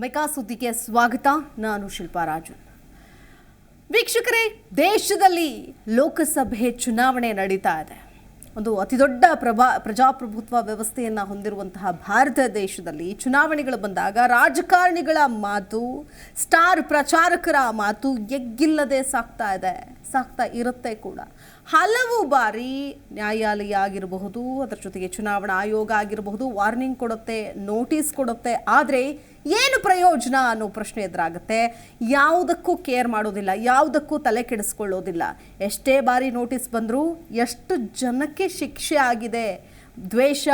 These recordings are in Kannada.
ಮೆಗಾ ಸುದ್ದಿಗೆ ಸ್ವಾಗತ. ನಾನು ಶಿಲ್ಪಾ ರಾಜು. ವೀಕ್ಷಕರೇ, ದೇಶದಲ್ಲಿ ಲೋಕಸಭೆ ಚುನಾವಣೆ ನಡೀತಾ ಇದೆ. ಒಂದು ಅತಿದೊಡ್ಡ ಪ್ರಜಾಪ್ರಭುತ್ವ ವ್ಯವಸ್ಥೆಯನ್ನು ಹೊಂದಿರುವಂತಹ ಭಾರತ ದೇಶದಲ್ಲಿ ಚುನಾವಣೆಗಳು ಬಂದಾಗ ರಾಜಕಾರಣಿಗಳ ಮಾತು, ಸ್ಟಾರ್ ಪ್ರಚಾರಕರ ಮಾತು ಎಗ್ಗಿಲ್ಲದೆ ಸಾಕ್ತಾ ಇರುತ್ತೆ ಕೂಡ. ಹಲವು ಬಾರಿ ನ್ಯಾಯಾಲಯ ಆಗಿರಬಹುದು, ಅದರ ಜೊತೆಗೆ ಚುನಾವಣಾ ಆಯೋಗ ಆಗಿರಬಹುದು, ವಾರ್ನಿಂಗ್ ಕೊಡುತ್ತೆ, ನೋಟಿಸ್ ಕೊಡುತ್ತೆ. ಆದರೆ ಏನು ಪ್ರಯೋಜನ ಅನ್ನೋ ಪ್ರಶ್ನೆ ಎದುರಾಗುತ್ತೆ. ಯಾವುದಕ್ಕೂ ಕೇರ್ ಮಾಡೋದಿಲ್ಲ, ಯಾವುದಕ್ಕೂ ತಲೆ ಕೆಡಿಸ್ಕೊಳ್ಳೋದಿಲ್ಲ. ಎಷ್ಟೇ ಬಾರಿ ನೋಟಿಸ್ ಬಂದರೂ ಎಷ್ಟು ಜನಕ್ಕೆ ಶಿಕ್ಷೆ ಆಗಿದೆ ದ್ವೇಷ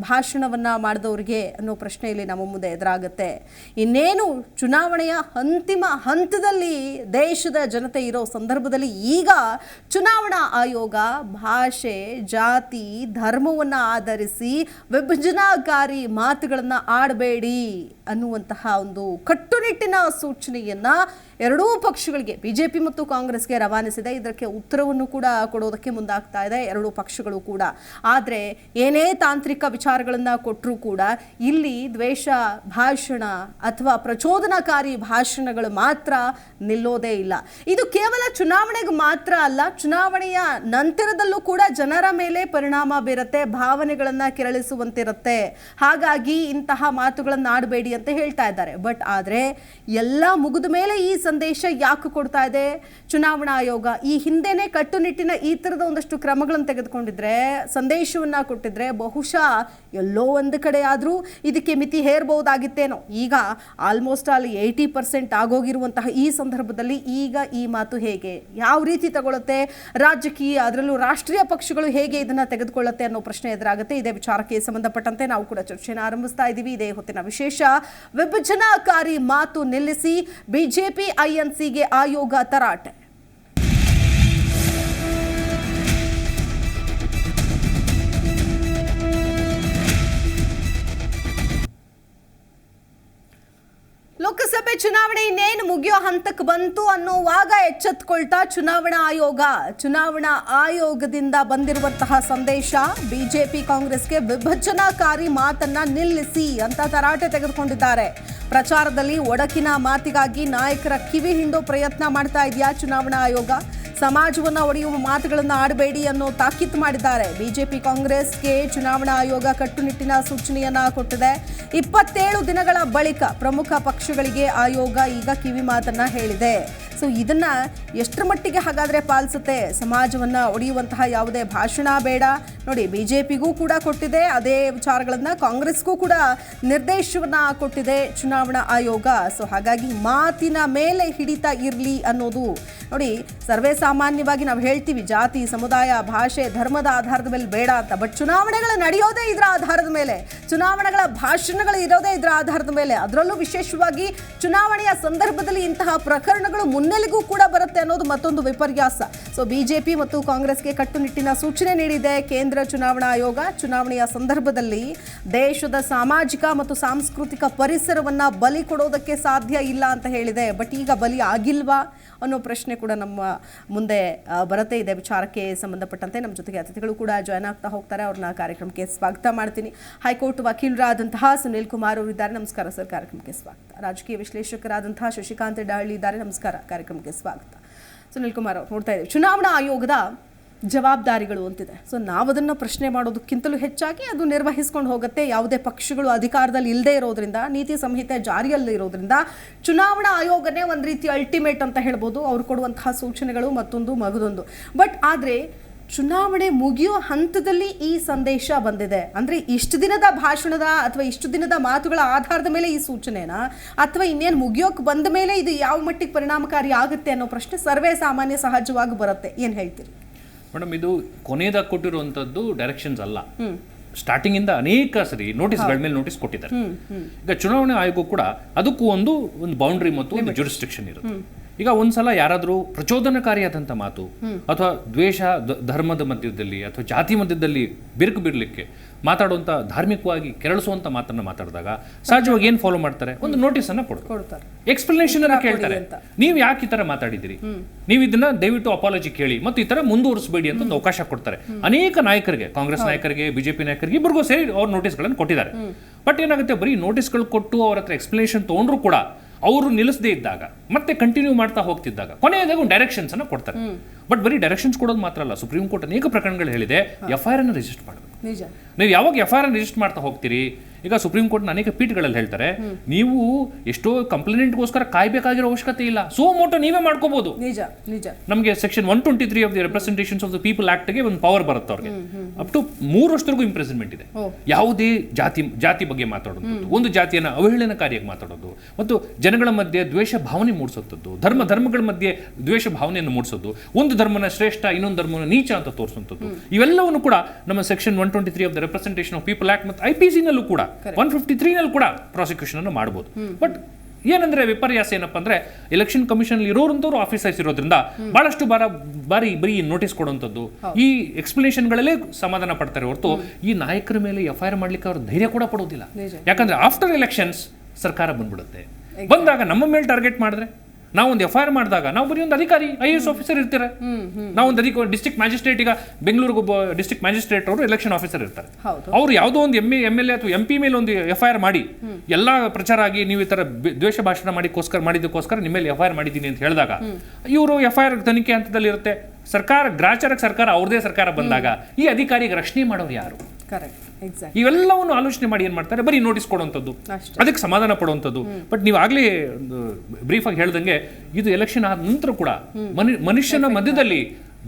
ಭಾಷಣವನ್ನು ಮಾಡಿದವ್ರಿಗೆ ಅನ್ನೋ ಪ್ರಶ್ನೆಯಲ್ಲಿ ನಮ್ಮ ಮುಂದೆ ಎದುರಾಗುತ್ತೆ. ಇನ್ನೇನು ಚುನಾವಣೆಯ ಅಂತಿಮ ಹಂತದಲ್ಲಿ ದೇಶದ ಜನತೆ ಇರೋ ಸಂದರ್ಭದಲ್ಲಿ ಈಗ ಚುನಾವಣಾ ಆಯೋಗ ಭಾಷೆ, ಜಾತಿ, ಧರ್ಮವನ್ನು ಆಧರಿಸಿ ವಿಭಜನಾಕಾರಿ ಮಾತುಗಳನ್ನು ಆಡಬೇಡಿ ಅನ್ನುವಂತಹ ಒಂದು ಕಟ್ಟುನಿಟ್ಟಿನ ಸೂಚನೆಯನ್ನು ಎರಡೂ ಪಕ್ಷಗಳಿಗೆ, ಬಿಜೆಪಿ ಮತ್ತು ಕಾಂಗ್ರೆಸ್ಗೆ ರವಾನಿಸಿದೆ. ಇದಕ್ಕೆ ಉತ್ತರವನ್ನು ಕೂಡ ಕೊಡೋದಕ್ಕೆ ಮುಂದಾಗ್ತಾ ಇದೆ ಎರಡೂ ಪಕ್ಷಗಳು ಕೂಡ. ಆದರೆ ಏನೇ ತಾಂತ್ರಿಕ ವಿಚಾರಗಳನ್ನು ಕೊಟ್ಟರೂ ಕೂಡ ಇಲ್ಲಿ ದ್ವೇಷ ಭಾಷಣ ಅಥವಾ ಪ್ರಚೋದನಕಾರಿ ಭಾಷಣಗಳು ಮಾತ್ರ ನಿಲ್ಲೋದೇ ಇಲ್ಲ. ಇದು ಕೇವಲ ಚುನಾವಣೆಗೆ ಮಾತ್ರ ಅಲ್ಲ, ಚುನಾವಣೆಯ ನಂತರದಲ್ಲೂ ಕೂಡ ಜನರ ಮೇಲೆ ಪರಿಣಾಮ ಬೀರುತ್ತೆ, ಭಾವನೆಗಳನ್ನು ಕೆರಳಿಸುವಂತಿರುತ್ತೆ. ಹಾಗಾಗಿ ಇಂತಹ ಮಾತುಗಳನ್ನು ಆಡಬೇಡಿ ಅಂತ ಹೇಳ್ತಾ ಇದ್ದಾರೆ. ಬಟ್ ಆದರೆ ಎಲ್ಲ ಮುಗಿದ ಮೇಲೆ ಈ ಸಂದೇಶ ಯಾಕೆ ಕೊಡ್ತಾ ಇದೆ ಚುನಾವಣಾ ಆಯೋಗ? ಈ ಹಿಂದೆನೇ ಕಟ್ಟುನಿಟ್ಟಿನ ಈ ಥರದ ಒಂದಷ್ಟು ಕ್ರಮಗಳನ್ನು ತೆಗೆದುಕೊಂಡಿದ್ರೆ, ಸಂದೇಶವನ್ನು ಕೊಟ್ಟಿದ್ರೆ ಬಹುಶಃ ಎಲ್ಲೋ ಒಂದು ಕಡೆ ಆದರೂ ಇದಕ್ಕೆ ಮಿತಿ ಹೇರಬಹುದಾಗಿತ್ತೇನೋ. ಈಗ ಆಲ್ಮೋಸ್ಟ್ ಆಲ್ 80% ಆಗೋಗಿರುವಂತಹ ಈ ಸಂದರ್ಭದಲ್ಲಿ ಈಗ ಈ ಮಾತು ಹೇಗೆ, ಯಾವ ರೀತಿ ತಗೊಳುತ್ತೆ ರಾಜಕೀಯ, ಅದರಲ್ಲೂ ರಾಷ್ಟ್ರೀಯ ಪಕ್ಷಗಳು ಹೇಗೆ ಇದನ್ನು ತೆಗೆದುಕೊಳ್ಳುತ್ತೆ ಅನ್ನೋ ಪ್ರಶ್ನೆ ಎದುರಾಗುತ್ತೆ. ಇದೇ ವಿಚಾರಕ್ಕೆ ಸಂಬಂಧಪಟ್ಟಂತೆ ನಾವು ಕೂಡ ಚರ್ಚೆಯನ್ನು ಆರಂಭಿಸ್ತಾ ಇದ್ದೀವಿ. ಇದೇ ಹೊತ್ತಿನ ವಿಶೇಷ, ವಿಭಜನಾಕಾರಿ ಮಾತು ನಿಲ್ಲಿಸಿ ಬಿಜೆಪಿ ಐಎನ್ಸಿಗೆ ಆಯೋಗ ತರಾಟೆ. ಲೋಕಸಭೆ ಚುನಾವಣೆ ಇನ್ನೇನು ಮುಗಿಯೋ ಹಂತಕ್ಕೆ ಬಂತು ಅನ್ನೋವಾಗ ಎಚ್ಚೆತ್ತುಕೊಳ್ತಾ ಚುನಾವಣಾ ಆಯೋಗದಿಂದ ಬಂದಿರುವಂತಹ ಸಂದೇಶ, ಬಿಜೆಪಿ ಕಾಂಗ್ರೆಸ್ಗೆ ವಿಭಜನಾಕಾರಿ ಮಾತನ್ನ ನಿಲ್ಲಿಸಿ ಅಂತ ತರಾಟೆ ತೆಗೆದುಕೊಂಡಿದ್ದಾರೆ. ಪ್ರಚಾರದಲ್ಲಿ ಒಡಕಿನ ಮಾತಿಗಾಗಿ ನಾಯಕರ ಕಿವಿ ಹಿಂಡೋ ಪ್ರಯತ್ನ ಮಾಡ್ತಾ ಇದೆಯಾ ಚುನಾವಣಾ ಆಯೋಗ? ಸಮಾಜವನ್ನು ಒಡೆಯುವ ಮಾತುಗಳನ್ನು ಆಡಬೇಡಿ ಅನ್ನೋ ತಾಕೀತು ಮಾಡಿದ್ದಾರೆ. ಬಿಜೆಪಿ ಕಾಂಗ್ರೆಸ್ಗೆ ಚುನಾವಣಾ ಆಯೋಗ ಕಟ್ಟುನಿಟ್ಟಿನ ಸೂಚನೆಯನ್ನ ಕೊಟ್ಟಿದೆ. 27 ದಿನಗಳ ಬಳಿಕ ಪ್ರಮುಖ ಪಕ್ಷಗಳಿಗೆ ಆಯೋಗ ಈಗ ಕಿವಿ ಮಾತನ್ನ ಹೇಳಿದೆ. ಸೊ ಇದನ್ನ ಎಷ್ಟರ ಮಟ್ಟಿಗೆ ಹಾಗಾದ್ರೆ ಪಾಲಿಸುತ್ತೆ? ಸಮಾಜವನ್ನ ಒಡೆಯುವಂತಹ ಯಾವುದೇ ಭಾಷಣ ಬೇಡ. ನೋಡಿ, ಬಿಜೆಪಿಗೂ ಕೂಡ ಕೊಟ್ಟಿದೆ ಅದೇ ವಿಚಾರಗಳನ್ನ, ಕಾಂಗ್ರೆಸ್ಗೂ ಕೂಡ ನಿರ್ದೇಶವನ್ನ ಕೊಟ್ಟಿದೆ ಚುನಾವಣಾ ಆಯೋಗ. ಸೊ ಹಾಗಾಗಿ ಮಾತಿನ ಮೇಲೆ ಹಿಡಿತ ಇರಲಿ ಅನ್ನೋದು. ನೋಡಿ, ಸರ್ವೇ ಸಾಮಾನ್ಯವಾಗಿ ನಾವು ಹೇಳ್ತೀವಿ ಜಾತಿ, ಸಮುದಾಯ, ಭಾಷೆ, ಧರ್ಮದ ಆಧಾರದ ಮೇಲೆ ಬೇಡ ಅಂತ. ಬಟ್ ಚುನಾವಣೆಗಳು ನಡೆಯೋದೇ ಇದರ ಆಧಾರದ ಮೇಲೆ, ಚುನಾವಣೆಗಳ ಭಾಷಣಗಳು ಇರೋದೇ ಇದರ ಆಧಾರದ ಮೇಲೆ. ಅದರಲ್ಲೂ ವಿಶೇಷವಾಗಿ ಚುನಾವಣೆಯ ಸಂದರ್ಭದಲ್ಲಿ ಇಂತಹ ಪ್ರಕರಣಗಳು ಮುನ್ನೆಲೆಗೂ ಕೂಡ ಬರುತ್ತೆ ಅನ್ನೋದು ಮತ್ತೊಂದು ವಿಪರ್ಯಾಸ. ಸೊ ಬಿಜೆಪಿ ಮತ್ತು ಕಾಂಗ್ರೆಸ್ಗೆ ಕಟ್ಟುನಿಟ್ಟಿನ ಸೂಚನೆ ನೀಡಿದೆ ಕೇಂದ್ರ ಚುನಾವಣಾ ಆಯೋಗ. ಚುನಾವಣೆಯ ಸಂದರ್ಭದಲ್ಲಿ ದೇಶದ ಸಾಮಾಜಿಕ ಮತ್ತು ಸಾಂಸ್ಕೃತಿಕ ಪರಿಸರವನ್ನ ಬಲಿ ಕೊಡೋದಕ್ಕೆ ಸಾಧ್ಯ ಇಲ್ಲ ಅಂತ ಹೇಳಿದೆ. ಬಟ್ ಈಗ ಬಲಿ ಆಗಿಲ್ವಾ ಅನ್ನೋ ಪ್ರಶ್ನೆ ಕೂಡ ನಮ್ಮ ಮುಂದೆ ಬರುತ್ತೆ. ಇದೆ ವಿಚಾರಕ್ಕೆ ಸಂಬಂಧಪಟ್ಟಂತೆ ನಮ್ಮ ಜೊತೆಗೆ ಅತಿಥಿಗಳು ಕೂಡ ಜಾಯ್ನ್ ಆಗ್ತಾ ಹೋಗ್ತಾರೆ. ಅವ್ರನ್ನ ಕಾರ್ಯಕ್ರಮಕ್ಕೆ ಸ್ವಾಗತ ಮಾಡ್ತೀನಿ. ಹೈಕೋರ್ಟ್ ವಕೀಲರಾದಂತಹ ಸುನಿಲ್ ಕುಮಾರ್ ಅವರು ಇದ್ದಾರೆ. ನಮಸ್ಕಾರ ಸರ್, ಕಾರ್ಯಕ್ರಮಕ್ಕೆ ಸ್ವಾಗತ. ರಾಜಕೀಯ ವಿಶ್ಲೇಷಕರಾದಂತಹ ಶಶಿಕಾಂತ್ ಡಾಳ್ಳಿ ಇದ್ದಾರೆ. ನಮಸ್ಕಾರ, ಕಾರ್ಯಕ್ರಮಕ್ಕೆ ಸ್ವಾಗತ. ಸುನಿಲ್ ಕುಮಾರ್ ಅವರು, ನೋಡ್ತಾ ಇದ್ದೀವಿ ಚುನಾವಣಾ ಆಯೋಗದ ಜವಾಬ್ದಾರಿಗಳು ಅಂತಿದೆ. ಸೊ ನಾವದನ್ನು ಪ್ರಶ್ನೆ ಮಾಡೋದಕ್ಕಿಂತಲೂ ಹೆಚ್ಚಾಗಿ ಅದು ನಿರ್ವಹಿಸ್ಕೊಂಡು ಹೋಗುತ್ತೆ. ಯಾವುದೇ ಪಕ್ಷಗಳು ಅಧಿಕಾರದಲ್ಲಿ ಇಲ್ಲದೆ ಇರೋದ್ರಿಂದ, ನೀತಿ ಸಂಹಿತೆ ಜಾರಿಯಲ್ಲಿ ಇರೋದ್ರಿಂದ ಚುನಾವಣಾ ಆಯೋಗನೇ ಒಂದು ರೀತಿ ಅಲ್ಟಿಮೇಟ್ ಅಂತ ಹೇಳ್ಬೋದು. ಅವ್ರು ಕೊಡುವಂತಹ ಸೂಚನೆಗಳು ಮತ್ತೊಂದು ಮಗದೊಂದು. ಬಟ್ ಆದರೆ ಚುನಾವಣೆ ಮುಗಿಯೋ ಹಂತದಲ್ಲಿ ಈ ಸಂದೇಶ ಬಂದಿದೆ ಅಂದರೆ ಇಷ್ಟು ದಿನದ ಭಾಷಣದ ಅಥವಾ ಇಷ್ಟು ದಿನದ ಮಾತುಗಳ ಆಧಾರದ ಮೇಲೆ ಈ ಸೂಚನೆನಾ, ಅಥವಾ ಇನ್ನೇನು ಮುಗಿಯೋಕೆ ಬಂದ ಮೇಲೆ ಇದು ಯಾವ ಮಟ್ಟಿಗೆ ಪರಿಣಾಮಕಾರಿ ಆಗುತ್ತೆ ಅನ್ನೋ ಪ್ರಶ್ನೆ ಸರ್ವೇ ಸಾಮಾನ್ಯ ಸಹಜವಾಗಿ ಬರುತ್ತೆ. ಏನು ಹೇಳ್ತೀರಿ ಮೇಡಮ್? ಇದು ಕೊನೆಯದಾಗಿ ಕೊಟ್ಟಿರುವಂಥದ್ದು ಡೈರೆಕ್ಷನ್ಸ್ ಅಲ್ಲ. ಸ್ಟಾರ್ಟಿಂಗ್ ಇಂದ ಅನೇಕ ಸರಿ ನೋಟಿಸ್ಗಳ ಮೇಲೆ ನೋಟಿಸ್ ಕೊಟ್ಟಿದ್ದಾರೆ. ಈಗ ಚುನಾವಣಾ ಆಯೋಗ ಕೂಡ ಅದಕ್ಕೂ ಒಂದು ಬೌಂಡ್ರಿ ಮತ್ತು ಒಂದು ಜುರಿಸ್ಟ್ರಿಕ್ಷನ್ ಇರುತ್ತೆ. ಈಗ ಒಂದ್ಸಲ ಯಾರಾದರೂ ಪ್ರಚೋದನಕಾರಿಯಾದಂಥ ಮಾತು ಅಥವಾ ದ್ವೇಷ ಧರ್ಮದ ಮಧ್ಯದಲ್ಲಿ ಅಥವಾ ಜಾತಿ ಮಧ್ಯದಲ್ಲಿ ಬಿರುಕು ಬಿಡಲಿಕ್ಕೆ ಮಾತಾಡುವಂಥ ಧಾರ್ಮಿಕವಾಗಿ ಕೆರಳಿಸುವಂಥ ಮಾತನ್ನು ಮಾತಾಡಿದಾಗ ಸಹಜವಾಗಿ ಏನು ಫಾಲೋ ಮಾಡ್ತಾರೆ, ಒಂದು ನೋಟಿಸ್ ಅನ್ನ ಕೊಡ್ತಾರೆ, ಎಕ್ಸ್ಪ್ಲನೇಷನ್ ಅನ್ನ ಕೇಳ್ತಾರೆ. ನೀವು ಯಾಕೆ ಈ ತರ ಮಾತಾಡಿದಿರಿ, ನೀವು ಇದನ್ನ ದಯವಿಟ್ಟು ಅಪಾಲಜಿ ಕೇಳಿ ಮತ್ತು ಈ ತರ ಮುಂದುವರಿಸಬೇಡಿ ಅಂತ ಒಂದು ಅವಕಾಶ ಕೊಡ್ತಾರೆ. ಅನೇಕ ನಾಯಕರಿಗೆ, ಕಾಂಗ್ರೆಸ್ ನಾಯಕರಿಗೆ, ಬಿಜೆಪಿ ನಾಯಕರಿಗೆ ಇಬ್ಬರಿಗೂ ಸೇರಿ ಅವ್ರ ನೋಟಿಸ್ಗಳನ್ನು ಕೊಟ್ಟಿದ್ದಾರೆ. ಬಟ್ ಏನಾಗುತ್ತೆ, ಬರೀ ನೋಟಿಸ್ಗಳು ಕೊಟ್ಟು ಅವ್ರ ಹತ್ರ ಎಕ್ಸ್ಪ್ಲನೇಷನ್ ತೊಗೊಂಡ್ರು ಕೂಡ ಅವರು ನಿಲ್ಲಿಸದೇ ಇದ್ದಾಗ ಮತ್ತೆ ಕಂಟಿನ್ಯೂ ಮಾಡ್ತಾ ಹೋಗ್ತಿದ್ದಾಗ ಕೊನೆಯದಾಗ ಒಂದು ಡೈರೆಕ್ಷನ್ಸ್ ಅನ್ನ ಕೊಡ್ತಾರೆ. ಬಟ್ ಬರೀ ಡೈರೆಕ್ಷನ್ಸ್ ಕೊಡೋದು ಮಾತ್ರ ಅಲ್ಲ, ಸುಪ್ರೀಂ ಕೋರ್ಟ್ ಅನೇಕ ಪ್ರಕರಣಗಳು ಹೇಳಿದೆ FIR ಅನ್ನು ರಿಜಿಸ್ಟರ್ ಮಾಡಬೇಕು. ನೀವು ಯಾವಾಗ FIR ಅನ್ನು ರಿಜಿಸ್ಟರ್ ಮಾಡ್ತಾ ಹೋಗ್ತೀರಿ, ಈಗ ಸುಪ್ರೀಂ ಕೋರ್ಟ್ನ ಅನೇಕ ಪೀಠಗಳಲ್ಲಿ ಹೇಳ್ತಾರೆ, ನೀವು ಎಷ್ಟೋ ಕಂಪ್ಲೇಂಟ್ಗೋಸ್ಕರ ಕಾಯ್ಬೇಕಾಗಿರೋ ಅವಶ್ಯಕತೆ ಇಲ್ಲ, ಸೋ ಮೋಟೋ ನೀವೇ ಮಾಡ್ಕೋಬಹುದು. ನಮಗೆ section 123 of the representations of the people ಆಕ್ಟ್ಗೆ ಒಂದು ಪವರ್ ಬರುತ್ತೆ ಅವ್ರಿಗೆ. ಅಪ್ ಟು 3 ವರ್ಷದವರೆಗೂ ಇಂಪ್ರಿಸನ್ಮೆಂಟ್ ಇದೆ. ಯಾವುದೇ ಜಾತಿ ಬಗ್ಗೆ ಮಾತಾಡೋದು, ಒಂದು ಜಾತಿಯನ್ನ ಅವಹೇಳನಕಾರಿಯಾಗಿ ಮಾತಾಡೋದು ಮತ್ತು ಜನಗಳ ಮಧ್ಯೆ ದ್ವೇಷ ಭಾವನೆ ಮೂಡಿಸುವಂಥದ್ದು, ಧರ್ಮಗಳ ಮಧ್ಯೆ ದ್ವೇಷ ಭಾವನೆಯನ್ನು ಮೂಡಿಸೋದು, ಒಂದು ಧರ್ಮನ ಶ್ರೇಷ್ಠ ಇನ್ನೊಂದು ಧರ್ಮನ ನೀಚ ಅಂತ ತೋರಿಸುವಂಥದ್ದು, ಇವೆಲ್ಲವನ್ನು ಕೂಡ ನಮ್ಮ section 123 of the representation of people act ಮತ್ತು IPC ನಲ್ಲೂ ಕೂಡ 153 ನಲ್ಲಿ ಕೂಡ ಪ್ರಾಸಿಕ್ಯೂಷನ್ ಅನ್ನು ಮಾಡಬಹುದು. ಬಟ್ ಏನಂದ್ರೆ ವಿಪರ್ಯಾಸ ಏನಪ್ಪಾ ಅಂದ್ರೆ, ಎಲೆಕ್ಷನ್ ಕಮಿಷನ್ ಇರೋರಂತವ್ರು ಆಫೀಸರ್ಸ್ ಇರೋದ್ರಿಂದ ಬಹಳಷ್ಟು ಬಾರಿ ಬರೀ ನೋಟಿಸ್ ಕೊಡುವಂಥದ್ದು, ಈ ಎಕ್ಸ್ಪ್ಲನೇಷನ್ ಗಳಲ್ಲೇ ಸಮಾಧಾನ ಪಡ್ತಾರೆ ಹೊರತು ಈ ನಾಯಕರ ಮೇಲೆ FIR ಮಾಡ್ಲಿಕ್ಕೆ ಅವ್ರ ಧೈರ್ಯ ಕೂಡ ಪಡೋದಿಲ್ಲ. ಯಾಕಂದ್ರೆ ಆಫ್ಟರ್ ಎಲೆಕ್ಷನ್ಸ್ ಸರ್ಕಾರ ಬಂದ್ಬಿಡುತ್ತೆ. ಬಂದಾಗ ನಮ್ಮ ಮೇಲೆ ಟಾರ್ಗೆಟ್ ಮಾಡಿದ್ರೆ, ನಾವೊಂದು FIR ಮಾಡಿದಾಗ ನಾವು ಬರೀ ಒಂದು ಅಧಿಕಾರಿ IAS ಆಫೀಸರ್ ಇರ್ತಾರೆ, ನಾವೊಂದು ಡಿಸ್ಟ್ರಿಕ್ಟ್ ಮ್ಯಾಜಿಸ್ಟ್ರೇಟ್, ಈಗ ಬೆಂಗಳೂರಿಗೆ ಒಬ್ಬ ಡಿಸ್ಟ್ರಿಕ್ಟ್ ಮ್ಯಾಜಿಸ್ಟ್ರೇಟ್ ಅವರು ಎಲೆಕ್ಷನ್ ಆಫೀಸರ್ ಇರ್ತಾರೆ. ಅವರು ಯಾವುದೋ ಒಂದು MLA ಅಥವಾ MP ಮೇಲೆ ಒಂದು FIR ಮಾಡಿ ಎಲ್ಲಾ ಪ್ರಚಾರ ಆಗಿ ನೀವು ಈ ತರ ದ್ವೇಷ ಭಾಷಣ ಮಾಡಿದ್ದಕ್ಕೋಸ್ಕರ ನಿಮ್ಮ ಮೇಲೆ FIR ಮಾಡಿದ್ದೀನಿ ಅಂತ ಹೇಳಿದಾಗ ಇವರು FIR ತನಿಖೆ ಹಂತದಲ್ಲಿ ಇರುತ್ತೆ. ಗ್ರಾಚಾರಕ್ಕೆ ಸರ್ಕಾರ ಅವ್ರದೇ ಸರ್ಕಾರ ಬಂದಾಗ ಈ ಅಧಿಕಾರಿಗೆ ರಕ್ಷಣೆ ಮಾಡೋರು ಯಾರು? ಇವೆಲ್ಲವನ್ನು ಆಲೋಚನೆ ಮಾಡಿ ಏನ್ ಮಾಡ್ತಾರೆ, ಬರೀ ನೋಟಿಸ್ ಕೊಡುವಂಥದ್ದು, ಅದಕ್ಕೆ ಸಮಾಧಾನ ಪಡುವಂಥದ್ದು. ಬಟ್ ನೀವು ಆಗ್ಲೇ ಬ್ರೀಫ್ ಆಗಿ ಹೇಳ್ದಂಗೆ ಇದು ಎಲೆಕ್ಷನ್ ಆದ ನಂತರ ಕೂಡ ಮನುಷ್ಯನ ಮಧ್ಯದಲ್ಲಿ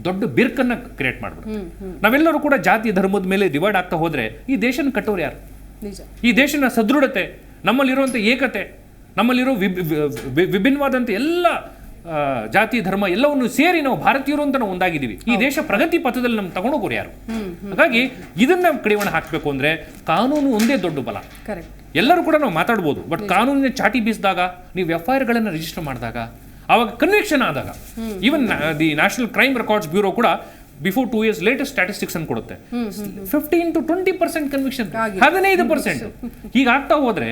ದೊಡ್ಡ ಬಿರ್ಕನ್ನ ಕ್ರಿಯೇಟ್ ಮಾಡ್ಬಿಡುತ್ತೆ. ನಾವೆಲ್ಲರೂ ಕೂಡ ಜಾತಿ ಧರ್ಮದ ಮೇಲೆ ಡಿವೈಡ್ ಆಗ್ತಾ ಹೋದ್ರೆ ಈ ದೇಶನ ಕಟ್ಟೋರು ಯಾರು? ಈ ದೇಶನ ಸದೃಢತೆ, ನಮ್ಮಲ್ಲಿರುವಂಥ ಏಕತೆ, ನಮ್ಮಲ್ಲಿರೋ ವಿಭಿನ್ನವಾದಂಥ ಎಲ್ಲ ಜಾತಿ ಧರ್ಮ ಎಲ್ಲವನ್ನು ಸೇರಿ ನಾವು ಭಾರತೀಯರು ಅಂತ ನಾವು ಒಂದಾಗಿದ್ದೀವಿ. ಈ ದೇಶ ಪ್ರಗತಿ ಪಥದಲ್ಲಿ ನಮ್ಗೆ ತಗೊಂಡೋಗೋರು ಯಾರು? ಹಾಗಾಗಿ ಇದನ್ನ ಕಡಿವಾಣ ಹಾಕಬೇಕು ಅಂದ್ರೆ ಕಾನೂನು ಒಂದೇ ದೊಡ್ಡ ಬಲ. ಎಲ್ಲರೂ ಕೂಡ ನಾವು ಮಾತಾಡ್ಬೋದು, ಬಟ್ ಕಾನೂನಿನ ಚಾಟಿ ಬೀಸಿದಾಗ, ನೀವು FIR ಗಳನ್ನ ರಿಜಿಸ್ಟರ್ ಮಾಡಿದಾಗ, ಅವಾಗ ಕನ್ವಿಕ್ಷನ್ ಆದಾಗ, even the national crime records bureau ಕೂಡ ಬಿಫೋರ್ 2 years ಲೇಟೆಸ್ಟ್ ಸ್ಟ್ಯಾಟಿಸ್ಟಿಕ್ಸ್ ಅನ್ನು ಕೊಡುತ್ತೆ. 15 to 20% ಕನ್ವಿಕ್ಷನ್, 15%. ಹೀಗಾಗ್ತಾ ಹೋದ್ರೆ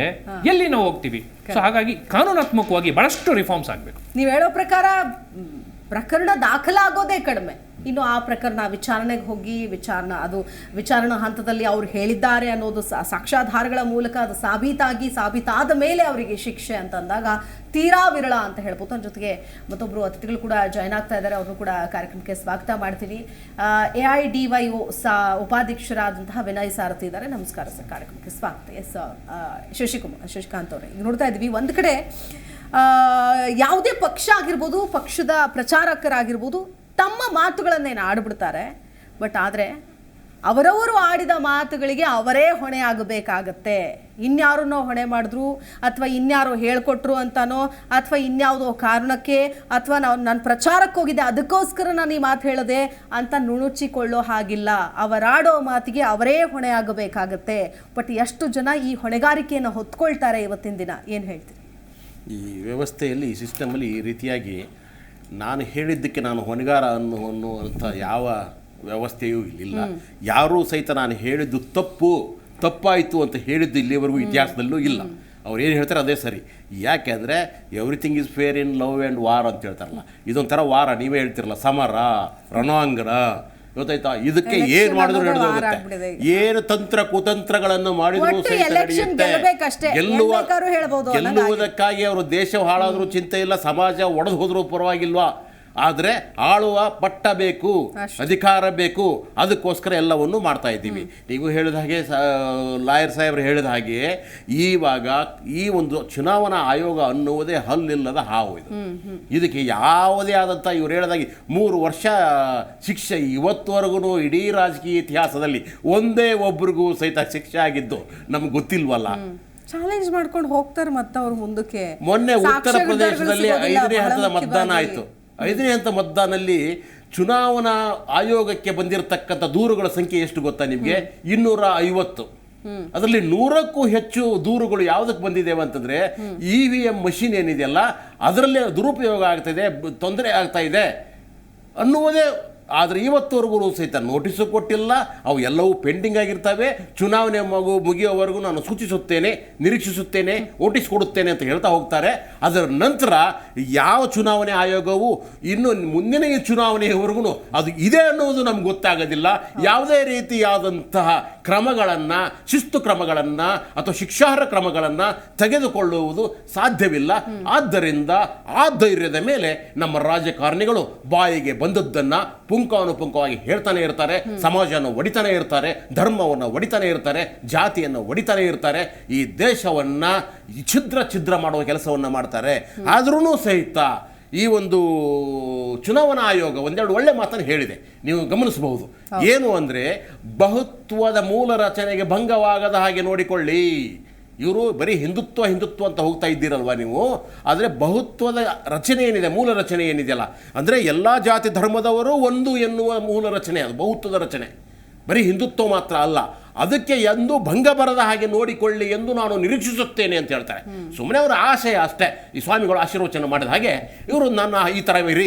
ಎಲ್ಲಿ ನಾವು ಹೋಗ್ತೀವಿ? ಸೊ ಹಾಗಾಗಿ ಕಾನೂನಾತ್ಮಕವಾಗಿ ಬಹಳಷ್ಟು ರಿಫಾರ್ಮ್ಸ್ ಆಗಬೇಕು. ನೀವು ಹೇಳೋ ಪ್ರಕಾರ ಪ್ರಕರಣ ದಾಖಲಾಗೋದೇ ಕಡಿಮೆ, ಇನ್ನು ಆ ಪ್ರಕರಣ ವಿಚಾರಣೆಗೆ ಹೋಗಿ ವಿಚಾರಣಾ ಹಂತದಲ್ಲಿ ಅವ್ರು ಹೇಳಿದ್ದಾರೆ ಅನ್ನೋದು ಸಾಕ್ಷ್ಯಾಧಾರಗಳ ಮೂಲಕ ಅದು ಸಾಬೀತಾದ ಮೇಲೆ ಅವರಿಗೆ ಶಿಕ್ಷೆ ಅಂತ ಅಂದಾಗ ತೀರಾ ವಿರಳ ಅಂತ ಹೇಳ್ಬೋದು. ನನ್ನ ಜೊತೆಗೆ ಮತ್ತೊಬ್ಬರು ಅತಿಥಿಗಳು ಕೂಡ ಜಾಯ್ನ್ ಆಗ್ತಾ ಇದ್ದಾರೆ, ಅವರು ಕೂಡ ಕಾರ್ಯಕ್ರಮಕ್ಕೆ ಸ್ವಾಗತ ಮಾಡ್ತೀನಿ. AIDYO ಉಪಾಧ್ಯಕ್ಷರಾದಂತಹ ವಿನಯ್ ಸಾರಥಿ ಇದ್ದಾರೆ. ನಮಸ್ಕಾರ ಸರ್, ಕಾರ್ಯಕ್ರಮಕ್ಕೆ ಸ್ವಾಗತ. ಎಸ್, ಶಶಿಕಾಂತ್ ಅವರೇ, ಈಗ ನೋಡ್ತಾ ಇದ್ವಿ, ಒಂದು ಕಡೆ ಯಾವುದೇ ಪಕ್ಷ ಆಗಿರ್ಬೋದು, ಪಕ್ಷದ ಪ್ರಚಾರಕರಾಗಿರ್ಬೋದು, ತಮ್ಮ ಮಾತುಗಳನ್ನೇನು ಆಡ್ಬಿಡ್ತಾರೆ. ಬಟ್ ಆದರೆ ಅವರವರು ಆಡಿದ ಮಾತುಗಳಿಗೆ ಅವರೇ ಹೊಣೆ ಆಗಬೇಕಾಗತ್ತೆ. ಇನ್ಯಾರನ್ನೋ ಹೊಣೆ ಮಾಡಿದ್ರು ಅಥವಾ ಇನ್ಯಾರೋ ಹೇಳ್ಕೊಟ್ರು ಅಂತಾನೋ ಅಥವಾ ಇನ್ಯಾವುದೋ ಕಾರಣಕ್ಕೆ ಅಥವಾ ನಾನು ಪ್ರಚಾರಕ್ಕೆ ಹೋಗಿದ್ದೆ ಅದಕ್ಕೋಸ್ಕರ ನಾನು ಈ ಮಾತು ಹೇಳದೆ ಅಂತ ನುಣುಚಿಕೊಳ್ಳೋ ಹಾಗಿಲ್ಲ. ಅವರಾಡೋ ಮಾತಿಗೆ ಅವರೇ ಹೊಣೆ ಆಗಬೇಕಾಗತ್ತೆ. ಬಟ್ ಎಷ್ಟು ಜನ ಈ ಹೊಣೆಗಾರಿಕೆಯನ್ನು ಹೊತ್ಕೊಳ್ತಾರೆ ಇವತ್ತಿನ ದಿನ, ಏನು ಹೇಳ್ತೀರಿ? ಈ ವ್ಯವಸ್ಥೆಯಲ್ಲಿ, ಈ ಸಿಸ್ಟಮಲ್ಲಿ ಈ ರೀತಿಯಾಗಿ ನಾನು ಹೇಳಿದ್ದಕ್ಕೆ ನಾನು ಹೊಣೆಗಾರ ಅನ್ನುವಂಥ ಯಾವ ವ್ಯವಸ್ಥೆಯೂ ಇಲ್ಲಿಲ್ಲ. ಯಾರೂ ಸಹಿತ ನಾನು ಹೇಳಿದ್ದು ತಪ್ಪಾಯಿತು ಅಂತ ಹೇಳಿದ್ದು ಇಲ್ಲಿವರೆಗೂ ಇತಿಹಾಸದಲ್ಲೂ ಇಲ್ಲ. ಅವ್ರು ಏನು ಹೇಳ್ತಾರೆ ಅದೇ ಸರಿ. ಯಾಕೆ ಅಂದರೆ everything is fair in love and war ಅಂತ ಹೇಳ್ತಾರಲ್ಲ, ಇದೊಂಥರ ವಾರ. ನೀವೇ ಹೇಳ್ತಿರಲ್ಲ, ಸಮರ, ರಣಾಂಗಣ, ಗೊತ್ತಾಯ್ತಾ? ಇದಕ್ಕೆ ಏನು ಮಾಡಿದ್ರು ನಡೆದೋಗುತ್ತೆ. ಏನು ತಂತ್ರ ಕುತಂತ್ರಗಳನ್ನು ಮಾಡಿದ್ರು ಗೆಲ್ಲುವುದಕ್ಕಾಗಿ ಅವರು ದೇಶ ಹಾಳಾದ್ರೂ ಚಿಂತೆ ಇಲ್ಲ, ಸಮಾಜ ಒಡೆದು ಹೋದ್ರೂ ಪರವಾಗಿಲ್ವಾ. ಆದರೆ ಆಳುವ ಪಟ್ಟ ಬೇಕು, ಅಧಿಕಾರ ಬೇಕು, ಅದಕ್ಕೋಸ್ಕರ ಎಲ್ಲವನ್ನು ಮಾಡ್ತಾ ಇದ್ದೀವಿ. ನೀವು ಹೇಳಿದ ಹಾಗೆ, ಲಾಯರ್ ಸಾಹೇಬ್ರು ಹೇಳಿದ ಹಾಗೆ, ಇವಾಗ ಈ ಒಂದು ಚುನಾವಣಾ ಆಯೋಗ ಅನ್ನುವುದೇ ಹಲ್ಲಿಲ್ಲದ ಹಾವು. ಇದಕ್ಕೆ ಯಾವುದೇ ಆದಂಥ ಇವ್ರು ಹೇಳಿದಾಗೆ 3 ವರ್ಷ ಶಿಕ್ಷೆ, ಇವತ್ತುವರೆಗೂ ಇಡೀ ರಾಜಕೀಯ ಇತಿಹಾಸದಲ್ಲಿ ಒಂದೇ ಒಬ್ರಿಗೂ ಸಹಿತ ಶಿಕ್ಷೆ ಆಗಿದ್ದು ನಮ್ಗೆ ಗೊತ್ತಿಲ್ವಲ್ಲ. ಚಾಲೆಂಜ್ ಮಾಡ್ಕೊಂಡು ಹೋಗ್ತಾರೆ ಮತ್ತೆ ಅವ್ರು ಮುಂದಕ್ಕೆ. ಮೊನ್ನೆ ಉತ್ತರ ಪ್ರದೇಶದಲ್ಲಿ 5ನೇ ಹಂತದ ಮತದಾನ ಆಯಿತು. 5ನೇ ಹಂತ ಮತದಾನದಲ್ಲಿ ಚುನಾವಣಾ ಆಯೋಗಕ್ಕೆ ಬಂದಿರತಕ್ಕಂಥ ದೂರುಗಳ ಸಂಖ್ಯೆ ಎಷ್ಟು ಗೊತ್ತಾ ನಿಮಗೆ? 250. ಅದರಲ್ಲಿ 100ಕ್ಕೂ ಹೆಚ್ಚು ದೂರುಗಳು ಯಾವುದಕ್ಕೆ ಬಂದಿದ್ದೇವೆ ಅಂತಂದ್ರೆ EVM ಮಷಿನ್ ಏನಿದೆಯಲ್ಲ ಅದರಲ್ಲೇ ದುರುಪಯೋಗ ಆಗ್ತಾಯಿದೆ, ತೊಂದರೆ ಆಗ್ತಾ ಇದೆ ಅನ್ನುವುದೇ. ಆದರೆ ಇವತ್ತವರೆಗೂ ಸಹಿತ ನೋಟಿಸು ಕೊಟ್ಟಿಲ್ಲ, ಅವು ಎಲ್ಲವೂ ಪೆಂಡಿಂಗ್ ಆಗಿರ್ತವೆ. ಚುನಾವಣೆ ಮುಗಿಯೋವರೆಗೂ ನಾನು ಸೂಚಿಸುತ್ತೇನೆ, ನಿರೀಕ್ಷಿಸುತ್ತೇನೆ, ನೋಟಿಸ್ ಕೊಡುತ್ತೇನೆ ಅಂತ ಹೇಳ್ತಾ ಹೋಗ್ತಾರೆ. ಅದರ ನಂತರ ಯಾವ ಚುನಾವಣೆ ಆಯೋಗವು ಇನ್ನು ಮುಂದಿನ ಈ ಚುನಾವಣೆಯವರೆಗೂ ಅದು ಇದೆ ಅನ್ನೋದು ನಮ್ಗೆ ಗೊತ್ತಾಗೋದಿಲ್ಲ. ಯಾವುದೇ ರೀತಿಯಾದಂತಹ ಕ್ರಮಗಳನ್ನು, ಶಿಸ್ತು ಕ್ರಮಗಳನ್ನು ಅಥವಾ ಶಿಕ್ಷಾರ್ಹ ಕ್ರಮಗಳನ್ನು ತೆಗೆದುಕೊಳ್ಳುವುದು ಸಾಧ್ಯವಿಲ್ಲ. ಆದ್ದರಿಂದ ಆ ಧೈರ್ಯದ ಮೇಲೆ ನಮ್ಮ ರಾಜಕಾರಣಿಗಳು ಬಾಯಿಗೆ ಬಂದದ್ದನ್ನು ಪುಂಖಾನುಪುಂಖವಾಗಿ ಹೇಳ್ತಾನೆ ಇರ್ತಾರೆ, ಸಮಾಜವನ್ನು ಒಡಿತಾನೆ ಇರ್ತಾರೆ, ಧರ್ಮವನ್ನು ಒಡಿತಾನೆ ಇರ್ತಾರೆ, ಜಾತಿಯನ್ನು ಒಡಿತಾನೆ ಇರ್ತಾರೆ, ಈ ದೇಶವನ್ನು ಛಿದ್ರ ಮಾಡುವ ಕೆಲಸವನ್ನು ಮಾಡ್ತಾರೆ. ಆದ್ರೂ ಸಹಿತ ಈ ಒಂದು ಚುನಾವಣಾ ಆಯೋಗ ಒಂದೆರಡು ಒಳ್ಳೆ ಮಾತನ್ನು ಹೇಳಿದೆ, ನೀವು ಗಮನಿಸಬಹುದು. ಏನು ಅಂದರೆ ಬಹುತ್ವದ ಮೂಲ ರಚನೆಗೆ ಭಂಗವಾಗದ ಹಾಗೆ ನೋಡಿಕೊಳ್ಳಿ. ಇವರು ಬರೀ ಹಿಂದುತ್ವ ಅಂತ ಹೋಗ್ತಾ ಇದ್ದೀರಲ್ವ ನೀವು. ಆದರೆ ಬಹುತ್ವದ ರಚನೆ ಏನಿದೆ, ಮೂಲ ರಚನೆ ಏನಿದೆಯಲ್ಲ, ಅಂದರೆ ಎಲ್ಲ ಜಾತಿ ಧರ್ಮದವರು ಒಂದು ಎನ್ನುವ ಮೂಲ ರಚನೆ, ಅದು ಬಹುತ್ವದ ರಚನೆ, ಬರೀ ಹಿಂದುತ್ವ ಮಾತ್ರ ಅಲ್ಲ. ಅದಕ್ಕೆ ಎಂದೂ ಭಂಗ ಬರದ ಹಾಗೆ ನೋಡಿಕೊಳ್ಳಿ ಎಂದು ನಾನು ನಿರೀಕ್ಷಿಸುತ್ತೇನೆ ಅಂತ ಹೇಳ್ತಾರೆ. ಸುಮ್ಮನೆ ಅವರ ಆಶಯ ಅಷ್ಟೇ. ಈ ಸ್ವಾಮಿಗಳು ಆಶೀರ್ವಚನ ಮಾಡಿದ ಹಾಗೆ ಇವರು ನನ್ನ ಈ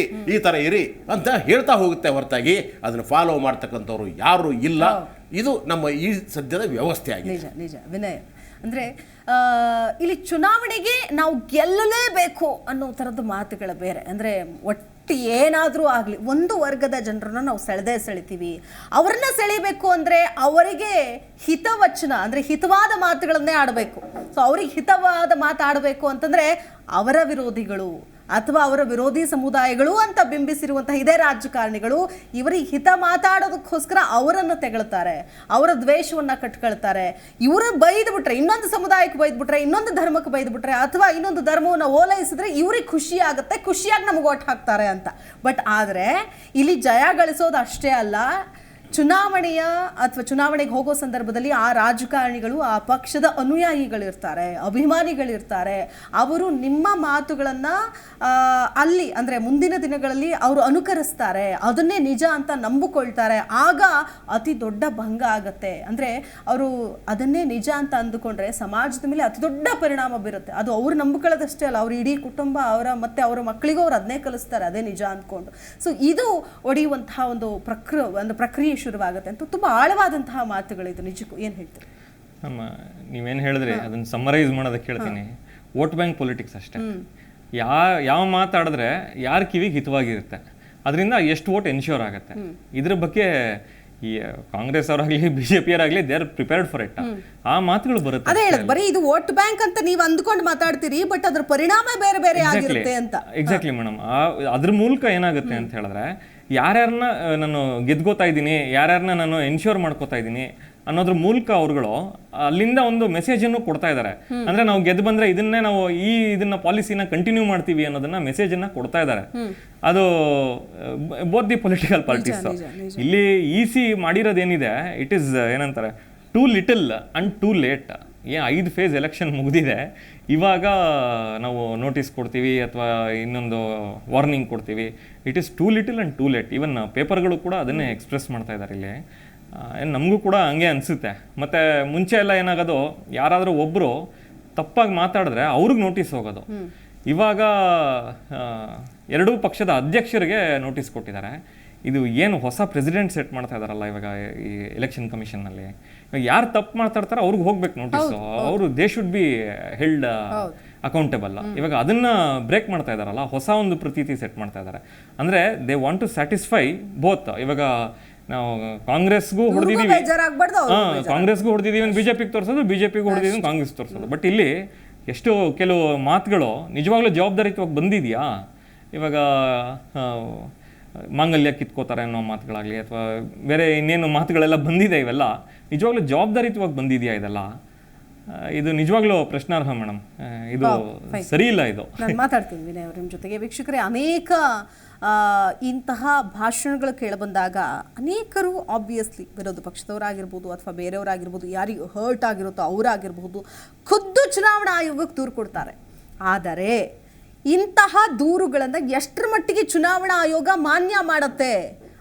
ಥರ ಇರಿ ಅಂತ ಹೇಳ್ತಾ ಹೋಗುತ್ತೆ ಹೊರತಾಗಿ ಅದನ್ನು ಫಾಲೋ ಮಾಡ್ತಕ್ಕಂಥವ್ರು ಯಾರೂ ಇಲ್ಲ. ಇದು ನಮ್ಮ ಈ ಸದ್ಯದ ವ್ಯವಸ್ಥೆ ಆಗಿದೆ. ನಿಜ ವಿನಯ್. ಅಂದರೆ ಇಲ್ಲಿ ಚುನಾವಣೆಗೆ ನಾವು ಗೆಲ್ಲಲೇಬೇಕು ಅನ್ನೋ ಥರದ ಮಾತುಗಳ ಬೇರೆ. ಅಂದರೆ ಒಟ್ಟು ಏನಾದರೂ ಆಗಲಿ ಒಂದು ವರ್ಗದ ಜನರನ್ನು ನಾವು ಸೆಳಿತೀವಿ. ಅವರನ್ನ ಸೆಳಿಬೇಕು ಅಂದರೆ ಅವರಿಗೆ ಹಿತವಚನ, ಅಂದರೆ ಹಿತವಾದ ಮಾತುಗಳನ್ನೇ ಆಡಬೇಕು. ಸೊ ಅವ್ರಿಗೆ ಹಿತವಾದ ಮಾತಾಡಬೇಕು ಅಂತಂದರೆ ಅವರ ವಿರೋಧಿಗಳು ಅಥವಾ ಅವರ ವಿರೋಧಿ ಸಮುದಾಯಗಳು ಅಂತ ಬಿಂಬಿಸಿರುವಂತಹ ಇದೇ ರಾಜಕಾರಣಿಗಳು ಇವರಿಗೆ ಹಿತ ಮಾತಾಡೋದಕ್ಕೋಸ್ಕರ ಅವರನ್ನು ತೆಗಳ್ತಾರೆ, ಅವರ ದ್ವೇಷವನ್ನ ಕಟ್ಕೊಳ್ತಾರೆ. ಇವರು ಬೈದ್ಬಿಟ್ರೆ ಇನ್ನೊಂದು ಸಮುದಾಯಕ್ಕೆ ಬೈದ್ಬಿಟ್ರೆ, ಇನ್ನೊಂದು ಧರ್ಮಕ್ಕೆ ಬೈದ್ಬಿಟ್ರೆ, ಅಥವಾ ಇನ್ನೊಂದು ಧರ್ಮವನ್ನು ಓಲೈಸಿದ್ರೆ ಇವ್ರಿಗೆ ಖುಷಿ ಆಗುತ್ತೆ, ಖುಷಿಯಾಗಿ ನಮ್ಗೆ ಓಟ್ ಹಾಕ್ತಾರೆ ಅಂತ. ಬಟ್ ಆದರೆ ಇಲ್ಲಿ ಜಯ ಗಳಿಸೋದು ಅಷ್ಟೇ ಅಲ್ಲ, ಚುನಾವಣೆಯ ಅಥವಾ ಚುನಾವಣೆಗೆ ಹೋಗೋ ಸಂದರ್ಭದಲ್ಲಿ ಆ ರಾಜಕಾರಣಿಗಳು, ಆ ಪಕ್ಷದ ಅನುಯಾಯಿಗಳಿರ್ತಾರೆ, ಅಭಿಮಾನಿಗಳಿರ್ತಾರೆ. ಅವರು ನಿಮ್ಮ ಮಾತುಗಳನ್ನು ಅಲ್ಲಿ ಅಂದರೆ ಮುಂದಿನ ದಿನಗಳಲ್ಲಿ ಅವರು ಅನುಕರಿಸ್ತಾರೆ, ಅದನ್ನೇ ನಿಜ ಅಂತ ನಂಬಿಕೊಳ್ತಾರೆ. ಆಗ ಅತಿ ದೊಡ್ಡ ಭಂಗ ಆಗತ್ತೆ. ಅಂದರೆ ಅವರು ಅದನ್ನೇ ನಿಜ ಅಂತ ಅಂದುಕೊಂಡ್ರೆ ಸಮಾಜದ ಮೇಲೆ ಅತಿ ದೊಡ್ಡ ಪರಿಣಾಮ ಬೀರುತ್ತೆ. ಅದು ಅವ್ರು ನಂಬಿಕೊಳ್ಳೋದಷ್ಟೇ ಅಲ್ಲ, ಅವ್ರ ಇಡೀ ಕುಟುಂಬ, ಅವರ ಮಕ್ಕಳಿಗೂ ಅವ್ರು ಅದನ್ನೇ ಕಲಿಸ್ತಾರೆ, ಅದೇ ನಿಜ ಅಂದ್ಕೊಂಡು. ಸೊ ಇದು ಒಡೆಯುವಂತಹ ಒಂದು ಪ್ರಕ್ರಿಯೆ ಶುರುವಾಗುತ್ತೆ ಅಂತ ತುಂಬ ಆಳವಾದಂತಹ ಮಾತುಗಳು. ಇದು ನಿಜಕ್ಕೂ ಏನು ಹೇಳ್ತೀರಿ? ನೀವೇನು ಹೇಳಿದ್ರಿ ಅದನ್ನು ಸಮ್ಮರೈಸ್ ಮಾಡೋದಕ್ಕೆ ಹೇಳ್ತೀನಿ. ವೋಟ್ ಬ್ಯಾಂಕ್ ಪೊಲಿಟಿಕ್ಸ್ ಅಷ್ಟೇ. ಯಾವ ಮಾತಾಡಿದ್ರೆ ಯಾರ ಕಿವಿಗೆ ಹಿತವಾಗಿರುತ್ತೆ ಅದರಿಂದ ಎಷ್ಟು ವೋಟ್ ಎನ್ಶ್ಯೂರ್ ಆಗುತ್ತೆ. ಇದ್ರ ಬಗ್ಗೆ ಈ ಕಾಂಗ್ರೆಸ್ ಅವರಾಗ್ಲಿ ಬಿಜೆಪಿ ಅವರಾಗ್ಲಿ they are prepared for it. ಆ ಮಾತುಗಳು ಬರುತ್ತೆ. ಅದೇ ಹೇಳೋದು, ಬರೀ ಇದು ವೋಟ್ ಬ್ಯಾಂಕ್ ಅಂತ ನೀವು ಅಂದ್ಕೊಂಡು ಮಾತಾಡ್ತೀರಿ, ಬಟ್ ಅದ್ರ ಪರಿಣಾಮ ಬೇರೆ ಬೇರೆ ಆಗಿರುತ್ತೆ ಅಂತ. Exactly madam. ಅದ್ರ ಮೂಲಕ ಏನಾಗುತ್ತೆ ಅಂತ ಹೇಳಿದ್ರೆ ಯಾರ್ಯಾರನ್ನ ನಾನು ಗೆದ್ಕೋತಾ ಇದ್ದೀನಿ, ಯಾರ್ಯಾರನ್ನ ನಾನು ಎನ್ಶ್ಯೂರ್ ಮಾಡ್ಕೋತಾ ಇದ್ದೀನಿ ಅನ್ನೋದ್ರ ಮೂಲಕ ಅವ್ರುಗಳು ಅಲ್ಲಿಂದ ಒಂದು ಮೆಸೇಜನ್ನು ಕೊಡ್ತಾ ಇದ್ದಾರೆ. ಅಂದ್ರೆ ನಾವು ಗೆದ್ದು ಬಂದ್ರೆ ಇದನ್ನೇ ನಾವು ಇದನ್ನ ಪಾಲಿಸಿನ ಕಂಟಿನ್ಯೂ ಮಾಡ್ತೀವಿ ಅನ್ನೋದನ್ನ ಮೆಸೇಜನ್ನ ಕೊಡ್ತಾ ಇದ್ದಾರೆ. ಅದು ಬೋತ್ ದಿ ಪೊಲಿಟಿಕಲ್ ಪಾರ್ಟೀಸ್. ಇಲ್ಲಿ EC ಮಾಡಿರೋದೇನಿದೆ, ಇಟ್ ಈಸ್ ಏನಂತಾರೆ, two little and too late. 5 face election ಮುಗಿದಿದೆ, ಇವಾಗ ನಾವು ನೋಟಿಸ್ ಕೊಡ್ತೀವಿ ಅಥವಾ ಇನ್ನೊಂದು ವಾರ್ನಿಂಗ್ ಕೊಡ್ತೀವಿ. It is two little and too late. Even ಪೇಪರ್ಗಳು ಕೂಡ ಅದನ್ನೇ ಎಕ್ಸ್ಪ್ರೆಸ್ ಮಾಡ್ತಾ ಇದ್ದಾರೆ ಇಲ್ಲಿ. ನಮಗೂ ಕೂಡ ಹಂಗೆ ಅನಿಸುತ್ತೆ. ಮತ್ತು ಮುಂಚೆ ಎಲ್ಲ ಏನಾಗೋದು, ಯಾರಾದರೂ ಒಬ್ಬರು ತಪ್ಪಾಗಿ ಮಾತಾಡಿದ್ರೆ ಅವ್ರಿಗೆ ನೋಟಿಸ್ ಹೋಗೋದು. ಇವಾಗ ಎರಡೂ ಪಕ್ಷದ ಅಧ್ಯಕ್ಷರಿಗೆ ನೋಟಿಸ್ ಕೊಟ್ಟಿದ್ದಾರೆ. ಇದು ಏನು ಹೊಸ ಪ್ರೆಸಿಡೆಂಟ್ ಸೆಟ್ ಮಾಡ್ತಾ ಇದಾರಲ್ಲ ಇವಾಗ ಈ ಎಲೆಕ್ಷನ್ ಕಮಿಷನ್ನಲ್ಲಿ. ಯಾರು ತಪ್ಪು ಮಾತಾಡ್ತಾರೋ ಅವ್ರಿಗೆ ಹೋಗ್ಬೇಕು ನೋಟಿಸು. ಅವರು they should be held accountable. ಇವಾಗ ಅದನ್ನ ಬ್ರೇಕ್ ಮಾಡ್ತಾ ಇದಾರಲ್ಲ, ಹೊಸ ಒಂದು ಪ್ರತೀತಿ ಸೆಟ್ ಮಾಡ್ತಾ ಇದ್ದಾರೆ. ಅಂದರೆ they want to satisfy both. ಇವಾಗ ನಾವು ಕಾಂಗ್ರೆಸ್ಗೂ ಹೊಡೆದಿದ್ದೀವಿ, ಕಾಂಗ್ರೆಸ್ಗೂ ಹೊಡೆದಿದ್ದೀವಿ, ಬಿಜೆಪಿಗೆ ತೋರಿಸೋದು, ಬಿಜೆಪಿಗೂ ಹೊಡೆದಿದ್ದೀವಿ, ಕಾಂಗ್ರೆಸ್ ತೋರಿಸೋದು. ಬಟ್ ಇಲ್ಲಿ ಎಷ್ಟು ಕೆಲವು ಮಾತುಗಳು ನಿಜವಾಗ್ಲೂ ಜವಾಬ್ದಾರಿಯುತವಾಗಿ ಬಂದಿದೆಯಾ? ಇವಾಗ ಮಾಂಗಲ್ಯ ಕಿತ್ಕೋತಾರೆ ಅನ್ನೋ ಮಾತುಗಳಾಗಲಿ ಅಥವಾ ಬೇರೆ ಇನ್ನೇನು ಮಾತುಗಳೆಲ್ಲ ಬಂದಿದೆ, ಇವೆಲ್ಲ ನಿಜವಾಗ್ಲೂ ಜವಾಬ್ದಾರಿಯುತವಾಗಿ ಬಂದಿದೆಯಾ? ಇದೆಲ್ಲ ಇದು ನಿಜವಾಗ್ಲೂ ಪ್ರಶ್ನಾರ್ಹ ಮೇಡಮ್. ಇದು ಸರಿ ಇಲ್ಲ. ಇದು ನಾನು ಮಾತಾಡ್ತೀನಿ ವಿನಯ್ ಅವ್ರ ನಿಮ್ಮ ಜೊತೆಗೆ. ವೀಕ್ಷಕರೇ, ಅನೇಕ ಇಂತಹ ಭಾಷಣಗಳು ಕೇಳಿಬಂದಾಗ ಅನೇಕರು ಆಬ್ವಿಯಸ್ಲಿ ವಿರೋಧ ಪಕ್ಷದವರಾಗಿರ್ಬೋದು ಅಥವಾ ಬೇರೆಯವರಾಗಿರ್ಬೋದು, ಯಾರಿಗೆ ಹರ್ಟ್ ಆಗಿರುತ್ತೋ ಅವರಾಗಿರ್ಬೋದು, ಖುದ್ದು ಚುನಾವಣಾ ಆಯೋಗಕ್ಕೆ ದೂರು ಕೊಡ್ತಾರೆ. ಆದರೆ ಇಂತಹ ದೂರುಗಳನ್ನು ಎಷ್ಟರ ಮಟ್ಟಿಗೆ ಚುನಾವಣಾ ಆಯೋಗ ಮಾನ್ಯ ಮಾಡುತ್ತೆ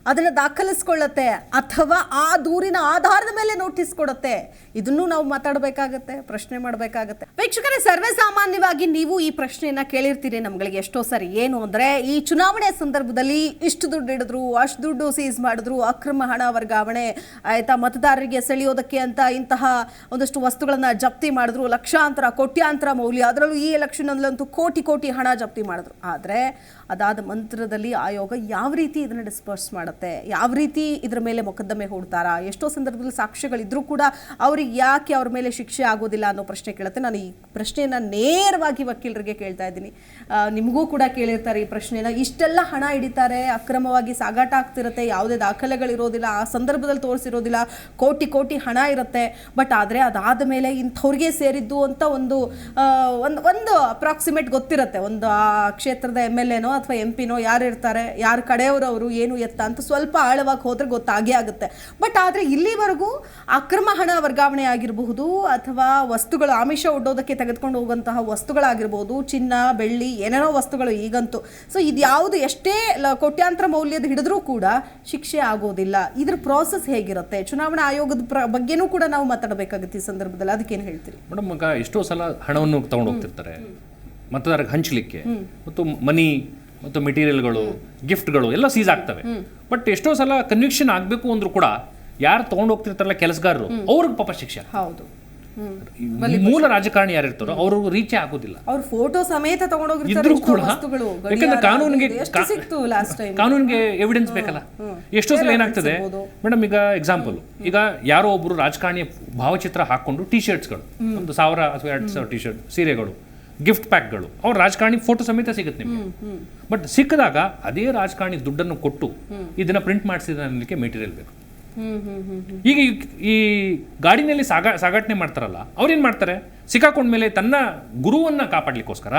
ಅದನ್ನ ದಾಖಲಿಸ್ಕೊಳ್ಳುತ್ತೆ ಅಥವಾ ಆ ದೂರಿನ ಆಧಾರದ ಮೇಲೆ ನೋಟಿಸ್ ಕೊಡುತ್ತೆ. ಇದನ್ನು ನಾವು ಮಾತಾಡಬೇಕಾಗತ್ತೆ, ಪ್ರಶ್ನೆ ಮಾಡಬೇಕಾಗತ್ತೆ. ವೀಕ್ಷಕರೇ, ಸರ್ವೇ ಸಾಮಾನ್ಯವಾಗಿ ನೀವು ಈ ಪ್ರಶ್ನೆಯನ್ನ ಕೇಳಿರ್ತೀರಿ ನಮ್ಗಳಿಗೆ ಎಷ್ಟೋ ಸರಿ. ಏನು ಅಂದ್ರೆ, ಈ ಚುನಾವಣೆ ಸಂದರ್ಭದಲ್ಲಿ ಇಷ್ಟು ದುಡ್ಡು ಹಿಡಿದ್ರು, ಅಷ್ಟು ದುಡ್ಡು ಸೀಸ್ ಮಾಡಿದ್ರು, ಅಕ್ರಮ ಹಣ ವರ್ಗಾವಣೆ ಆಯ್ತಾ, ಮತದಾರರಿಗೆ ಸೆಳೆಯೋದಕ್ಕೆ ಅಂತ ಇಂತಹ ಒಂದಷ್ಟು ವಸ್ತುಗಳನ್ನ ಜಪ್ತಿ ಮಾಡಿದ್ರು, ಲಕ್ಷಾಂತರ ಕೋಟ್ಯಾಂತರ ಮೌಲ್ಯ, ಅದರಲ್ಲೂ ಈ ಎಲೆಕ್ಷನ್ ಅಲ್ಲಂತೂ ಕೋಟಿ ಕೋಟಿ ಹಣ ಜಪ್ತಿ ಮಾಡಿದ್ರು. ಆದ್ರೆ ಅದಾದ ನಂತರದಲ್ಲಿ ಆಯೋಗ ಯಾವ ರೀತಿ ಇದನ್ನ ಡಿಸ್ಪರ್ಸ್ ಮಾಡುತ್ತೆ, ಯಾವ ರೀತಿ ಇದ್ರ ಮೇಲೆ ಮೊಕದ್ದಮೆ ಹೂಡ್ತಾರಾ, ಎಷ್ಟೋ ಸಂದರ್ಭದಲ್ಲಿ ಸಾಕ್ಷ್ಯಗಳಿದ್ರೂ ಕೂಡ ಅವ್ರಿಗೆ ಯಾಕೆ ಅವ್ರ ಮೇಲೆ ಶಿಕ್ಷೆ ಆಗೋದಿಲ್ಲ ಅನ್ನೋ ಪ್ರಶ್ನೆ ಕೇಳುತ್ತೆ. ನಾನು ಈ ಪ್ರಶ್ನೆಯನ್ನ ನೇರವಾಗಿ ವಕೀಲರಿಗೆ ಕೇಳ್ತಾ ಇದ್ದೀನಿ, ನಿಮಗೂ ಕೂಡ ಕೇಳಿರ್ತಾರೆ ಈ ಪ್ರಶ್ನೆನ. ಇಷ್ಟೆಲ್ಲ ಹಣ ಹಿಡಿತಾರೆ, ಅಕ್ರಮವಾಗಿ ಸಾಗಾಟ ಆಗ್ತಿರುತ್ತೆ, ಯಾವುದೇ ದಾಖಲೆಗಳಿರೋದಿಲ್ಲ, ಆ ಸಂದರ್ಭದಲ್ಲಿ ತೋರಿಸಿರೋದಿಲ್ಲ, ಕೋಟಿ ಕೋಟಿ ಹಣ ಇರುತ್ತೆ. ಬಟ್ ಆದರೆ ಅದಾದ ಮೇಲೆ ಇಂಥವ್ರಿಗೆ ಸೇರಿದ್ದು ಅಂತ ಒಂದು ಅಪ್ರಾಕ್ಸಿಮೇಟ್ ಗೊತ್ತಿರುತ್ತೆ. ಒಂದು ಆ ಕ್ಷೇತ್ರದ MLA ಅಥವಾ MP ಯಾರು ಇರ್ತಾರೆ, ಯಾರ ಕಡೆಯವರು ಅವರು, ಏನು ಎತ್ತ ಅಂತ ಸ್ವಲ್ಪ ಆಳವಾಗಿ ಹೋದ್ರೆ ಗೊತ್ತಾಗೇ ಆಗುತ್ತೆ. ಬಟ್ ಆದರೆ ಇಲ್ಲಿವರೆಗೂ ಅಕ್ರಮ ಹಣ ವರ್ಗಾವಣೆ ಆಗಿರಬಹುದು, ಅಥವಾ ವಸ್ತುಗಳು ಆಮಿಷ ಒಡ್ಡೋದಕ್ಕೆ ತೆಗೆದುಕೊಂಡು ಹೋಗುವಂತಹ ವಸ್ತುಗಳಾಗಿರ್ಬೋದು, ಚಿನ್ನ ಬೆಳ್ಳಿ ಏನೇನೋ ವಸ್ತುಗಳು ಈಗಂತೂ. ಸೊ ಇದು ಯಾವುದು ಎಷ್ಟೇ ಕೋಟ್ಯಾಂತರ ಮೌಲ್ಯದ ಹಿಡಿದ್ರೂ ಕೂಡ ಶಿಕ್ಷೆ ಆಗೋದಿಲ್ಲ. ಇದ್ರ ಪ್ರಾಸೆಸ್ ಹೇಗಿರುತ್ತೆ? ಚುನಾವಣಾ ಆಯೋಗದ ಬಗ್ಗೆನೂ ಕೂಡ ನಾವು ಮಾತಾಡಬೇಕಾಗುತ್ತೆ ಈ ಸಂದರ್ಭದಲ್ಲಿ. ಅದಕ್ಕೇನು ಹೇಳ್ತೀರಿ ಮೇಡಮ್? ಈಗ ಎಷ್ಟೋ ಸಲ ಹಣವನ್ನು ತಗೊಂಡು ಹೋಗ್ತಿರ್ತಾರೆ ಮತದಾರರಿಗೆ ಹಂಚಲಿಕ್ಕೆ, ಮತ್ತು ಮನಿ ಮತ್ತು ಮೆಟೀರಿಯಲ್ಗಳು, ಗಿಫ್ಟ್ಗಳು ಎಲ್ಲ ಸೀಸ್ ಆಗ್ತವೆ. ಬಟ್ ಎಷ್ಟೋ ಸಲ ಕನ್ವಿಕ್ಷನ್ ಆಗಬೇಕು ಅಂದ್ರೂ ಕೂಡ ಯಾರು ತಗೊಂಡು ಹೋಗ್ತಿರ್ತಾರಲ್ಲ ಕೆಲಸಗಾರರು, ಅವ್ರಿಗೆ ಪಾಪ ಶಿಕ್ಷೆ. ಹೌದು, ಮೂಲ ರಾಜಕಾರಣಿ ಯಾರಿರ್ತಾರೋ ಅವರು ರೀಚೇ ಆಗೋದಿಲ್ಲ. ಅವ್ರ ಫೋಟೋ ಸಮೇತ ಇದ್ರೂ ಕೂಡ, ಯಾಕಂದ್ರೆ ಕಾನೂನಿಗೆ ಎವಿಡೆನ್ಸ್ ಬೇಕಲ್ಲ. ಎಷ್ಟೋ ಸಲ ಏನಾಗ್ತದೆ ಮೇಡಮ್, ಈಗ ಎಕ್ಸಾಂಪಲ್, ಈಗ ಯಾರೋ ಒಬ್ರು ರಾಜಕಾರಣಿಯ ಭಾವಚಿತ್ರ ಹಾಕೊಂಡು ಟಿ ಶರ್ಟ್ಸ್ಗಳು, 1000 ಅಥವಾ 2000 ಟಿ ಶರ್ಟ್, ಸೀರೆಗಳು, ಗಿಫ್ಟ್ ಪ್ಯಾಕ್ಗಳು, ಅವ್ರ ರಾಜಕಾರಣಿ ಫೋಟೋ ಸಮೇತ ಸಿಗುತ್ತೆ ನಿಮಗೆ. ಬಟ್ ಸಿಕ್ಕಿದಾಗ ಅದೇ ರಾಜಕಾರಣಿ ದುಡ್ಡನ್ನು ಕೊಟ್ಟು ಇದನ್ನ ಪ್ರಿಂಟ್ ಮಾಡಿಸಿದಕ್ಕೆ ಮೆಟೀರಿಯಲ್ ಬೇಕು. ಈಗ ಈ ಗಾಡಿನಲ್ಲಿ ಸಾಗಾಟನೆ ಮಾಡ್ತಾರಲ್ಲ, ಅವ್ರೇನ್ ಮಾಡ್ತಾರೆ, ಸಿಕ್ಕಾಕೊಂಡ್ಮೇಲೆ ತನ್ನ ಗುರುವನ್ನ ಕಾಪಾಡ್ಲಿಕ್ಕೋಸ್ಕರ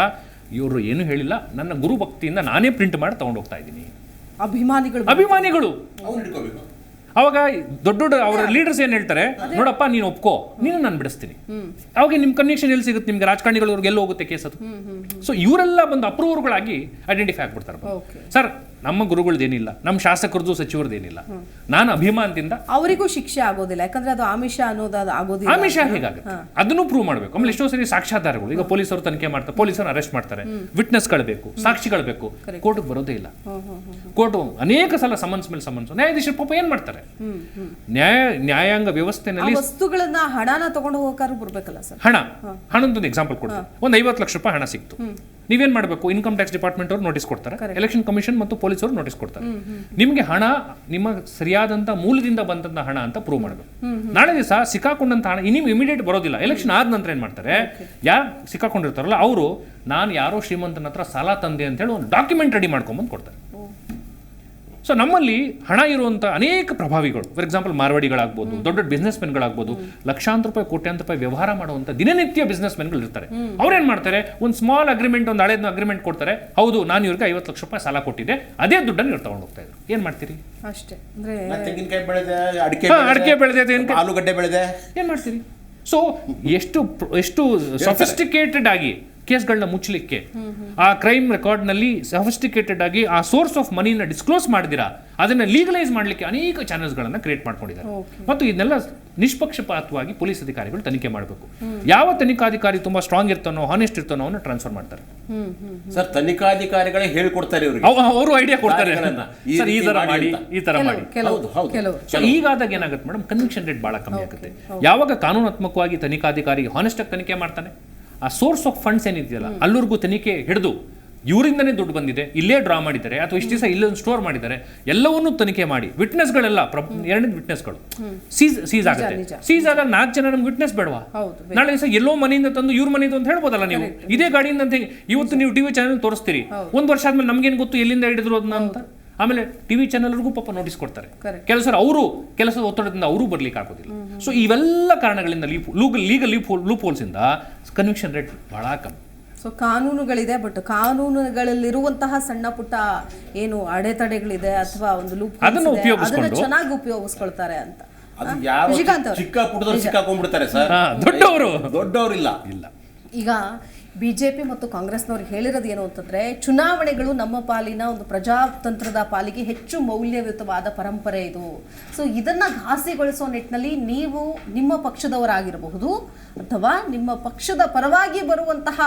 ಇವರು ಏನು ಹೇಳಿಲ್ಲ, ನನ್ನ ಗುರು ಭಕ್ತಿಯಿಂದ ನಾನೇ ಪ್ರಿಂಟ್ ಮಾಡಿ ತಗೊಂಡು ಹೋಗ್ತಾ ಇದ್ದೀನಿ. ಅಭಿಮಾನಿಗಳು ಅವಾಗ ದೊಡ್ಡ ದೊಡ್ಡ ಅವರ ಲೀಡರ್ಸ್ ಏನ್ ಹೇಳ್ತಾರೆ, ನೋಡಪ್ಪ ನೀನು ಒಪ್ಕೋ, ನೀನು ನಾನು ಬಿಡಿಸ್ತೀನಿ. ಅವಾಗ ನಿಮ್ ಕನ್ವಿಕ್ಷನ್ ಎಲ್ಲಿ ಸಿಗುತ್ತೆ ನಿಮ್ಗೆ? ರಾಜಕಾರಣಿಗಳು ಎಲ್ಲ ಹೋಗುತ್ತೆ ಕೇಸ್ ಅದು. ಸೊ ಇವರೆಲ್ಲ ಬಂದು ಅಪ್ರೂವರ್ಗಳಾಗಿ ಐಡೆಂಟಿಫೈ ಆಗ್ಬಿಡ್ತಾರೆ. ಸರ್, ನಮ್ಮ ಗುರುಗಳದ್ದೇನಿಲ್ಲ, ನಮ್ಮ ಶಾಸಕರದ್ದು ಸಚಿವರದ್ದೇನಿಲ್ಲ, ನಾನು ಅಭಿಮಾನದಿಂದ. ಅವರಿಗೂ ಶಿಕ್ಷೆ ಆಗೋದಿಲ್ಲ, ಯಾಕಂದ್ರೆ ಅದು ಆಮಿಷ ಅನ್ನೋದು ಆಗೋದಿಲ್ಲ. ಆಮಿಷ ಹೇಗಾಗುತ್ತೆ ಅದನ್ನು ಪ್ರೂವ್ ಮಾಡಬೇಕು. ಆಮೇಲೆ ಎಷ್ಟೋ ಸರಿ ಸಾಕ್ಷ್ಯಾಧಾರಗಳು, ಈಗ ಪೊಲೀಸರು ತನಿಖೆ ಮಾಡ್ತಾರೆ, ಪೊಲೀಸರು ಅರೆಸ್ಟ್ ಮಾಡ್ತಾರೆ, ವಿಟ್ನೆಸ್ಗಳು ಬೇಕು, ಸಾಕ್ಷಿಗಳು ಬೇಕು, ಕೋರ್ಟ್ಗೆ ಬರೋದೇ ಇಲ್ಲ. ಕೋರ್ಟ್ ಅನೇಕ ಸಲ ಸಮನ್ಸ್ ಮೇಲೆ ಸಮನ್ಸ್, ನ್ಯಾಯಾಧೀಶರು ಪಾಪ ಏನ್ ಮಾಡ್ತಾರೆ, ನ್ಯಾಯಾಂಗ ವ್ಯವಸ್ಥೆನಲ್ಲಿ ವಸ್ತುಗಳನ್ನ ಹಣನ ತಗೊಂಡು ಹೋಗಕ್ಕಾದ್ರೂ ಬರ್ಬೇಕಲ್ಲ ಸರ್. ಹಣದೊಂದು ಎಕ್ಸಾಂಪಲ್ ಕೊಡ್ತಾರೆ. ಒಂದು 50 ಲಕ್ಷ ರೂಪಾಯಿ ಹಣ ಸಿಕ್ತು, ನೀವೇನ್ ಮಾಡಬೇಕು? ಇನ್ಕಮ್ ಟ್ಯಾಕ್ಸ್ ಡಿಪಾರ್ಟ್ಮೆಂಟ್ ಅವರು ನೋಟಿಸ್ ಕೊಡ್ತಾರೆ, ಎಲೆಕ್ಷನ್ ಕಮಿಷನ್ ಮತ್ತು ಪೊಲೀಸರು ನೋಟಿಸ್ ಕೊಡ್ತಾರೆ. ನಿಮ್ಗೆ ಹಣ ನಿಮ್ಮ ಸರಿಯಾದಂತ ಮೂಲದಿಂದ ಬಂದಂತ ಹಣ ಅಂತ ಪ್ರೂವ್ ಮಾಡಬೇಕು. ನಾಳೆ ದಿವಸ ಸಿಕ್ಕಾಕೊಂಡಂತ ಹಣ ನೀವು ಇಮಿಡಿಯೇಟ್ ಬರೋದಿಲ್ಲ. ಎಲೆಕ್ಷನ್ ಆದ ನಂತರ ಏನ್ ಮಾಡ್ತಾರೆ, ಯಾರು ಸಿಕ್ಕಾಕೊಂಡಿರ್ತಾರಲ್ಲ ಅವರು, ನಾನು ಯಾರೋ ಶ್ರೀಮಂತನ ಹತ್ರ ಸಾಲ ತಂದೆ ಅಂತ ಹೇಳಿ ಒಂದು ಡಾಕ್ಯುಮೆಂಟ್ ರೆಡಿ ಮಾಡ್ಕೊಂಡ್ಬಂದು ಕೊಡ್ತಾರೆ. ಸೊ ನಮ್ಮಲ್ಲಿ ಹಣ ಇರುವಂಥ ಅನೇಕ ಪ್ರಭಾವಿಗಳು, ಫಾರ್ ಎಕ್ಸಾಂಪಲ್ ಮಾರ್ವಾಡಿಗಳಾಗ್ಬೋದು, ದೊಡ್ಡ ದೊಡ್ಡ ಬಿಸ್ನೆಸ್ ಮೆನ್ಗಳಾಗ್ಬೋದು, ಲಕ್ಷಾಂತರ ರೂಪಾಯಿ ಕೋಟ್ಯಾಂತರ ರೂಪಾಯಿ ವ್ಯವಹಾರ ಮಾಡುವಂಥ ದಿನನಿತ್ಯ ಬಿಸ್ನೆಸ್ ಮೆನ್ಗಳು ಇರ್ತಾರೆ. ಅವ್ರೇನ್ ಮಾಡ್ತಾರೆ, ಒಂದು ಸ್ಮಾಲ್ ಅಗ್ರಿಮೆಂಟ್, ಒಂದು ಹಳೇದ ಅಗ್ರಿಮೆಂಟ್ ಕೊಡ್ತಾರೆ, ಹೌದು ನಾನು ಇವ್ರಿಗೆ 50 ಲಕ್ಷ ರೂಪಾಯಿ ಸಾಲ ಕೊಟ್ಟಿದ್ದೆ, ಅದೇ ದುಡ್ಡನ್ನು ಇವ್ರು ತಗೊಂಡು ಹೋಗ್ತಾ ಇದ್ರು. ಏನ್ ಮಾಡ್ತೀರಿ? ಅಷ್ಟೇ. ತೆಂಗಿನಕಾಯಿ ಬೆಳೆದೆ, ಅಡಿಕೆ ಬೆಳೆದೆ, ಆಲೂಗಡ್ಡೆ ಬೆಳೆದೆ, ಏನ್ ಮಾಡ್ತೀರಿ? ಸೊ ಎಷ್ಟು ಸೊಫಿಸ್ಟಿಕೇಟೆಡ್ ಆಗಿ ಕೇಸ್ಗಳನ್ನ ಮುಚ್ಚಲಿಕ್ಕೆ, ಆ ಕ್ರೈಮ್ ರೆಕಾರ್ಡ್ ನಲ್ಲಿ ಸಫಿಸ್ಟಿಕೇಟೆಡ್ ಆಗಿ ಆ ಸೋರ್ಸ್ ಆಫ್ ಮನಿನ ಡಿಸ್ಕ್ಲೋಸ್ ಮಾಡಿದಿರಾ, ಅದನ್ನ ಲೀಗಲೈಸ್ ಮಾಡಲಿಕ್ಕೆ ಅನೇಕ ಚಾನೆಲ್ಸ್ ಗಳನ್ನ ಕ್ರಿಯೇಟ್ ಮಾಡ್ಕೊಂಡಿದ್ದಾರೆ. ಮತ್ತು ಇದನ್ನೆಲ್ಲ ನಿಷ್ಪಕ್ಷಪಾತವಾಗಿ ಪೊಲೀಸ್ ಅಧಿಕಾರಿಗಳು ತನಿಖೆ ಮಾಡಬೇಕು. ಯಾವ ತನಿಖಾಧಿಕಾರಿ ತುಂಬಾ ಸ್ಟ್ರಾಂಗ್ ಇರ್ತಾನೋ, ಹಾನೆಸ್ಟ್ ಇರ್ತಾನೋ ಅವನ್ನ ಟ್ರಾನ್ಸ್ಫರ್ ಮಾಡ್ತಾರೆ. ಸರ್, ತನಿಖಾಧಿಕಾರಿಗಳೇ ಹೇಳ್ಕೊಡ್ತಾರೆ ಅವರು ಐಡಿಯಾ ಕೊಡ್ತಾರೆ, ಸರ್ ಈ ತರ ಮಾಡಿ, ಈ ತರ ಮಾಡಿ. ಈಗಾದಾಗ ಏನಾಗುತ್ತೆ ಮೇಡಮ್, ಕನ್ವಿಕ್ಷನ್ ರೇಟ್ ಬಹಳ ಕಮ್ಮಿ ಆಗುತ್ತೆ. ಯಾವಾಗ ಕಾನೂನಾತ್ಮಕವಾಗಿ ತನಿಖಾಧಿಕಾರಿ ಹಾನೆಸ್ಟ್ ಆಗಿ ತನಿಖೆ ಮಾಡ್ತಾನೆ, ಆ ಸೋರ್ಸ್ ಆಫ್ ಫಂಡ್ಸ್ ಏನಿದೆಯಲ್ಲ ಅಲ್ಲಿವರೆಗೂ ತನಿಖೆ ಹಿಡಿದು ಇವರಿಂದನೇ ದುಡ್ಡು ಬಂದಿದೆ, ಇಲ್ಲೇ ಡ್ರಾ ಮಾಡಿದ್ದಾರೆ ಅಥವಾ ಇಷ್ಟು ದಿವಸ ಇಲ್ಲೊಂದು ಸ್ಟೋರ್ ಮಾಡಿದ್ದಾರೆ, ಎಲ್ಲವನ್ನೂ ತನಿಖೆ ಮಾಡಿ ವಿಟ್ನೆಸ್ಗಳೆಲ್ಲ ಎರಡನೇ ವಿಟ್ನೆಸ್ಗಳು ಸೀಸ್ ಆಗುತ್ತೆ. ಸೀಸ್ ಆದಾಗ 4 ಜನ ನಮ್ಗೆ ವಿಟ್ನೆಸ್ ಬೇಡವಾ? ನಾಳೆ ದಿವಸ ಎಲ್ಲೋ ಮನೆಯಿಂದ ತಂದು ಇವ್ರ ಮನೆಯಿಂದ ಅಂತ ಹೇಳ್ಬೋದಲ್ಲ ನೀವು. ಇದೇ ಗಾಡಿಯಿಂದ ಅಂತ ಇವತ್ತು ನೀವು ಟಿವಿ ಚಾನೆಲ್ ತೋರಿಸ್ತೀರಿ, 1 ವರ್ಷ ಆದ್ಮೇಲೆ ನಮ್ಗೇನು ಗೊತ್ತು ಎಲ್ಲಿಂದ ಹಿಡಿದ್ರು ಅದನ್ನ ಅಂತ. ಆಮೇಲೆ ಟಿವಿ ಚಾನೆಲ್ಗೂ ಪಾಪ ನೋಟಿಸ್ ಕೊಡ್ತಾರೆ. ಕೆಲಸರು ಅವರು ಕೆಲಸದ ಒತ್ತಡದಿಂದ ಅವರು ಬರ್ಲಿಕ್ಕೆ ಆಗೋದಿಲ್ಲ. ಸೊ ಇವೆಲ್ಲ ಕಾರಣಗಳಿಂದ ಲೀಗಲ್ ಲೂಪ್ ಹೋಲ್ಸ್ ಇಂದ ಕನ್ವಿಕ್ಷನ್ ರೇಟ್ ಬಹಳ ಕಮ್ಮಿ. ಸೊ ಕಾನೂನುಗಳಿದೆ, ಬಟ್ ಕಾನೂನುಗಳಲ್ಲಿರುವಂತಹ ಸಣ್ಣ ಪುಟ್ಟ ಏನು ಅಡೆತಡೆಗಳಿದೆ ಅಥವಾ ಒಂದು ಲೂಪ್ ಅದನ್ನ ಚೆನ್ನಾಗಿ ಉಪಯೋಗಿಸ್ಕೊಳ್ತಾರೆ ಅಂತ. ಚಿಕ್ಕ ಪುಟ್ಟದಲ್ಲಿ ಸಿಕ್ಕಾಕೊಂಡ್ಬಿಡ್ತಾರೆ ಸರ್, ದೊಡ್ಡವರಿಲ್ಲ. ಈಗ ಬಿಜೆಪಿ ಮತ್ತು ಕಾಂಗ್ರೆಸ್ನವ್ರಿಗೆ ಹೇಳಿರೋದು ಏನು ಅಂತಂದ್ರೆ, ಚುನಾವಣೆಗಳು ನಮ್ಮ ಪಾಲಿನ ಒಂದು ಪ್ರಜಾತಂತ್ರದ ಪಾಲಿಗೆ ಹೆಚ್ಚು ಮೌಲ್ಯಯುತವಾದ ಪರಂಪರೆ ಇದು. ಸೊ ಇದನ್ನ ಘಾಸಿಗೊಳಿಸೋ ನಿಟ್ಟಿನಲ್ಲಿ ನೀವು ನಿಮ್ಮ ಪಕ್ಷದವರಾಗಿರಬಹುದು ಅಥವಾ ನಿಮ್ಮ ಪಕ್ಷದ ಪರವಾಗಿ ಬರುವಂತಹ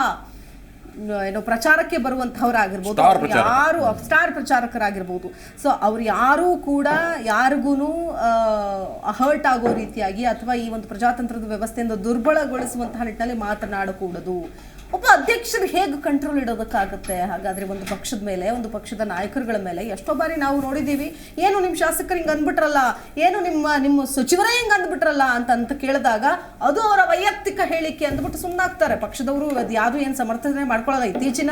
ಏನೋ ಪ್ರಚಾರಕ್ಕೆ ಬರುವಂತಹವರಾಗಿರ್ಬೋದು, ಯಾರು ಸ್ಟಾರ್ ಪ್ರಚಾರಕರಾಗಿರ್ಬೋದು, ಸೊ ಅವ್ರು ಯಾರೂ ಕೂಡ ಯಾರಿಗೂ ಹರ್ಟ್ ಆಗೋ ರೀತಿಯಾಗಿ ಅಥವಾ ಈ ಒಂದು ಪ್ರಜಾತಂತ್ರದ ವ್ಯವಸ್ಥೆಯಿಂದ ದುರ್ಬಲಗೊಳಿಸುವಂತಹ ನಿಟ್ಟಿನಲ್ಲಿ ಮಾತನಾಡಕೂಡದು. ಒಬ್ಬ ಅಧ್ಯಕ್ಷರು ಹೇಗೆ ಕಂಟ್ರೋಲ್ ಇಡೋದಕ್ಕಾಗುತ್ತೆ? ಹಾಗಾದ್ರೆ ಒಂದು ಪಕ್ಷದ ಮೇಲೆ, ಒಂದು ಪಕ್ಷದ ನಾಯಕರುಗಳ ಮೇಲೆ ಎಷ್ಟೋ ಬಾರಿ ನಾವು ನೋಡಿದ್ದೀವಿ, ಏನು ನಿಮ್ಮ ಶಾಸಕರು ಹಿಂಗೆ ಅಂದ್ಬಿಟ್ರಲ್ಲ, ಏನು ನಿಮ್ಮ ಸಚಿವರೇ ಹಿಂಗೆ ಅಂದ್ಬಿಟ್ರಲ್ಲ ಅಂತ ಕೇಳಿದಾಗ ಅದು ಅವರ ವೈಯಕ್ತಿಕ ಹೇಳಿಕೆ ಅಂದ್ಬಿಟ್ಟು ಸುಮ್ಮನಾಗ್ತಾರೆ. ಪಕ್ಷದವರು ಅದು ಯಾವುದು ಏನು ಸಮರ್ಥನೆ ಮಾಡ್ಕೊಳ್ಳೋದ. ಇತ್ತೀಚಿನ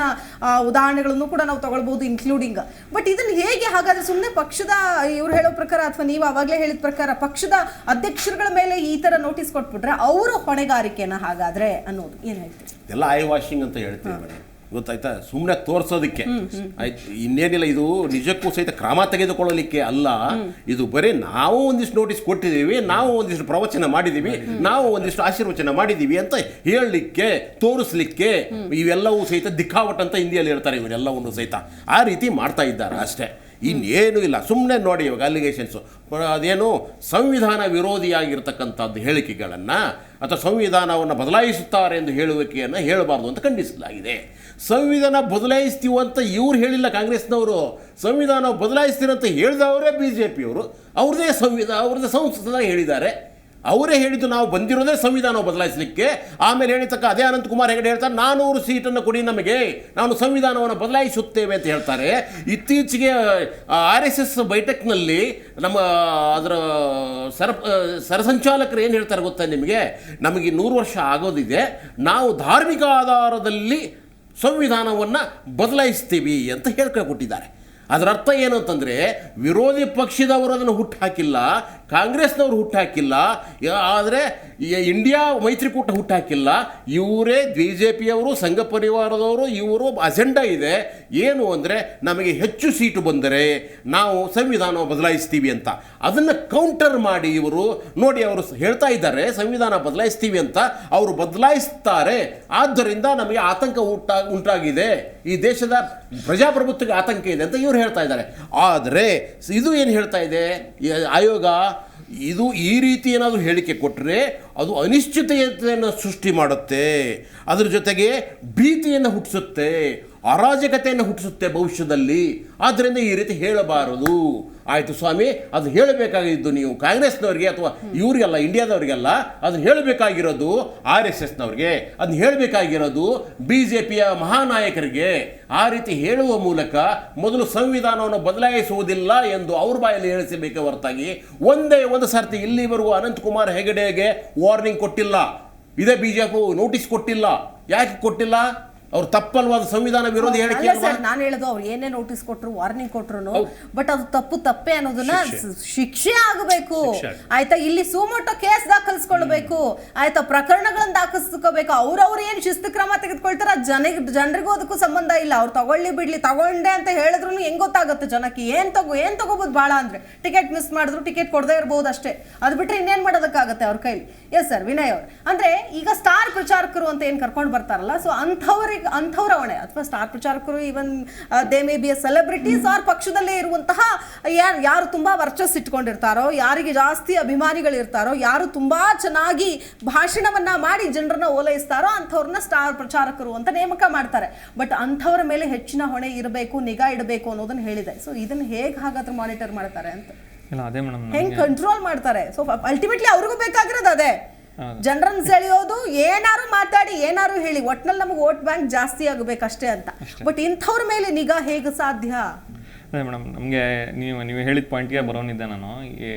ಉದಾಹರಣೆಗಳನ್ನು ಕೂಡ ನಾವು ತಗೊಳ್ಬಹುದು, ಇನ್ಕ್ಲೂಡಿಂಗ್. ಬಟ್ ಇದನ್ನು ಹೇಗೆ ಹಾಗಾದ್ರೆ ಸುಮ್ಮನೆ ಪಕ್ಷದ ಇವ್ರು ಹೇಳೋ ಪ್ರಕಾರ ಅಥವಾ ನೀವು ಅವಾಗಲೇ ಹೇಳಿದ ಪ್ರಕಾರ ಪಕ್ಷದ ಅಧ್ಯಕ್ಷರುಗಳ ಮೇಲೆ ಈ ತರ ನೋಟಿಸ್ ಕೊಟ್ಬಿಟ್ರೆ ಅವರ ಹೊಣೆಗಾರಿಕೆನ ಹಾಗಾದ್ರೆ ಅನ್ನೋದು ಏನು ಹೇಳ್ತೀವಿ? ಎಲ್ಲ ಐ ವಾಷಿಂಗ್ ಅಂತ ಹೇಳ್ತೀವಿ ಮೇಡಮ್, ಗೊತ್ತಾಯ್ತಾ? ಸುಮ್ಮನೆ ತೋರಿಸೋದಕ್ಕೆ ಆಯ್ತು, ಇನ್ನೇನಿಲ್ಲ. ಇದು ನಿಜಕ್ಕೂ ಸಹಿತ ಕ್ರಮ ತೆಗೆದುಕೊಳ್ಳಲಿಕ್ಕೆ ಅಲ್ಲ. ಇದು ಬರೀ ನಾವು ಒಂದಿಷ್ಟು ನೋಟಿಸ್ ಕೊಟ್ಟಿದ್ದೀವಿ, ನಾವು ಒಂದಿಷ್ಟು ಪ್ರವಚನ ಮಾಡಿದ್ದೀವಿ, ನಾವು ಒಂದಿಷ್ಟು ಆಶೀರ್ವಚನ ಮಾಡಿದ್ದೀವಿ ಅಂತ ಹೇಳಲಿಕ್ಕೆ, ತೋರಿಸ್ಲಿಕ್ಕೆ ಇವೆಲ್ಲವೂ ಸಹಿತ ದಿಕ್ಕಾವಟ್ ಅಂತ ಹಿಂದಿಯಲ್ಲಿ ಹೇಳ್ತಾರೆ. ಇವರೆಲ್ಲವನ್ನು ಸಹಿತ ಆ ರೀತಿ ಮಾಡ್ತಾ ಇದ್ದಾರೆ ಅಷ್ಟೇ, ಇನ್ನೇನು ಇಲ್ಲ. ಸುಮ್ಮನೆ ನೋಡಿ ಇವಾಗ ಅಲಿಗೇಷನ್ಸು, ಅದೇನು ಸಂವಿಧಾನ ವಿರೋಧಿಯಾಗಿರ್ತಕ್ಕಂಥದ್ದು ಹೇಳಿಕೆಗಳನ್ನು ಅಥವಾ ಸಂವಿಧಾನವನ್ನು ಬದಲಾಯಿಸುತ್ತಾರೆ ಎಂದು ಹೇಳುವಿಕೆಯನ್ನು ಹೇಳಬಾರ್ದು ಅಂತ ಖಂಡಿಸಲಾಗಿದೆ. ಸಂವಿಧಾನ ಬದಲಾಯಿಸ್ತೀವಿ ಅಂತ ಇವ್ರು ಹೇಳಿಲ್ಲ ಕಾಂಗ್ರೆಸ್ನವರು, ಸಂವಿಧಾನ ಬದಲಾಯಿಸ್ತೀರಂತ ಹೇಳಿದವರೇ BJPಯವರು. ಅವ್ರದ್ದೇ ಸಂಸದರಾಗಿ ಹೇಳಿದ್ದಾರೆ. ಅವರೇ ಹೇಳಿದ್ದು ನಾವು ಬಂದಿರೋದೇ ಸಂವಿಧಾನ ಬದಲಾಯಿಸಲಿಕ್ಕೆ. ಆಮೇಲೆ ಹೇಳಿತಕ್ಕ ಅದೇ ಅನಂತಕುಮಾರ್ ಹೆಗಡೆ ಹೇಳ್ತಾರೆ 400 ಸೀಟನ್ನು ಕೊಡಿ ನಮಗೆ, ನಾನು ಸಂವಿಧಾನವನ್ನು ಬದಲಾಯಿಸುತ್ತೇವೆ ಅಂತ ಹೇಳ್ತಾರೆ. ಇತ್ತೀಚೆಗೆ RSS ಬೈಠಕ್ನಲ್ಲಿ ನಮ್ಮ ಅದರ ಸರಸಂಚಾಲಕರು ಏನು ಹೇಳ್ತಾರೆ ಗೊತ್ತಾ ನಿಮಗೆ? ನಮಗೆ 100 ವರ್ಷ ಆಗೋದಿದೆ, ನಾವು ಧಾರ್ಮಿಕ ಆಧಾರದಲ್ಲಿ ಸಂವಿಧಾನವನ್ನು ಬದಲಾಯಿಸ್ತೀವಿ ಅಂತ ಹೇಳ್ಕೊಟ್ಟಿದ್ದಾರೆ. ಅದರ ಅರ್ಥ ಏನು ಅಂತಂದರೆ, ವಿರೋಧಿ ಪಕ್ಷದವರು ಅದನ್ನು ಹುಟ್ಟುಹಾಕಿಲ್ಲ, ಕಾಂಗ್ರೆಸ್ನವರು ಹುಟ್ಟುಹಾಕಿಲ್ಲ, ಆದರೆ ಇಂಡಿಯಾ ಮೈತ್ರಿಕೂಟ ಹುಟ್ಟುಹಾಕಿಲ್ಲ. ಇವರೇ BJPಯವರು, ಸಂಘ ಪರಿವಾರದವರು, ಇವರು ಅಜೆಂಡಾ ಇದೆ ಏನು ಅಂದರೆ ನಮಗೆ ಹೆಚ್ಚು ಸೀಟು ಬಂದರೆ ನಾವು ಸಂವಿಧಾನ ಬದಲಾಯಿಸ್ತೀವಿ ಅಂತ. ಅದನ್ನು ಕೌಂಟರ್ ಮಾಡಿ ಇವರು ನೋಡಿ, ಅವರು ಹೇಳ್ತಾ ಇದ್ದಾರೆ ಸಂವಿಧಾನ ಬದಲಾಯಿಸ್ತೀವಿ ಅಂತ, ಅವರು ಬದಲಾಯಿಸ್ತಾರೆ, ಆದ್ದರಿಂದ ನಮಗೆ ಆತಂಕ ಉಂಟಾಗಿದೆ, ಈ ದೇಶದ ಪ್ರಜಾಪ್ರಭುತ್ವಕ್ಕೆ ಆತಂಕ ಇದೆ ಅಂತ ಇವರು ಹೇಳ್ತಾ ಇದ್ದಾರೆ. ಆದರೆ ಇದು ಏನು ಹೇಳ್ತಾ ಇದೆ ಆಯೋಗ, ಇದು ಈ ರೀತಿ ಏನಾದರೂ ಹೇಳಿಕೆ ಕೊಟ್ಟರೆ ಅದು ಅನಿಶ್ಚಿತತೆಯನ್ನು ಸೃಷ್ಟಿ ಮಾಡುತ್ತೆ, ಅದರ ಜೊತೆಗೆ ಭೀತಿಯನ್ನು ಹುಟ್ಟಿಸುತ್ತೆ, ಅರಾಜಕತೆಯನ್ನು ಹುಟ್ಟಿಸುತ್ತೆ ಭವಿಷ್ಯದಲ್ಲಿ. ಆದ್ದರಿಂದ ಈ ರೀತಿ ಹೇಳಬಾರದು. ಆಯಿತು ಸ್ವಾಮಿ, ಅದು ಹೇಳಬೇಕಾಗಿದ್ದು ನೀವು ಕಾಂಗ್ರೆಸ್ನವ್ರಿಗೆ ಅಥವಾ ಇವರಿಗೆಲ್ಲ, ಇಂಡಿಯಾದವರಿಗೆಲ್ಲ. ಅದನ್ನು ಹೇಳಬೇಕಾಗಿರೋದು RSSನವ್ರಿಗೆ, ಅದನ್ನ ಹೇಳಬೇಕಾಗಿರೋದು BJPಯ ಮಹಾನಾಯಕರಿಗೆ. ಆ ರೀತಿ ಹೇಳುವ ಮೂಲಕ ಮೊದಲು ಸಂವಿಧಾನವನ್ನು ಬದಲಾಯಿಸುವುದಿಲ್ಲ ಎಂದು ಅವ್ರ ಬಾಯಲ್ಲಿ ಹೇಳಿಸಬೇಕೆ ಹೊರತಾಗಿ ಒಂದೇ ಒಂದು ಸರ್ತಿ ಇಲ್ಲಿವರೆಗೂ ಅನಂತಕುಮಾರ್ ಹೆಗಡೆಗೆ ವಾರ್ನಿಂಗ್ ಕೊಟ್ಟಿಲ್ಲ, ಇದೇ BJP ನೋಟಿಸ್ ಕೊಟ್ಟಿಲ್ಲ. ಯಾಕೆ ಕೊಟ್ಟಿಲ್ಲ? ಅವ್ರು ತಪ್ಪಲ್ವಾದ ಸಂವಿಧಾನ ವಿರೋಧಿ ಹೇಳಿಕೆ. ನಾನು ಹೇಳೋದು ಅವ್ರು ಏನೇ ನೋಟಿಸ್ ಕೊಟ್ಟರು, ವಾರ್ನಿಂಗ್ ಕೊಟ್ಟರು, ಬಟ್ ಅದು ತಪ್ಪೇ ಅನ್ನೋದನ್ನ ಶಿಕ್ಷೆ ಆಗಬೇಕು. ಆಯ್ತಾ? ಇಲ್ಲಿ ಸುಮೋಟೋ ಕೇಸ್ ದಾಖಲಿಸ್ಕೊಳ್ಬೇಕು, ಆಯ್ತಾ? ಪ್ರಕರಣಗಳನ್ನ ದಾಖಲಿಸ್ಕೋಬೇಕು. ಅವ್ರವ್ರು ಏನು ಶಿಸ್ತು ಕ್ರಮ ತೆಗೆದುಕೊಳ್ತಾರ, ಜನರಿಗೂ ಅದಕ್ಕೂ ಸಂಬಂಧ ಇಲ್ಲ. ಅವ್ರು ತಗೊಳ್ಳಿ ಬಿಡ್ಲಿ, ತಗೊಂಡೆ ಅಂತ ಹೇಳಿದ್ರು ಹೆಂಗ್ ಗೊತ್ತಾಗುತ್ತೆ ಜನಕ್ಕೆ? ಏನ್ ತಗೋಬಹುದು? ಭಾಳ ಅಂದ್ರೆ ಟಿಕೆಟ್ ಮಿಸ್ ಮಾಡಿದ್ರು ಟಿಕೆಟ್ ಕೊಡದೇ ಇರಬಹುದು ಅಷ್ಟೇ. ಅದು ಬಿಟ್ರೆ ಇನ್ನೇನ್ ಮಾಡೋದಕ್ಕಾಗತ್ತೆ ಅವ್ರ ಕೈಲಿ? ಎಸ್ ಸರ್, ವಿನಯ್ ಅವ್ರು ಅಂದ್ರೆ ಈಗ ಸ್ಟಾರ್ ಪ್ರಚಾರಕರು ಅಂತ ಏನ್ ಕರ್ಕೊಂಡು ಬರ್ತಾರಲ್ಲ, ಸೊ ಅಂಥವ್ರ ಹೊಣೆ. ಅಥವಾ ಸ್ಟಾರ್ ಪ್ರಚಾರಕರು even they may be a celebrities or ಪಕ್ಷದಲ್ಲೇ ಇರುವಂತಹ ಯಾರು ತುಂಬಾ ವರ್ಚಸ್ ಇಟ್ಕೊಂಡಿರ್ತಾರೋ, ಯಾರಿಗೆ ಜಾಸ್ತಿ ಅಭಿಮಾನಿಗಳಿರ್ತಾರೋ, ಯಾರು ತುಂಬಾ ಚೆನ್ನಾಗಿ ಭಾಷಣವನ್ನ ಮಾಡಿ ಜನರನ್ನ ಓಲೈಸ್ತಾರೋ ಅಂಥವ್ರನ್ನ ಸ್ಟಾರ್ ಪ್ರಚಾರಕರು ಅಂತ ನೇಮಕ ಮಾಡ್ತಾರೆ. ಬಟ್ ಅಂಥವ್ರ ಮೇಲೆ ಹೆಚ್ಚಿನ ಹೊಣೆ ಇರಬೇಕು, ನಿಗಾ ಇಡಬೇಕು ಅನ್ನೋದನ್ನ ಹೇಳಿದೆ. ಸೊ ಇದನ್ನ ಹೇಗೆ ಹಾಗಾದ್ರೆ ಮಾನಿಟರ್ ಮಾಡ್ತಾರೆ ಅಂತ, ಹೆಂಗ್ ಕಂಟ್ರೋಲ್ ಮಾಡ್ತಾರೆ? ಸೊ ಅಲ್ಟಿಮೇಟ್ಲಿ ಅವ್ರಿಗೂ ಬೇಕಾಗಿರೋದು ಅದೇ, ಜನರನ್ನ ಸೆಳೆಯೋದು, ಏನಾರು ಮಾತಾಡಿ ಏನಾರು ಹೇಳಿ, ಒಟ್ನಲ್ಲಿ ನಮಗೆ ವೋಟ್ ಬ್ಯಾಂಕ್ ಜಾಸ್ತಿ ಆಗಬೇಕಷ್ಟೇ ಅಂತ. ಬಟ್ ಇಂಥವ್ರ ಮೇಲೆ ನಿಗಾ ಹೇಗೆ ಸಾಧ್ಯ? ಅದೇ ಮೇಡಮ್, ನಮಗೆ ನೀವು ಹೇಳಿದ ಪಾಯಿಂಟ್ಗೆ ಬರೋನಿದ್ದೆ ನಾನು. ಈ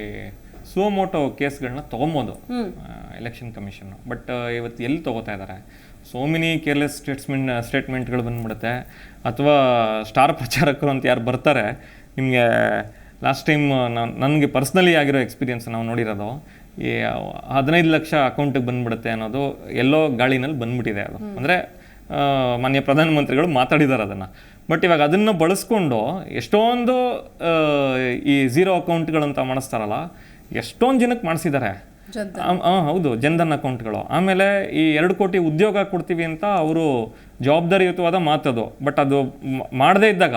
ಸುಮೋಟೋ ಕೇಸ್ಗಳನ್ನ ತೊಗೊಬೋದು ಎಲೆಕ್ಷನ್ ಕಮಿಷನ್, ಬಟ್ ಇವತ್ತು ಎಲ್ಲಿ ತೊಗೋತಾ ಇದ್ದಾರೆ? ಸೋ ಮೆನಿ ಕೇರ್ಲೆಸ್ ಸ್ಟೇಟ್ಮೆಂಟ್ಗಳು ಬಂದ್ಬಿಡುತ್ತೆ. ಅಥವಾ ಸ್ಟಾರ್ ಪ್ರಚಾರಕರು ಅಂತ ಯಾರು ಬರ್ತಾರೆ, ನಿಮಗೆ ಲಾಸ್ಟ್ ಟೈಮ್ ನನಗೆ ಪರ್ಸ್ನಲಿ ಆಗಿರೋ ಎಕ್ಸ್ಪೀರಿಯನ್ಸ್ ನಾವು ನೋಡಿರೋದು, ಈ 15 ಲಕ್ಷ ಅಕೌಂಟಿಗೆ ಬಂದ್ಬಿಡುತ್ತೆ ಅನ್ನೋದು ಎಲ್ಲೋ ಗಾಳಿನಲ್ಲಿ ಬಂದ್ಬಿಟ್ಟಿದೆ. ಅದು ಅಂದರೆ ಮಾನ್ಯ ಪ್ರಧಾನಮಂತ್ರಿಗಳು ಮಾತಾಡಿದ್ದಾರೆ ಅದನ್ನು. ಬಟ್ ಇವಾಗ ಅದನ್ನು ಬಳಸ್ಕೊಂಡು ಎಷ್ಟೊಂದು ಈ ಝೀರೋ ಅಕೌಂಟ್ಗಳಂತ ಮಾಡಿಸ್ತಾರಲ್ಲ, ಎಷ್ಟೊಂದು ಜನಕ್ಕೆ ಮಾಡಿಸಿದ್ದಾರೆ. ಹೌದು, ಜನ್ಧನ್ ಅಕೌಂಟ್ಗಳು. ಆಮೇಲೆ ಈ 2 ಕೋಟಿ ಉದ್ಯೋಗ ಕೊಡ್ತೀವಿ ಅಂತ ಅವರು ಜವಾಬ್ದಾರಿಯುತವಾದ ಮಾತದು. ಬಟ್ ಅದು ಮಾಡದೇ ಇದ್ದಾಗ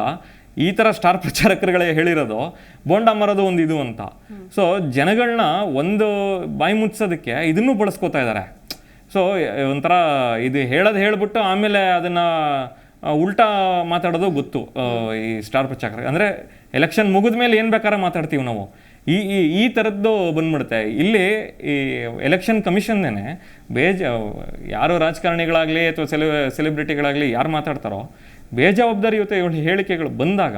ಈ ಥರ ಸ್ಟಾರ್ ಪ್ರಚಾರಕರುಗಳೇ ಹೇಳಿರೋದು ಬೋಂಡ ಮರೋದು ಒಂದು ಇದು ಅಂತ. ಸೊ ಜನಗಳನ್ನ ಒಂದು ಬಾಯಿ ಮುಚ್ಚೋದಕ್ಕೆ ಇದನ್ನೂ ಬಳಸ್ಕೋತಾ ಇದ್ದಾರೆ. ಸೊ ಒಂಥರ ಇದು ಹೇಳ್ಬಿಟ್ಟು ಆಮೇಲೆ ಅದನ್ನು ಉಲ್ಟಾ ಮಾತಾಡೋದು ಗೊತ್ತು ಈ ಸ್ಟಾರ್ ಪ್ರಚಾರಕರಿಗೆ. ಅಂದರೆ ಎಲೆಕ್ಷನ್ ಮುಗಿದ ಮೇಲೆ ಏನು ಬೇಕಾದ್ರೆ ಮಾತಾಡ್ತೀವಿ ನಾವು. ಈ ಥರದ್ದು ಬಂದ್ಬಿಡುತ್ತೆ. ಇಲ್ಲಿ ಈ ಎಲೆಕ್ಷನ್ ಕಮಿಷನ್ನೇ ಯಾರು ರಾಜಕಾರಣಿಗಳಾಗಲಿ ಅಥವಾ ಸೆಲೆಬ್ರಿಟಿಗಳಾಗಲಿ ಯಾರು ಮಾತಾಡ್ತಾರೋ ಬೇಜವಾಬ್ದಾರಿಯುತ ಹೇಳಿಕೆಗಳು ಬಂದಾಗ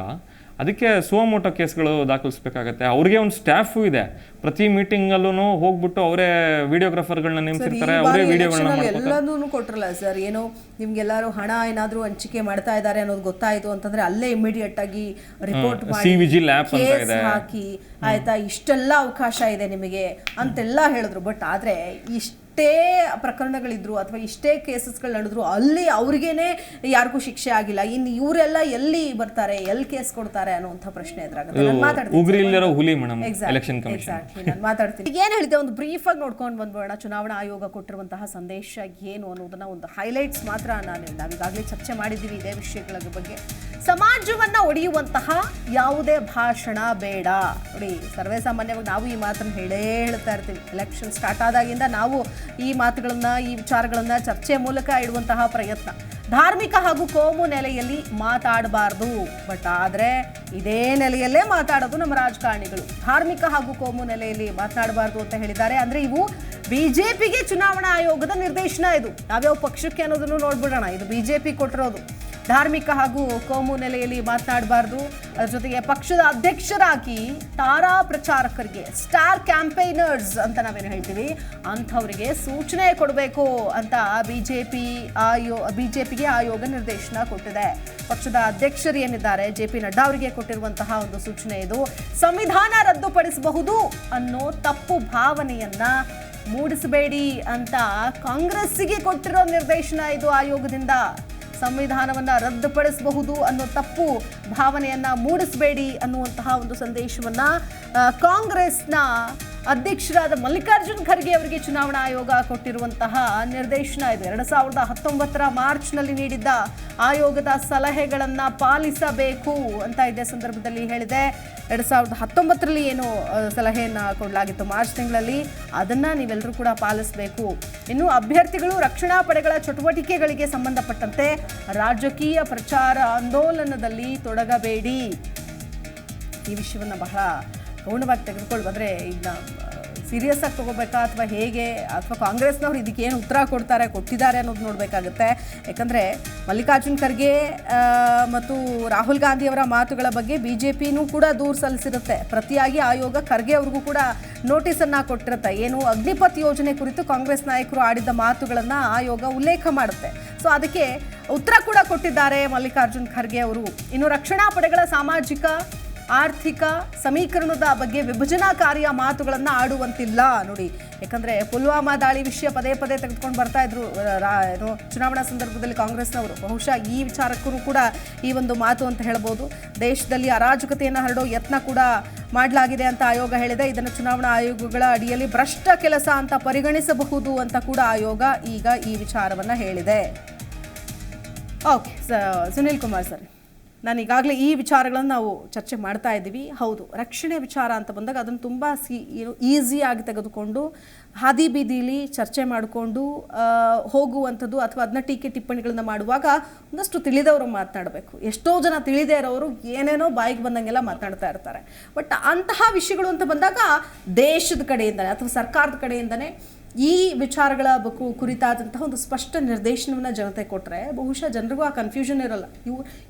ಅದಕ್ಕೆ ಸುಮೋಟೋ ಕೇಸ್ಗಳು ದಾಖಲಿಸಬೇಕಾಗತ್ತೆ. ಅವ್ರಿಗೆ ಒಂದು ಸ್ಟಾಫು ಇದೆ, ಪ್ರತಿ ಮೀಟಿಂಗಲ್ಲೂ ಹೋಗ್ಬಿಟ್ಟು ಅವರೇ ವಿಡಿಯೋಗ್ರಾಫರ್ಗಳನ್ನ ನೇಮಿಸಿರ್ತಾರೆ, ಅವರೇ ವಿಡಿಯೋಗಳನ್ನ ಎಲ್ಲದೂ ಕೊಟ್ರಲ್ಲ ಸರ್. ಏನೋ ನಿಮ್ಗೆಲ್ಲರೂ ಹಣ ಏನಾದರೂ ಹಂಚಿಕೆ ಮಾಡ್ತಾ ಇದ್ದಾರೆ ಅನ್ನೋದು ಗೊತ್ತಾಯ್ತು ಅಂತಂದ್ರೆ ಅಲ್ಲೇ ಇಮಿಡಿಯೇಟ್ ಆಗಿ ರಿಪೋರ್ಟ್ ಮಾಡಿ CVGIL ಆ್ಯಪ್ ಅಂತ ಇದೆ ಹಾಕಿ ಆಯ್ತಾ, ಇಷ್ಟೆಲ್ಲ ಅವಕಾಶ ಇದೆ ನಿಮಗೆ ಅಂತೆಲ್ಲ ಹೇಳಿದ್ರು. ಬಟ್ ಆದ್ರೆ ಇಷ್ಟೇ ಪ್ರಕರಣಗಳಿದ್ರು ಅಥವಾ ಇಷ್ಟೇ ಕೇಸಸ್ಗಳು ನಡೆದ್ರು ಅಲ್ಲಿ ಅವ್ರಿಗೇನೆ ಯಾರಿಗೂ ಶಿಕ್ಷೆ ಆಗಿಲ್ಲ. ಇನ್ನು ಇವರೆಲ್ಲ ಎಲ್ಲಿ ಬರ್ತಾರೆ, ಎಲ್ಲಿ ಕೇಸ್ ಕೊಡ್ತಾರೆ ಅನ್ನುವಂಥ ಪ್ರಶ್ನೆ ಎದುರಾಗುತ್ತೆ. ನಾನು ಮಾತಾಡ್ತೀನಿ. ಏನ್ ಹೇಳಿದೆ ಒಂದು ಬ್ರೀಫ್ ಆಗಿ ನೋಡ್ಕೊಂಡು ಬಂದ್ಬೋಣ. ಚುನಾವಣಾ ಆಯೋಗ ಕೊಟ್ಟಿರುವಂತಹ ಸಂದೇಶ ಏನು ಅನ್ನೋದನ್ನ ಒಂದು ಹೈಲೈಟ್ಸ್ ಮಾತ್ರ ನಾವೀಗಾಗಲೇ ಚರ್ಚೆ ಮಾಡಿದ್ದೀವಿ ಇದೇ ವಿಷಯಗಳ ಬಗ್ಗೆ. ಸಮಾಜವನ್ನ ಒಡೆಯುವಂತಹ ಯಾವುದೇ ಭಾಷಣ ಬೇಡ. ನೋಡಿ, ಸರ್ವೇ ಸಾಮಾನ್ಯವಾಗಿ ನಾವು ಈ ಮಾತನ್ನು ಹೇಳ್ತಾ ಇರ್ತೀವಿ. ಎಲೆಕ್ಷನ್ ಸ್ಟಾರ್ಟ್ ಆದಾಗಿಂದ ನಾವು ಈ ಮಾತುಗಳನ್ನ, ಈ ವಿಚಾರಗಳನ್ನ ಚರ್ಚೆ ಮೂಲಕ ಇಡುವಂತಹ ಪ್ರಯತ್ನ. ಧಾರ್ಮಿಕ ಹಾಗೂ ಕೋಮು ನೆಲೆಯಲ್ಲಿ ಮಾತಾಡಬಾರ್ದು. ಬಟ್ ಆದರೆ ಇದೇ ನೆಲೆಯಲ್ಲೇ ಮಾತಾಡೋದು ನಮ್ಮ ರಾಜಕಾರಣಿಗಳು. ಧಾರ್ಮಿಕ ಹಾಗೂ ಕೋಮು ನೆಲೆಯಲ್ಲಿ ಮಾತನಾಡಬಾರ್ದು ಅಂತ ಹೇಳಿದ್ದಾರೆ. ಅಂದ್ರೆ ಇವು ಬಿಜೆಪಿಗೆ ಚುನಾವಣಾ ಆಯೋಗದ ನಿರ್ದೇಶನ. ಇದು ಯಾವ್ಯಾವ ಪಕ್ಷಕ್ಕೆ ಅನ್ನೋದನ್ನು ನೋಡ್ಬಿಡೋಣ. ಇದು ಬಿಜೆಪಿ ಕೊಟ್ಟಿರೋದು. ಧಾರ್ಮಿಕ ಹಾಗೂ ಕೋಮು ನೆಲೆಯಲ್ಲಿ ಮಾತನಾಡಬಾರ್ದು. ಅದರ ಜೊತೆಗೆ ಪಕ್ಷದ ಅಧ್ಯಕ್ಷರಾಗಿ ತಾರಾ ಪ್ರಚಾರಕರಿಗೆ, ಸ್ಟಾರ್ ಕ್ಯಾಂಪೈನರ್ಸ್ ಅಂತ ನಾವೇನು ಹೇಳ್ತೀವಿ, ಅಂಥವರಿಗೆ ಸೂಚನೆ ಕೊಡಬೇಕು ಅಂತ ಬಿಜೆಪಿಗೆ ಆಯೋಗ ನಿರ್ದೇಶನ ಕೊಟ್ಟಿದೆ. ಪಕ್ಷದ ಅಧ್ಯಕ್ಷರು ಏನಿದ್ದಾರೆ JP ನಡ್ಡಾ ಅವರಿಗೆ ಕೊಟ್ಟಿರುವಂತಹ ಒಂದು ಸೂಚನೆ ಇದು. ಸಂವಿಧಾನ ರದ್ದುಪಡಿಸಬಹುದು ಅನ್ನೋ ತಪ್ಪು ಭಾವನೆಯನ್ನ ಮೂಡಿಸಬೇಡಿ ಅಂತ ಕಾಂಗ್ರೆಸ್ಸಿಗೆ ಕೊಟ್ಟಿರೋ ನಿರ್ದೇಶನ ಇದು ಆಯೋಗದಿಂದ. ಸಂವಿಧಾನವನ್ನ ರದ್ದುಪಡಿಸಬಹುದು ಅನ್ನೋ ತಪ್ಪು ಭಾವನೆಯನ್ನ ಮೂಡಿಸಬೇಡಿ ಅನ್ನುವಂತಹ ಒಂದು ಸಂದೇಶವನ್ನ ಕಾಂಗ್ರೆಸ್ನ ಅಧ್ಯಕ್ಷರಾದ ಮಲ್ಲಿಕಾರ್ಜುನ್ ಖರ್ಗೆ ಅವರಿಗೆ ಚುನಾವಣಾ ಆಯೋಗ ಕೊಟ್ಟಿರುವಂತಹ ನಿರ್ದೇಶನ ಇದು. 2019 ಮಾರ್ಚ್ನಲ್ಲಿ ನೀಡಿದ್ದ ಆಯೋಗದ ಸಲಹೆಗಳನ್ನ ಪಾಲಿಸಬೇಕು ಅಂತ ಇದೇ ಸಂದರ್ಭದಲ್ಲಿ ಹೇಳಿದೆ. 2019ರಲ್ಲಿ ಏನು ಸಲಹೆಯನ್ನ ಕೊಡಲಾಗಿತ್ತು ಮಾರ್ಚ್ ತಿಂಗಳಲ್ಲಿ, ಅದನ್ನ ನೀವೆಲ್ಲರೂ ಕೂಡ ಪಾಲಿಸಬೇಕು. ಇನ್ನು ಅಭ್ಯರ್ಥಿಗಳು ರಕ್ಷಣಾ ಪಡೆಗಳ ಚಟುವಟಿಕೆಗಳಿಗೆ ಸಂಬಂಧಪಟ್ಟಂತೆ ರಾಜಕೀಯ ಪ್ರಚಾರ ಆಂದೋಲನದಲ್ಲಿ ತೊಡಗಬೇಡಿ. ಈ ವಿಷಯವನ್ನ ಬಹಳ ಗೌಣವಾಗಿ ತೆಗೆದುಕೊಳ್ಳಿ. ಅಂದರೆ ಇದನ್ನ ಸೀರಿಯಸ್ ಆಗಿ ತಗೋಬೇಕಾ ಅಥವಾ ಹೇಗೆ, ಅಥವಾ ಕಾಂಗ್ರೆಸ್ನವ್ರು ಇದಕ್ಕೆ ಏನು ಉತ್ತರ ಕೊಟ್ಟಿದ್ದಾರೆ ಅನ್ನೋದು ನೋಡಬೇಕಾಗುತ್ತೆ. ಯಾಕಂದರೆ ಮಲ್ಲಿಕಾರ್ಜುನ್ ಖರ್ಗೆ ಮತ್ತು ರಾಹುಲ್ ಗಾಂಧಿಯವರ ಮಾತುಗಳ ಬಗ್ಗೆ ಬಿಜೆಪಿನೂ ಕೂಡ ದೂರು ಸಲ್ಲಿಸಿರುತ್ತೆ. ಪ್ರತಿಯಾಗಿ ಆಯೋಗ ಖರ್ಗೆ ಅವ್ರಿಗೂ ಕೂಡ ನೋಟಿಸನ್ನು ಕೊಟ್ಟಿರುತ್ತೆ. ಏನು ಅಗ್ನಿಪಥ್ ಯೋಜನೆ ಕುರಿತು ಕಾಂಗ್ರೆಸ್ ನಾಯಕರು ಆಡಿದ್ದ ಮಾತುಗಳನ್ನು ಆಯೋಗ ಉಲ್ಲೇಖ ಮಾಡುತ್ತೆ. ಸೊ ಅದಕ್ಕೆ ಉತ್ತರ ಕೂಡ ಕೊಟ್ಟಿದ್ದಾರೆ ಮಲ್ಲಿಕಾರ್ಜುನ್ ಖರ್ಗೆ ಅವರು. ಇನ್ನು ರಕ್ಷಣಾ ಪಡೆಗಳ ಸಾಮಾಜಿಕ ಆರ್ಥಿಕ ಸಮೀಕರಣದ ಬಗ್ಗೆ ವಿಭಜನಾಕಾರಿಯ ಮಾತುಗಳನ್ನು ಆಡುವಂತಿಲ್ಲ. ನೋಡಿ, ಯಾಕಂದರೆ ಪುಲ್ವಾಮಾ ದಾಳಿ ವಿಷಯ ಪದೇ ಪದೇ ತೆಗೆದುಕೊಂಡು ಬರ್ತಾ ಇದ್ರು ಚುನಾವಣಾ ಸಂದರ್ಭದಲ್ಲಿ ಕಾಂಗ್ರೆಸ್ನವರು. ಬಹುಶಃ ಈ ವಿಚಾರಕ್ಕೂ ಕೂಡ ಈ ಒಂದು ಮಾತು ಅಂತ ಹೇಳ್ಬೋದು. ದೇಶದಲ್ಲಿ ಅರಾಜಕತೆಯನ್ನು ಹರಡೋ ಯತ್ನ ಕೂಡ ಮಾಡಲಾಗಿದೆ ಅಂತ ಆಯೋಗ ಹೇಳಿದೆ. ಇದನ್ನು ಚುನಾವಣಾ ಆಯೋಗಗಳ ಅಡಿಯಲ್ಲಿ ಭ್ರಷ್ಟ ಕೆಲಸ ಅಂತ ಪರಿಗಣಿಸಬಹುದು ಅಂತ ಕೂಡ ಆಯೋಗ ಈಗ ಈ ವಿಚಾರವನ್ನು ಹೇಳಿದೆ. ಓಕೆ ಸುನಿಲ್ ಕುಮಾರ್ ಸರ್, ನಾನು ಈಗಾಗಲೇ ಈ ವಿಚಾರಗಳನ್ನು ನಾವು ಚರ್ಚೆ ಮಾಡ್ತಾ ಇದ್ದೀವಿ. ಹೌದು, ರಕ್ಷಣೆ ವಿಚಾರ ಅಂತ ಬಂದಾಗ ಅದನ್ನು ತುಂಬ ಈಸಿಯಾಗಿ ತೆಗೆದುಕೊಂಡು ಹಾದಿ ಬೀದಿಲಿ ಚರ್ಚೆ ಮಾಡಿಕೊಂಡು ಹೋಗುವಂಥದ್ದು ಅಥವಾ ಅದನ್ನ ಟೀಕೆ ಟಿಪ್ಪಣಿಗಳನ್ನ ಮಾಡುವಾಗ ಒಂದಷ್ಟು ತಿಳಿದವರು ಮಾತನಾಡಬೇಕು. ಎಷ್ಟೋ ಜನ ತಿಳಿದೇ ಇರೋರು ಏನೇನೋ ಬಾಯಿಗೆ ಬಂದಂಗೆಲ್ಲ ಮಾತನಾಡ್ತಾ ಇರ್ತಾರೆ. ಬಟ್ ಅಂತಹ ವಿಷಯಗಳು ಅಂತ ಬಂದಾಗ ದೇಶದ ಕಡೆಯಿಂದನೇ ಅಥವಾ ಸರ್ಕಾರದ ಕಡೆಯಿಂದನೇ ಈ ವಿಚಾರಗಳ ಕುರಿತಾದಂತಹ ಒಂದು ಸ್ಪಷ್ಟ ನಿರ್ದೇಶನವನ್ನು ಜನತೆ ಕೊಟ್ಟರೆ ಬಹುಶಃ ಜನರಿಗೂ ಆ ಕನ್ಫ್ಯೂಷನ್ ಇರಲ್ಲ.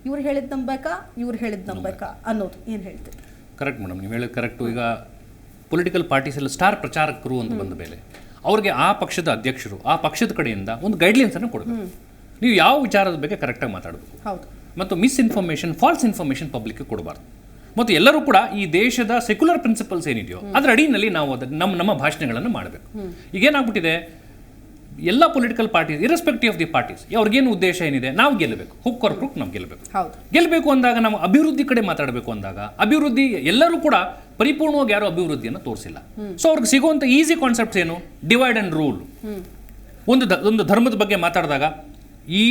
ಇವ್ರು ಹೇಳಿದ್ ನಂಬೇಕಾ, ಇವ್ರು ಹೇಳಿದ್ ನಂಬೇಕಾ ಅನ್ನೋದು. ಏನು ಹೇಳ್ತೀವಿ? ಕರೆಕ್ಟ್ ಮೇಡಮ್, ನೀವು ಹೇಳಿದ ಕರೆಕ್ಟು. ಈಗ ಪೊಲಿಟಿಕಲ್ ಪಾರ್ಟೀಸ್ ಎಲ್ಲ ಸ್ಟಾರ್ ಪ್ರಚಾರಕರು ಅಂತ ಬಂದ ಮೇಲೆ ಅವ್ರಿಗೆ ಆ ಪಕ್ಷದ ಅಧ್ಯಕ್ಷರು ಆ ಪಕ್ಷದ ಕಡೆಯಿಂದ ಒಂದು ಗೈಡ್ಲೈನ್ಸನ್ನು ಕೊಡಬೇಕು. ನೀವು ಯಾವ ವಿಚಾರದ ಬಗ್ಗೆ ಕರೆಕ್ಟಾಗಿ ಮಾತಾಡಬೇಕು. ಹೌದು. ಮತ್ತು ಮಿಸ್ಇನ್ಫಾರ್ಮೇಷನ್, ಫಾಲ್ಸ್ ಇನ್ಫಾರ್ಮೇಷನ್ ಪಬ್ಲಿಕ್ಗೆ ಕೊಡಬಾರ್ದು. ಮತ್ತು ಎಲ್ಲರೂ ಕೂಡ ಈ ದೇಶದ ಸೆಕ್ಯುಲರ್ ಪ್ರಿನ್ಸಿಪಲ್ಸ್ ಏನಿದೆಯೋ ಅದರ ಅಡಿಯಲ್ಲಿ ನಾವು ನಮ್ಮ ಭಾಷಣಗಳನ್ನು ಮಾಡಬೇಕು. ಈಗೇನಾಗ್ಬಿಟ್ಟಿದೆ, ಎಲ್ಲ political parties irrespective of the parties ಅವ್ರಿಗೇನು ಉದ್ದೇಶ ಏನಿದೆ, ನಾವು ಗೆಲ್ಲಬೇಕು, ಹುಕ್ ಆರ್ ಕ್ರೂಕ್ ನಾವು ಗೆಲ್ಲಬೇಕು ಅಂದಾಗ ನಾವು ಅಭಿವೃದ್ಧಿ ಕಡೆ ಮಾತಾಡಬೇಕು ಅಂದಾಗ ಅಭಿವೃದ್ಧಿ ಎಲ್ಲರೂ ಕೂಡ ಪರಿಪೂರ್ಣವಾಗಿ ಯಾರು ಅಭಿವೃದ್ಧಿಯನ್ನು ತೋರಿಸಿಲ್ಲ. ಸೊ ಅವ್ರಿಗೆ ಸಿಗುವಂಥ ಈಸಿ ಕಾನ್ಸೆಪ್ಟ್ಸ್ ಏನು, ಡಿವೈಡ್ ಆ್ಯಂಡ್ ರೂಲ್. ಒಂದು ಧರ್ಮದ ಬಗ್ಗೆ ಮಾತಾಡಿದಾಗ ಈ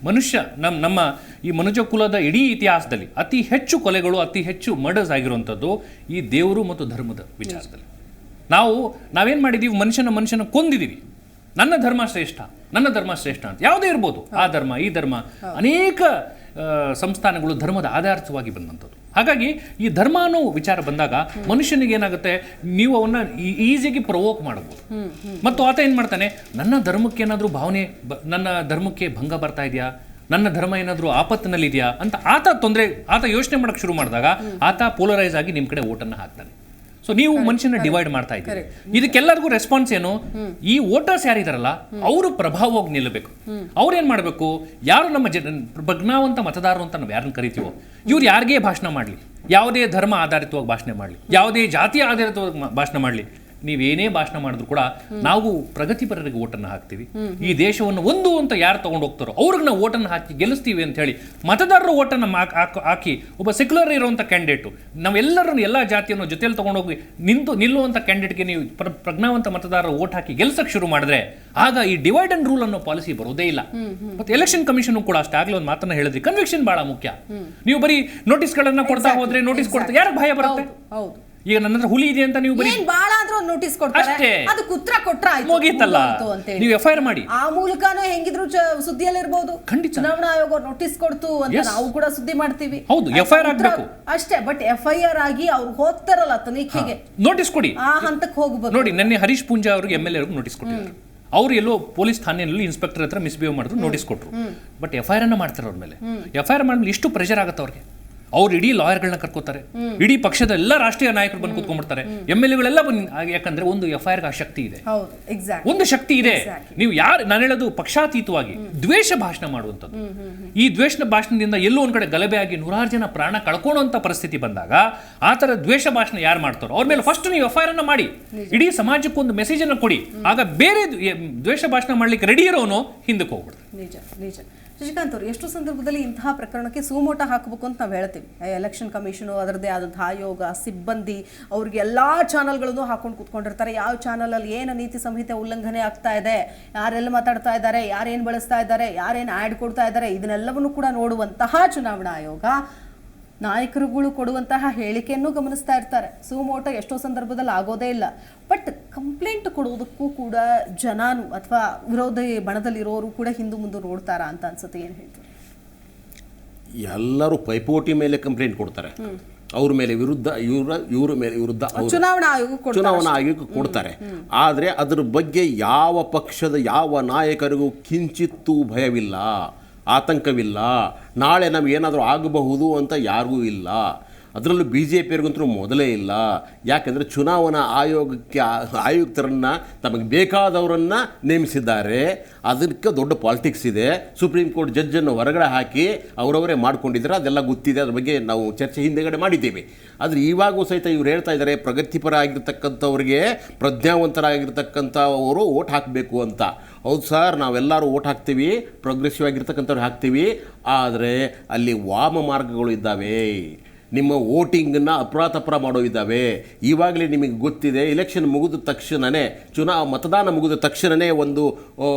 ಮನುಷ್ಯ ನಮ್ಮ ಈ ಮನುಷ್ಯ ಕುಲದ ಇಡೀ ಇತಿಹಾಸದಲ್ಲಿ ಅತಿ ಹೆಚ್ಚು ಕೊಲೆಗಳು, ಅತಿ ಹೆಚ್ಚು ಮರ್ಡರ್ಸ್ ಆಗಿರುವಂಥದ್ದು ಈ ದೇವರು ಮತ್ತು ಧರ್ಮದ ವಿಚಾರದಲ್ಲಿ. ನಾವೇನು ಮಾಡಿದ್ದೀವಿ, ಮನುಷ್ಯನ ಕೊಂದಿದ್ದೀವಿ. ನನ್ನ ಧರ್ಮ ಶ್ರೇಷ್ಠ ಅಂತ ಯಾವುದೇ ಇರ್ಬೋದು, ಆ ಧರ್ಮ ಈ ಧರ್ಮ, ಅನೇಕ ಸಂಸ್ಥಾನಗಳು ಧರ್ಮದ ಆಧಾರಿತವಾಗಿ ಬಂದಂಥದ್ದು. ಹಾಗಾಗಿ ಈ ಧರ್ಮ ಅನ್ನೋ ವಿಚಾರ ಬಂದಾಗ ಮನುಷ್ಯನಿಗೆ ಏನಾಗುತ್ತೆ, ನೀವು ಅವನ್ನ ಈಸಿಯಾಗಿ ಪ್ರವೋಕ್ ಮಾಡಬಹುದು. ಮತ್ತು ಆತ ಏನು ಮಾಡ್ತಾನೆ, ನನ್ನ ಧರ್ಮಕ್ಕೆ ಏನಾದರೂ ಭಾವನೆ, ನನ್ನ ಧರ್ಮಕ್ಕೆ ಭಂಗ ಬರ್ತಾ ಇದೆಯಾ, ನನ್ನ ಧರ್ಮ ಏನಾದರೂ ಆಪತ್ತಿನಲ್ಲಿದೆಯಾ ಅಂತ ಆತ ಯೋಚನೆ ಮಾಡೋಕ್ಕೆ ಶುರು ಮಾಡಿದಾಗ ಆತ ಪೋಲರೈಸ್ ಆಗಿ ನಿಮ್ಮ ಕಡೆ ಓಟನ್ನು ಹಾಕ್ತಾನೆ. ಸೊ ನೀವು ಮನುಷ್ಯನ ಡಿವೈಡ್ ಮಾಡ್ತಾ ಇದ್ದೀರಿ. ಇದಕ್ಕೆಲ್ಲರಿಗೂ ರೆಸ್ಪಾನ್ಸ್ ಏನು, ಈ ವೋಟರ್ಸ್ ಯಾರಿದಾರಲ್ಲ ಅವರು ಪ್ರಭಾವವಾಗಿ ನಿಲ್ಲಬೇಕು. ಅವ್ರೇನ್ ಮಾಡಬೇಕು, ಯಾರು ನಮ್ಮ ಪ್ರಜ್ಞಾವಂತ ಮತದಾರರು ಅಂತ ನಾವು ಯಾರನ್ನ ಕರಿತೀವೋ ಇವ್ರು ಯಾರಿಗೇ ಭಾಷಣ ಮಾಡಲಿ, ಯಾವುದೇ ಧರ್ಮ ಆಧಾರಿತವಾಗಿ ಭಾಷಣ ಮಾಡಲಿ, ಯಾವುದೇ ಜಾತಿ ಆಧಾರಿತವಾಗಿ ಭಾಷಣ ಮಾಡಲಿ, ನೀವೇನೇ ಭಾಷಣ ಮಾಡಿದ್ರು ಕೂಡ ನಾವು ಪ್ರಗತಿಪರರಿಗೆ ಓಟನ್ನು ಹಾಕ್ತೀವಿ. ಈ ದೇಶವನ್ನು ಒಂದು ಅಂತ ಯಾರು ತಗೊಂಡು ಹೋಗ್ತಾರೋ ಅವ್ರಿಗೆ ನಾವು ಓಟನ್ನು ಹಾಕಿ ಗೆಲ್ಲಿಸ್ತೀವಿ ಅಂತ ಹೇಳಿ ಮತದಾರರು ಓಟನ್ನು ಹಾಕಿ ಒಬ್ಬ ಸೆಕ್ಯುಲರ್ ಇರುವಂಥ ಕ್ಯಾಂಡಿಡೇಟು, ನಾವೆಲ್ಲರನ್ನು ಎಲ್ಲ ಜಾತಿಯನ್ನು ಜೊತೆಯಲ್ಲಿ ತಗೊಂಡೋಗಿ ನಿಲ್ಲುವಂಥ ಕ್ಯಾಂಡಿಡೇಟ್ಗೆ ನೀವು ಪ್ರಜ್ಞಾವಂತ ಮತದಾರರು ಓಟ್ ಹಾಕಿ ಗೆಲ್ಸಕ್ಕೆ ಶುರು ಮಾಡಿದ್ರೆ ಆಗ ಈ ಡಿವೈಡ್ ಅಂಡ್ ರೂಲ್ ಅನ್ನೋ ಪಾಲಿಸಿ ಬರೋದೇ ಇಲ್ಲ. ಮತ್ತೆ ಎಲೆಕ್ಷನ್ ಕಮಿಷನ್ ಕೂಡ ಅಷ್ಟೇ, ಆಗ್ಲೇ ಒಂದು ಮಾತನ್ನ ಹೇಳಿದ್ರಿ, ಕನ್ವಿಕ್ಷನ್ ಬಹಳ ಮುಖ್ಯ. ನೀವು ಬರೀ ನೋಟಿಸ್ಗಳನ್ನ ಕೊಡ್ತಾ ಹೋದ್ರೆ ನೋಟಿಸ್ ಕೊಡ್ತಾ ಯಾರಿಗೆ ಭಯ ಬರುತ್ತೆ? ಈಗ ನನ್ನ ಹತ್ರ ಹುಲಿ ಇದೆ ಅಂತ ನೀವು ಬರೀ ಬಾಳ ಆದ್ರೂ ನೋಟಿಸ್ ಕೊಡ್ತಾರೆ, ಅದು ಕುತ್ರ ಕೊಟ್ರ ಮುಗೀತಲ್ಲ, ನೀವು ಎಫ್ಐಆರ್ ಮಾಡಿ. ಆ ಮೂಲಕನೂ ಹೆಂಗಿದ್ರು ಸುದ್ದಿಯಲ್ಲಿ ಇರ್ಬೋದು, ಚುನಾವಣಾ ಆಯೋಗ ನೋಟಿಸ್ ಕೊಡ್ತು ಅಂತ ನಾವು ಕೂಡ ಸುದ್ದಿ ಮಾಡ್ತೀವಿ. ಹೌದು, ಎಫ್ಐಆರ್ ಆಗಬೇಕು ಅಷ್ಟೇ. ಬಟ್ ಎಫ್ಐಆರ್ ಆಗಿ ಅವ್ರು ಹೋಗ್ತಾರಲ್ಲ ತನಿಖೆಗೆ, ನೋಟಿಸ್ ಕೊಡಿ, ಆ ಹಂತಕ್ಕೆ ಹೋಗ್ಬೇಕು. ನೋಡಿ, ನೆನ್ನೆ ಹರೀಶ್ ಪೂಂಜಾ ಅವ್ರಿಗೆ MLA ಅವ್ರಿಗೆ ನೋಟಿಸ್ ಕೊಟ್ಟಿದ್ದಾರೆ. ಅವ್ರು ಎಲ್ಲೋ ಪೊಲೀಸ್ ಠಾಣೆಯಲ್ಲಿ ಇನ್ಸ್ಪೆಕ್ಟರ್ ಹತ್ರ ಮಿಸ್ಬಿಹೇವ್ ಮಾಡಿದ್ರು, ನೋಟಿಸ್ ಕೊಟ್ಟರು. ಬಟ್ ಎಫ್ಐಆರ್ ಅನ್ನ ಮಾಡ್ತಾರೆ ಅವ್ರ ಮೇಲೆ. ಎಫ್ಐಆರ್ ಮಾಡಿದ್ಮೇಲೆ ಇಷ್ಟು ಪ್ರೆಷರ್ ಆಗುತ್ತೆ ಅವ್ರಿಗೆ. ಅವ್ರು ಇಡೀ ಲಾಯರ್ಗಳನ್ನ ಕರ್ಕೋತಾರೆ, ಇಡೀ ಪಕ್ಷದ ಎಲ್ಲ ರಾಷ್ಟ್ರೀಯ ನಾಯಕರು ಬಂದು ಕೂತ್ಕೊಂಡ್ಬಿಡ್ತಾರೆ, MLAಗಳೆಲ್ಲ ಬಂದು. ಯಾಕಂದ್ರೆ ಒಂದು ಎಫ್ಐಆರ್ ಆ ಶಕ್ತಿ ಇದೆ, ಒಂದು ಶಕ್ತಿ ಇದೆ. ನೀವು ನಾನು ಹೇಳೋದು ಪಕ್ಷಾತೀತವಾಗಿ ದ್ವೇಷ ಭಾಷಣ ಮಾಡುವಂಥದ್ದು. ಈ ದ್ವೇಷ ಭಾಷಣದಿಂದ ಎಲ್ಲೋ ಒಂದ್ ಕಡೆ ಗಲಭೆ ಆಗಿ ನೂರಾರು ಜನ ಪ್ರಾಣ ಕಳ್ಕೊಳ್ಳುವಂತ ಪರಿಸ್ಥಿತಿ ಬಂದಾಗ ಆ ತರ ದ್ವೇಷ ಭಾಷಣ ಯಾರು ಮಾಡ್ತಾರೋ ಅವ್ರ ಮೇಲೆ ಫಸ್ಟ್ ನೀವು ಎಫ್ಐಆರ್ ಅನ್ನ ಮಾಡಿ, ಇಡೀ ಸಮಾಜಕ್ಕೆ ಒಂದು ಮೆಸೇಜ್ ಅನ್ನು ಕೊಡಿ. ಆಗ ಬೇರೆ ದ್ವೇಷ ಭಾಷಣ ಮಾಡ್ಲಿಕ್ಕೆ ರೆಡಿ ಇರೋನು ಹಿಂದಕ್ಕೆ ಹೋಗ್ಬಿಡ್ತಾರೆ. ನಿಜ ನಿಜ. ಶಶಿಕಾಂತ್ ಅವರು, ಎಷ್ಟು ಸಂದರ್ಭದಲ್ಲಿ ಇಂತಹ ಪ್ರಕರಣಕ್ಕೆ ಸುಮೋಟ ಹಾಕಬೇಕು ಅಂತ ನಾವು ಹೇಳ್ತೀವಿ. ಎಲೆಕ್ಷನ್ ಕಮಿಷನು ಅದರದ್ದೇ ಆದಂತಹ ಆಯೋಗ, ಸಿಬ್ಬಂದಿ, ಅವ್ರಿಗೆ ಎಲ್ಲ ಚಾನಲ್ಗಳನ್ನು ಹಾಕೊಂಡು ಕೂತ್ಕೊಂಡಿರ್ತಾರೆ. ಯಾವ ಚಾನಲಲ್ಲಿ ಏನು ನೀತಿ ಸಂಹಿತೆ ಉಲ್ಲಂಘನೆ ಆಗ್ತಾ ಇದೆ, ಯಾರೆಲ್ಲ ಮಾತಾಡ್ತಾ ಇದ್ದಾರೆ, ಯಾರೇನು ಬಳಸ್ತಾ ಇದ್ದಾರೆ, ಯಾರೇನು ಆ್ಯಡ್ ಕೊಡ್ತಾ ಇದ್ದಾರೆ, ಇದನ್ನೆಲ್ಲವನ್ನು ಕೂಡ ನೋಡುವಂತಹ ಚುನಾವಣಾ ಆಯೋಗ ನಾಯಕರುಗಳು ಕೊಡುವಂತಹ ಹೇಳಿಕೆಯನ್ನು ಗಮನಿಸ್ತಾ ಇರ್ತಾರೆ. ಸುಮೋಟ ಎಷ್ಟೋ ಸಂದರ್ಭದಲ್ಲಿ ಆಗೋದೇ ಇಲ್ಲ. ಬಟ್ ಕಂಪ್ಲೇಂಟ್ ಕೊಡೋದಕ್ಕೂ ಕೂಡ ಜನನು ಅಥವಾ ವಿರೋಧಿ ಬಣದಲ್ಲಿರೋರು ಕೂಡ ಹಿಂದು ಮುಂದೆ ನೋಡ್ತಾರಾ ಅಂತ ಅನ್ಸುತ್ತೆ. ಏನು ಹೇಳ್ತಾರೆ? ಎಲ್ಲರೂ ಪೈಪೋಟಿ ಮೇಲೆ ಕಂಪ್ಲೇಂಟ್ ಕೊಡ್ತಾರೆ, ಅವ್ರ ಮೇಲೆ ವಿರುದ್ಧ, ಇವ್ರ ಮೇಲೆ ವಿರುದ್ಧ ಚುನಾವಣಾ ಆಯೋಗಕ್ಕೆ ಕೊಡ್ತಾರೆ. ಆದರೆ ಅದ್ರ ಬಗ್ಗೆ ಯಾವ ಪಕ್ಷದ ಯಾವ ನಾಯಕರಿಗೂ ಕಿಂಚಿತ್ತೂ ಭಯವಿಲ್ಲ, ಆತಂಕವಿಲ್ಲ. ನಾಳೆ ನಮಗೇನಾದರೂ ಆಗಬಹುದು ಅಂತ ಯಾರಿಗೂ ಇಲ್ಲ. ಅದರಲ್ಲೂ BJPಯವ್ರಿಗಂತೂ ಮೊದಲೇ ಇಲ್ಲ. ಯಾಕೆಂದರೆ ಚುನಾವಣಾ ಆಯುಕ್ತರನ್ನು ತಮಗೆ ಬೇಕಾದವರನ್ನು ನೇಮಿಸಿದ್ದಾರೆ. ಅದಕ್ಕೆ ದೊಡ್ಡ ಪಾಲಿಟಿಕ್ಸ್ ಇದೆ. ಸುಪ್ರೀಂ ಕೋರ್ಟ್ ಜಡ್ಜನ್ನು ಹೊರಗಡೆ ಹಾಕಿ ಅವರವರೇ ಮಾಡ್ಕೊಂಡಿದ್ದಾರೆ, ಅದೆಲ್ಲ ಗೊತ್ತಿದೆ. ಅದ್ರ ಬಗ್ಗೆ ನಾವು ಚರ್ಚೆ ಹಿಂದೆಗಡೆ ಮಾಡಿದ್ದೀವಿ. ಆದರೆ ಇವಾಗೂ ಸಹಿತ ಇವ್ರು ಹೇಳ್ತಾ ಇದ್ದಾರೆ, ಪ್ರಗತಿಪರ ಆಗಿರ್ತಕ್ಕಂಥವ್ರಿಗೆ, ಪ್ರಜ್ಞಾವಂತರಾಗಿರ್ತಕ್ಕಂಥವರು ಓಟ್ ಹಾಕಬೇಕು ಅಂತ. ಹೌದು ಸರ್, ನಾವೆಲ್ಲರೂ ಓಟ್ ಹಾಕ್ತೀವಿ, ಪ್ರೋಗ್ರೆಸಿವ್ ಆಗಿರ್ತಕ್ಕಂಥವ್ರು ಹಾಕ್ತೀವಿ. ಆದರೆ ಅಲ್ಲಿ ವಾಮ ಮಾರ್ಗಗಳು ಇದ್ದಾವೆ. ನಿಮ್ಮ ವೋಟಿಂಗನ್ನು ಅಪರಾಧಪರ ಮಾಡೋ ಇದ್ದಾವೆ. ಈವಾಗಲೇ ನಿಮಗೆ ಗೊತ್ತಿದೆ, ಇಲೆಕ್ಷನ್ ಮುಗಿದ ತಕ್ಷಣವೇ, ಮತದಾನ ಮುಗಿದ ತಕ್ಷಣವೇ ಒಂದು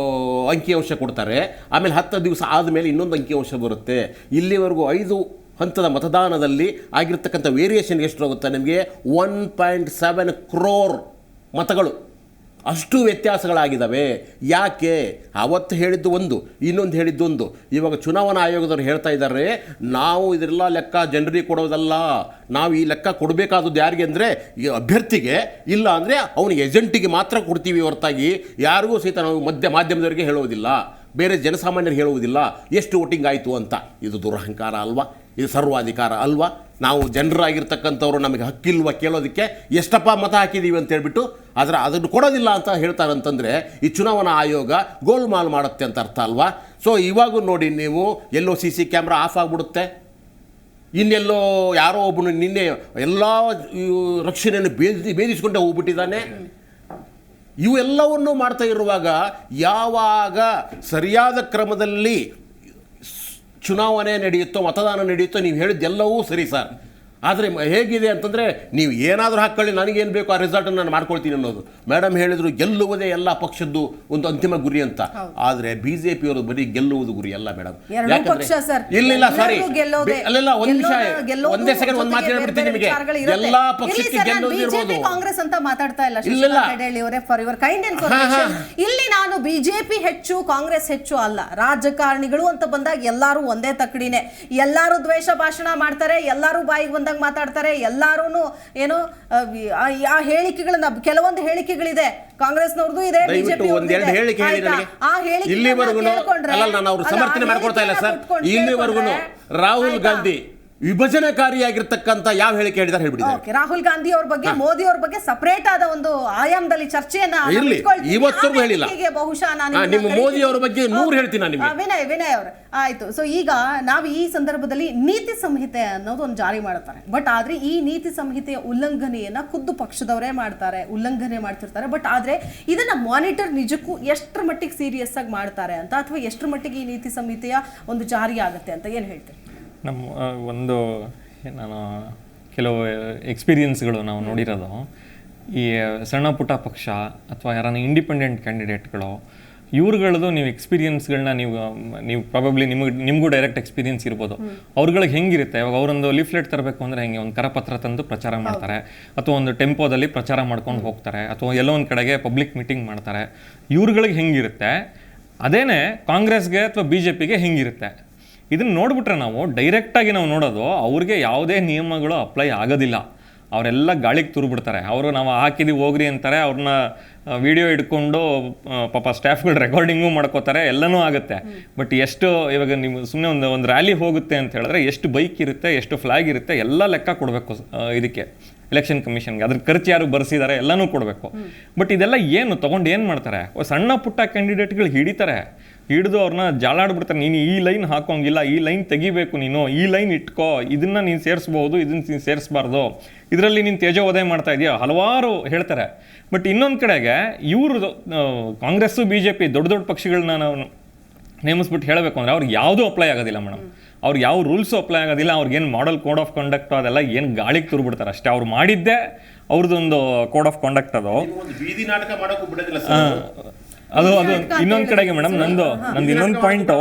ಅಂಕಿಅಂಶ ಕೊಡ್ತಾರೆ. ಆಮೇಲೆ 10 ದಿವಸ ಆದಮೇಲೆ ಇನ್ನೊಂದು ಅಂಕಿಅಂಶ ಬರುತ್ತೆ. ಇಲ್ಲಿವರೆಗೂ 5 ಹಂತದ ಮತದಾನದಲ್ಲಿ ಆಗಿರ್ತಕ್ಕಂಥ ವೇರಿಯೇಷನ್ ಎಷ್ಟು ಆಗುತ್ತೆ ನಿಮಗೆ? 1.7 crore ಮತಗಳು. ಅಷ್ಟು ವ್ಯತ್ಯಾಸಗಳಾಗಿದ್ದಾವೆ. ಯಾಕೆ? ಅವತ್ತು ಹೇಳಿದ್ದು ಒಂದು, ಇನ್ನೊಂದು ಹೇಳಿದ್ದು ಒಂದು. ಇವಾಗ ಚುನಾವಣಾ ಆಯೋಗದವ್ರು ಹೇಳ್ತಾ ಇದ್ದಾರೆ, ನಾವು ಇದೆಲ್ಲ ಲೆಕ್ಕ ಜನರಿಗೆ ಕೊಡೋದಲ್ಲ, ನಾವು ಈ ಲೆಕ್ಕ ಕೊಡಬೇಕಾದದ್ದು ಯಾರಿಗೆ ಅಂದರೆ ಈ ಅಭ್ಯರ್ಥಿಗೆ, ಇಲ್ಲ ಅಂದರೆ ಅವನಿಗೆ ಏಜೆಂಟಿಗೆ ಮಾತ್ರ ಕೊಡ್ತೀವಿ ಹೊರತಾಗಿ ಯಾರಿಗೂ ಸಹಿತ ನಾವು ಮಾಧ್ಯಮದವರಿಗೆ ಹೇಳೋದಿಲ್ಲ, ಬೇರೆ ಜನಸಾಮಾನ್ಯರಿಗೆ ಹೇಳುವುದಿಲ್ಲ ಎಷ್ಟು ವೋಟಿಂಗ್ ಆಯಿತು ಅಂತ. ಇದು ದುರಹಂಕಾರ ಅಲ್ವಾ? ಇದು ಸರ್ವಾಧಿಕಾರ ಅಲ್ವಾ? ನಾವು ಜನರಾಗಿರ್ತಕ್ಕಂಥವ್ರು ನಮಗೆ ಹಕ್ಕಿಲ್ವ ಕೇಳೋದಕ್ಕೆ, ಎಷ್ಟಪ್ಪ ಮತ ಹಾಕಿದ್ದೀವಿ ಅಂತ ಹೇಳ್ಬಿಟ್ಟು ಅದನ್ನು ಕೊಡೋದಿಲ್ಲ ಅಂತ ಹೇಳ್ತಾರಂತಂದರೆ ಈ ಚುನಾವಣಾ ಆಯೋಗ ಗೋಲ್ಮಾಲ್ ಮಾಡುತ್ತೆ ಅಂತ ಅರ್ಥ ಅಲ್ವಾ? ಸೊ ಇವಾಗೂ ನೋಡಿ ನೀವು, ಎಲ್ಲೋ CC ಕ್ಯಾಮ್ರಾ ಆಫ್ ಆಗಿಬಿಡುತ್ತೆ, ಇನ್ನೆಲ್ಲೋ ಯಾರೋ ಒಬ್ಬನು ನಿನ್ನೆ ಎಲ್ಲ ರಕ್ಷಣೆಯನ್ನು ಬೇಧಿಸ್ಕೊಂಡೇ ಹೋಗ್ಬಿಟ್ಟಿದ್ದಾನೆ. ಇವೆಲ್ಲವನ್ನೂ ಮಾಡ್ತಾ ಇರುವಾಗ ಯಾವಾಗ ಸರಿಯಾದ ಕ್ರಮದಲ್ಲಿ ಚುನಾವಣೆ ನಡೆಯುತ್ತೋ, ಮತದಾನ ನಡೆಯುತ್ತೋ, ನೀವು ಹೇಳಿದ್ದೆಲ್ಲವೂ ಸರಿ ಸರ್. ಆದರೆ ಹೇಗಿದೆ ಅಂತಂದರೆ ನೀವು ಏನಾದರೂ ಹಾಕ್ಕೊಳ್ಳಿ, ನನಗೇನು ಬೇಕು ಆ ರಿಸಲ್ಟನ್ನು ನಾನು ಮಾಡ್ಕೊಳ್ತೀನಿ ಅನ್ನೋದು. ಮೇಡಮ್ ಹೇಳಿದ್ರು ಗೆಲ್ಲುವುದೇ ಎಲ್ಲ ಪಕ್ಷದ್ದು ಒಂದು ಅಂತಿಮ ಗುರಿ ಅಂತ. ಆದರೆ BJP ಅವರು ಬರೀ ಗೆಲ್ಲುವುದು ಗುರಿ ಅಲ್ಲ ಮೇಡಮ್. ಇಲ್ಲ ಸಾರಿ, ಅಲ್ಲೆಲ್ಲ ಒಂದು ನಿಮಿಷ, ಒಂದೇ ಸೆಕೆಂಡ್ ಒಂದು ಮಾತು ಹೇಳ್ಬಿಡ್ತೀನಿ ನಿಮಗೆ. ಎಲ್ಲ ಪಕ್ಷಕ್ಕೆ ಗೆಲ್ಲುವುದಿರ್ಬೋದು. ಕಾಂಗ್ರೆಸ್ ಅಂತ ಮಾತಾಡ್ತಾ ಇಲ್ಲ ಫಾರ್ ಯುವರ್ ಕೈಂಡ್ ಇನ್ಫಾರ್ಮೇಷನ್. ಇಲ್ಲಿ ನಾನು BJP ಹೆಚ್ಚು ಕಾಂಗ್ರೆಸ್ ಹೆಚ್ಚು ಅಲ್ಲ. ರಾಜಕಾರಣಿಗಳು ಅಂತ ಬಂದಾಗ ಎಲ್ಲರೂ ಒಂದೇ ತಕ್ಕಡಿನೇ. ಎಲ್ಲರೂ ದ್ವೇಷ ಭಾಷಣ ಮಾಡ್ತಾರೆ, ಎಲ್ಲರೂ ಬಾಯಿಗೆ ಬಂದಾಗ ಮಾತಾಡ್ತಾರೆ, ಎಲ್ಲಾರು ಏನೋ ಆ ಹೇಳಿಕೆಗಳನ್ನ, ಕೆಲವೊಂದು ಹೇಳಿಕೆಗಳಿದೆ ಕಾಂಗ್ರೆಸ್ನವ್ರದ್ದು ಇದೆ, ಬಿಜೆಪಿ ಒಂದೆರಡು ಹೇಳಿಕೆ ಹೇಳಿ ನನಗೆ. ಇಲ್ಲಿವರೆಗೂ ಅಲ್ಲ, ನಾನು ಅವ್ರು ಸಮರ್ಥನೆ ಮಾಡ್ಕೊಡ್ತಾ ಇಲ್ಲ ಸರ್. ಇಲ್ಲಿವರೆಗೂ ರಾಹುಲ್ ಗಾಂಧಿ ವಿಭಜನಕಾರಿಯಾಗಿರ್ತಕ್ಕಂಥ ಯಾವ ಹೇಳಿಕೆ ಹೇಳಿದಾರೆ ಹೇಳ್ಬಿಟ್ಟಿದ್ದಾರೆ. ರಾಹುಲ್ ಗಾಂಧಿ ಅವ್ರ ಬಗ್ಗೆ, ಮೋದಿ ಅವ್ರ ಬಗ್ಗೆ ಸಪರೇಟ್ ಆದ ಒಂದು ಆಯಾಮದಲ್ಲಿ ಚರ್ಚೆಯನ್ನ ಇರ್ಲಿ, ಇವತ್ತರೆಗೂ ಹೇಳಿಲ್ಲ. ಬಹುಶಃ ನಾನು ನಿಮ್ಮ ಮೋದಿ ಅವರ ಬಗ್ಗೆ 100 ಹೇಳ್ತೀನಿ ನಿಮಗೆ. ವಿನಯ್ ಅವ್ರ ಆಯ್ತು. ಸೊ ಈಗ ನಾವು ಈ ಸಂದರ್ಭದಲ್ಲಿ ನೀತಿ ಸಂಹಿತೆ ಅನ್ನೋದು ಒಂದು ಜಾರಿ ಮಾಡ್ತಾರೆ. ಬಟ್ ಆದ್ರೆ ಈ ನೀತಿ ಸಂಹಿತೆಯ ಉಲ್ಲಂಘನೆಯನ್ನ ಖುದ್ದು ಪಕ್ಷದವರೇ ಮಾಡ್ತಾರೆ, ಉಲ್ಲಂಘನೆ ಮಾಡ್ತಿರ್ತಾರೆ. ಬಟ್ ಆದ್ರೆ ಇದನ್ನ ಮಾನಿಟರ್ ನಿಜಕ್ಕೂ ಎಷ್ಟರ ಮಟ್ಟಿಗೆ ಸೀರಿಯಸ್ ಆಗಿ ಮಾಡ್ತಾರೆ ಅಂತ, ಅಥವಾ ಎಷ್ಟರ ಮಟ್ಟಿಗೆ ಈ ನೀತಿ ಸಂಹಿತೆಯ ಒಂದು ಜಾರಿ ಆಗುತ್ತೆ ಅಂತ ಏನ್ ಹೇಳ್ತೀರಿ? ನಮ್ಮ ಒಂದು ನಾನು ಕೆಲವು ಎಕ್ಸ್ಪೀರಿಯನ್ಸ್ಗಳು ನಾವು ನೋಡಿರೋದು, ಈ ಸಣ್ಣ ಪುಟ್ಟ ಪಕ್ಷ ಅಥವಾ ಯಾರನ್ನ ಇಂಡಿಪೆಂಡೆಂಟ್ ಕ್ಯಾಂಡಿಡೇಟ್ಗಳು, ಇವ್ರುಗಳದ್ದು ನೀವು ಎಕ್ಸ್ಪೀರಿಯನ್ಸ್ಗಳನ್ನ ನೀವು ಪ್ರಾಬಬ್ಲಿ ನಿಮಗೂ ಡೈರೆಕ್ಟ್ ಎಕ್ಸ್ಪೀರಿಯನ್ಸ್ ಇರ್ಬೋದು. ಅವ್ರುಗಳಿಗೆ ಹೆಂಗಿರುತ್ತೆ, ಇವಾಗ ಅವರೊಂದು ಲೀಫ್ಲೆಟ್ ತರಬೇಕು ಅಂದರೆ ಹೆಂಗೆ ಒಂದು ಕರಪತ್ರ ತಂದು ಪ್ರಚಾರ ಮಾಡ್ತಾರೆ, ಅಥವಾ ಒಂದು ಟೆಂಪೋದಲ್ಲಿ ಪ್ರಚಾರ ಮಾಡ್ಕೊಂಡು ಹೋಗ್ತಾರೆ, ಅಥವಾ ಎಲ್ಲೋ ಒಂದು ಕಡೆಗೆ ಪಬ್ಲಿಕ್ ಮೀಟಿಂಗ್ ಮಾಡ್ತಾರೆ. ಇವ್ರುಗಳಿಗೆ ಹೆಂಗಿರುತ್ತೆ ಅದೇನೇ ಕಾಂಗ್ರೆಸ್ಗೆ ಅಥವಾ BJPಗೆ ಹೆಂಗಿರುತ್ತೆ. ಇದನ್ನು ನೋಡ್ಬಿಟ್ರೆ ನಾವು ಡೈರೆಕ್ಟಾಗಿ ನಾವು ನೋಡೋದು, ಅವ್ರಿಗೆ ಯಾವುದೇ ನಿಯಮಗಳು ಅಪ್ಲೈ ಆಗೋದಿಲ್ಲ. ಅವರೆಲ್ಲ ಗಾಳಿಗೆ ತುರುಬಿಡ್ತಾರೆ. ಅವರು ನಾವು ಹಾಕಿದ್ದೀವಿ ಹೋಗ್ರಿ ಅಂತಾರೆ, ಅವ್ರನ್ನ ವಿಡಿಯೋ ಹಿಡ್ಕೊಂಡು ಪಾಪ ಸ್ಟಾಫ್ಗಳು ರೆಕಾರ್ಡಿಂಗು ಮಾಡ್ಕೋತಾರೆ, ಎಲ್ಲನೂ ಆಗುತ್ತೆ. ಬಟ್ ಎಷ್ಟು ಇವಾಗ ನೀವು ಸುಮ್ಮನೆ ಒಂದು ರ್ಯಾಲಿ ಹೋಗುತ್ತೆ ಅಂತ ಹೇಳಿದ್ರೆ ಎಷ್ಟು ಬೈಕ್ ಇರುತ್ತೆ, ಎಷ್ಟು ಫ್ಲಾಗ್ ಇರುತ್ತೆ, ಎಲ್ಲ ಲೆಕ್ಕ ಕೊಡಬೇಕು ಇದಕ್ಕೆ ಎಲೆಕ್ಷನ್ ಕಮಿಷನ್ಗೆ. ಅದ್ರ ಖರ್ಚು ಯಾರು ಬರೆಸಿದ್ದಾರೆ ಎಲ್ಲನೂ ಕೊಡಬೇಕು. ಬಟ್ ಇದೆಲ್ಲ ಏನು ತೊಗೊಂಡು ಏನು ಮಾಡ್ತಾರೆ, ಸಣ್ಣ ಪುಟ್ಟ ಕ್ಯಾಂಡಿಡೇಟ್ಗಳು ಹಿಡಿತಾರೆ, ಹಿಡಿದು ಅವ್ರನ್ನ ಜಾಲಾಡ್ಬಿಡ್ತಾರೆ. ನೀನು ಈ ಲೈನ್ ಹಾಕೋಂಗಿಲ್ಲ, ಈ ಲೈನ್ ತೆಗಿಬೇಕು, ನೀನು ಈ ಲೈನ್ ಇಟ್ಕೋ, ಇದನ್ನು ನೀನು ಸೇರಿಸ್ಬೋದು, ಇದನ್ನು ನೀನು ಸೇರಿಸ್ಬಾರ್ದು, ಇದರಲ್ಲಿ ನೀನು ತೇಜೋವಧೆ ಮಾಡ್ತಾ ಇದೆಯಾ, ಹಲವಾರು ಹೇಳ್ತಾರೆ. ಬಟ್ ಇನ್ನೊಂದು ಕಡೆಗೆ ಇವರು ಕಾಂಗ್ರೆಸ್ಸು BJP ದೊಡ್ಡ ದೊಡ್ಡ ಪಕ್ಷಗಳನ್ನ ನಾವು ನೇಮಿಸ್ಬಿಟ್ಟು ಹೇಳಬೇಕು ಅಂದರೆ ಅವ್ರಿಗೆ ಯಾವುದೂ ಅಪ್ಲೈ ಆಗೋದಿಲ್ಲ ಮೇಡಮ್. ಅವ್ರಿಗೆ ಯಾವ ರೂಲ್ಸು ಅಪ್ಲೈ ಆಗೋದಿಲ್ಲ. ಅವ್ರಿಗೇನು ಮಾಡಲ್ ಕೋಡ್ ಆಫ್ ಕಂಡಕ್ಟ್ ಅದೆಲ್ಲ ಏನು ಗಾಳಿಗೆ ತುರುಬಿಡ್ತಾರೆ ಅಷ್ಟೇ. ಅವ್ರು ಮಾಡಿದ್ದೇ ಅವ್ರದ್ದೊಂದು ಕೋಡ್ ಆಫ್ ಕಂಡಕ್ಟ್. ಅದು ಬೀದಿ ನಾಟಕ ಮಾಡೋಕ್ಕೂ ಬಿಡೋದಿಲ್ಲ. ಅದು ಇನ್ನೊಂದು ಕಡೆಗೆ ಮೇಡಮ್, ನಂದು ಇನ್ನೊಂದು ಪಾಯಿಂಟು,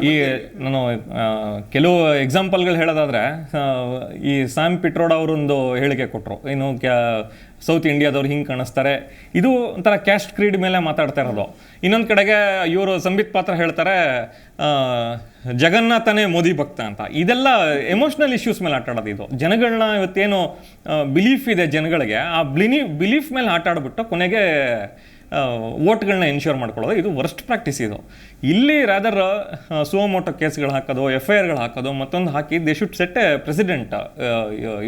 ಈ ನಾನು ಕೆಲವು ಎಕ್ಸಾಂಪಲ್ಗಳು ಹೇಳೋದಾದ್ರೆ, ಈ ಸ್ಯಾಮ್ ಪಿಟ್ರೋಡ ಅವರೊಂದು ಹೇಳಿಕೆ ಕೊಟ್ಟರು, ಏನು ಸೌತ್ ಇಂಡಿಯಾದವ್ರು ಹಿಂಗೆ ಕಾಣಿಸ್ತಾರೆ, ಇದು ಒಂಥರ ಕ್ಯಾಸ್ಟ್ ಕ್ರೀಡ್ ಮೇಲೆ ಮಾತಾಡ್ತಾ ಇರೋದು. ಇನ್ನೊಂದು ಕಡೆಗೆ ಇವರು ಸಂಬಿತ್ ಪಾತ್ರ ಹೇಳ್ತಾರೆ ಜಗನ್ನಾಥನೇ ಮೋದಿ ಭಕ್ತ ಅಂತ. ಇದೆಲ್ಲ ಎಮೋಷ್ನಲ್ ಇಶ್ಯೂಸ್ ಮೇಲೆ ಆಟ ಆಡೋದು. ಇದು ಜನಗಳನ್ನ ಇವತ್ತೇನು ಬಿಲೀಫ್ ಇದೆ ಜನಗಳಿಗೆ, ಆ ಬಿಲೀಫ್ ಮೇಲೆ ಆಟ ಆಡ್ಬಿಟ್ಟು ಕೊನೆಗೆ ವೋಟ್ಗಳನ್ನ ಎನ್ಶ್ಯೂರ್ ಮಾಡ್ಕೊಳ್ಳೋದು. ಇದು ವರ್ಸ್ಟ್ ಪ್ರಾಕ್ಟೀಸ್. ಇದು ಇಲ್ಲಿ ರಾದರ್ ಸುವಮೋಟೋ ಕೇಸ್ಗಳು ಹಾಕೋದು, FIRಗಳು ಹಾಕೋದು, ಮತ್ತೊಂದು ಹಾಕಿ they should set a president.